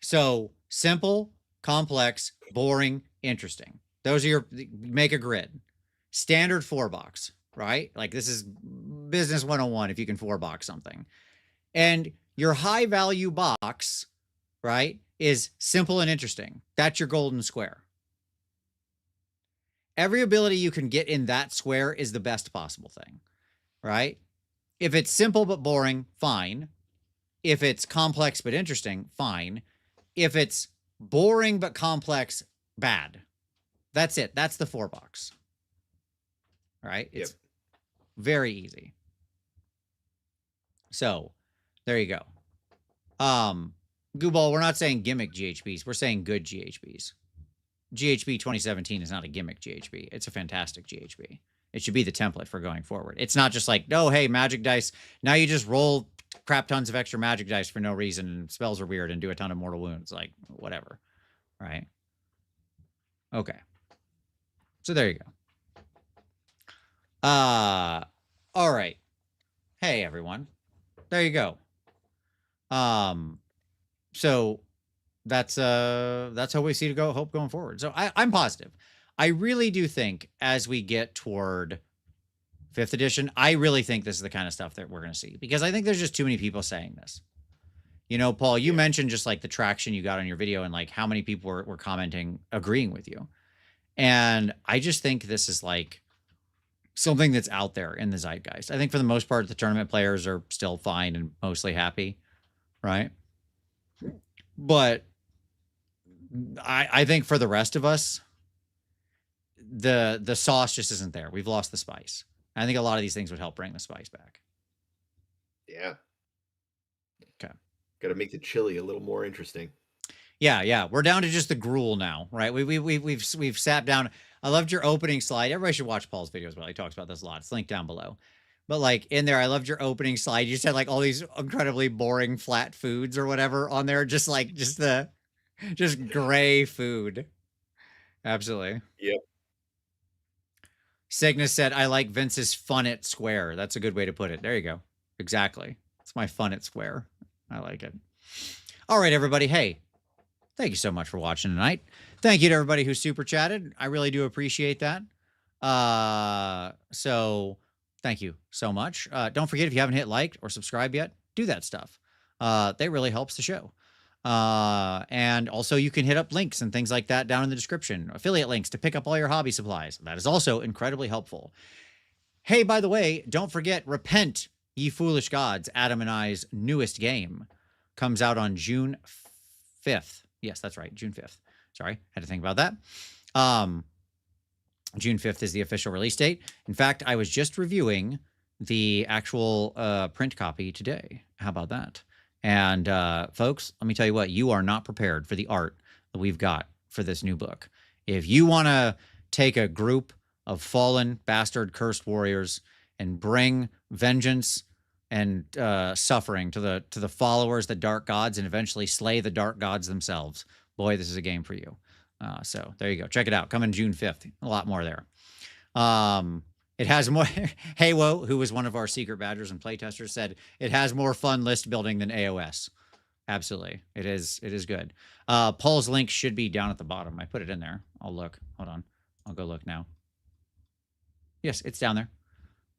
So simple, complex, boring, interesting. Those are make a grid. Standard 4-box, right? Like this is business 101 if you can 4-box something. And your high value box, right, is simple and interesting. That's your golden square. Every ability you can get in that square is the best possible thing, right? If it's simple but boring, fine. If it's complex but interesting, fine. If it's boring but complex, bad. That's it. That's the 4-box. Right? It's very easy. So, there you go. Gooball, we're not saying gimmick GHBs. We're saying good GHBs. GHB 2017 is not a gimmick GHB. It's a fantastic GHB. It should be the template for going forward. It's not just like, oh, hey, magic dice. Now you just roll crap tons of extra magic dice for no reason and spells are weird and do a ton of mortal wounds. Like, whatever. Right? Okay. So there you go. All right. Hey, everyone. There you go. So that's how we see to go hope going forward. So I'm positive. I really do think as we get toward 5th edition, I really think this is the kind of stuff that we're going to see, because I think there's just too many people saying this. You know, Paul, you mentioned just like the traction you got on your video and like how many people were commenting, agreeing with you. And I just think this is like something that's out there in the zeitgeist. I think for the most part, the tournament players are still fine and mostly happy. Right. But I think for the rest of us, the sauce just isn't there. We've lost the spice. I think a lot of these things would help bring the spice back. Yeah. Okay. Got to make the chili a little more interesting. Yeah. We're down to just the gruel now, right? We've sat down. I loved your opening slide. Everybody should watch Paul's videos, but he talks about this a lot. It's linked down below. But like in there, I loved your opening slide. You just had like all these incredibly boring flat foods or whatever on there. Just like, just gray food. Absolutely. Yep. Cygnus said, I like Vince's fun it square. That's a good way to put it. There you go. Exactly. It's my fun it square. I like it. All right, everybody. Hey, thank you so much for watching tonight. Thank you to everybody who super chatted. I really do appreciate that. So thank you so much. Don't forget, if you haven't hit like or subscribe yet, do that stuff. That really helps the show. And also you can hit up links and things like that down in the description, affiliate links to pick up all your hobby supplies. That is also incredibly helpful. Hey, by the way, don't forget, Repent, Ye Foolish Gods, Adam and I's newest game, comes out on June 5th. Yes, that's right. June 5th. Sorry, had to think about that. June 5th is the official release date. In fact, I was just reviewing the actual print copy today. How about that? And folks, let me tell you what, you are not prepared for the art that we've got for this new book. If you want to take a group of fallen, bastard, cursed warriors and bring vengeance and suffering to the followers, the dark gods, and eventually slay the dark gods themselves, boy, this is a game for you. So there you go. Check it out. Coming June 5th. A lot more there. It has more. Heywo, who was one of our secret badgers and playtesters, said it has more fun list building than AoS. Absolutely. It is good. Paul's link should be down at the bottom. I put it in there. I'll look. Hold on. I'll go look now. Yes, it's down there.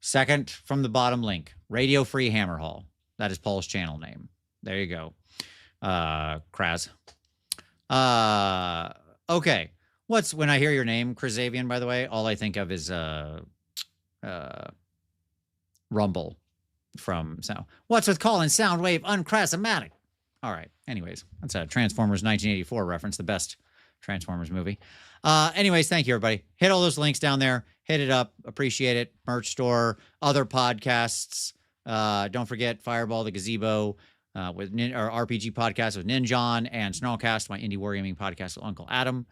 Second from the bottom link. Radio Free Hammer Hall. That is Paul's channel name. There you go. Kraz. Okay. When I hear your name, Chrysavian, by the way, all I think of is Rumble from what's with calling Soundwave uncrasomatic? All right. Anyways, that's a Transformers 1984 reference, the best Transformers movie. Anyways, thank you, everybody. Hit all those links down there. Hit it up. Appreciate it. Merch store, other podcasts. Don't forget Fireball the Gazebo with our RPG podcast with Ninjon, and Snarlcast, my indie wargaming podcast with Uncle Adam.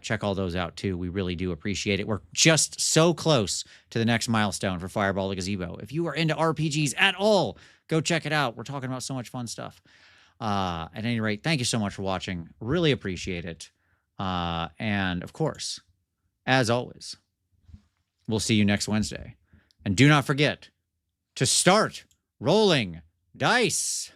Check all those out too. We really do appreciate it. We're just so close to the next milestone for Fireball the Gazebo. If you are into RPGs at all, go check it out. We're talking about so much fun stuff. At any rate, thank you so much for watching. Really appreciate it. And of course, as always, we'll see you next Wednesday. And do not forget to start rolling dice.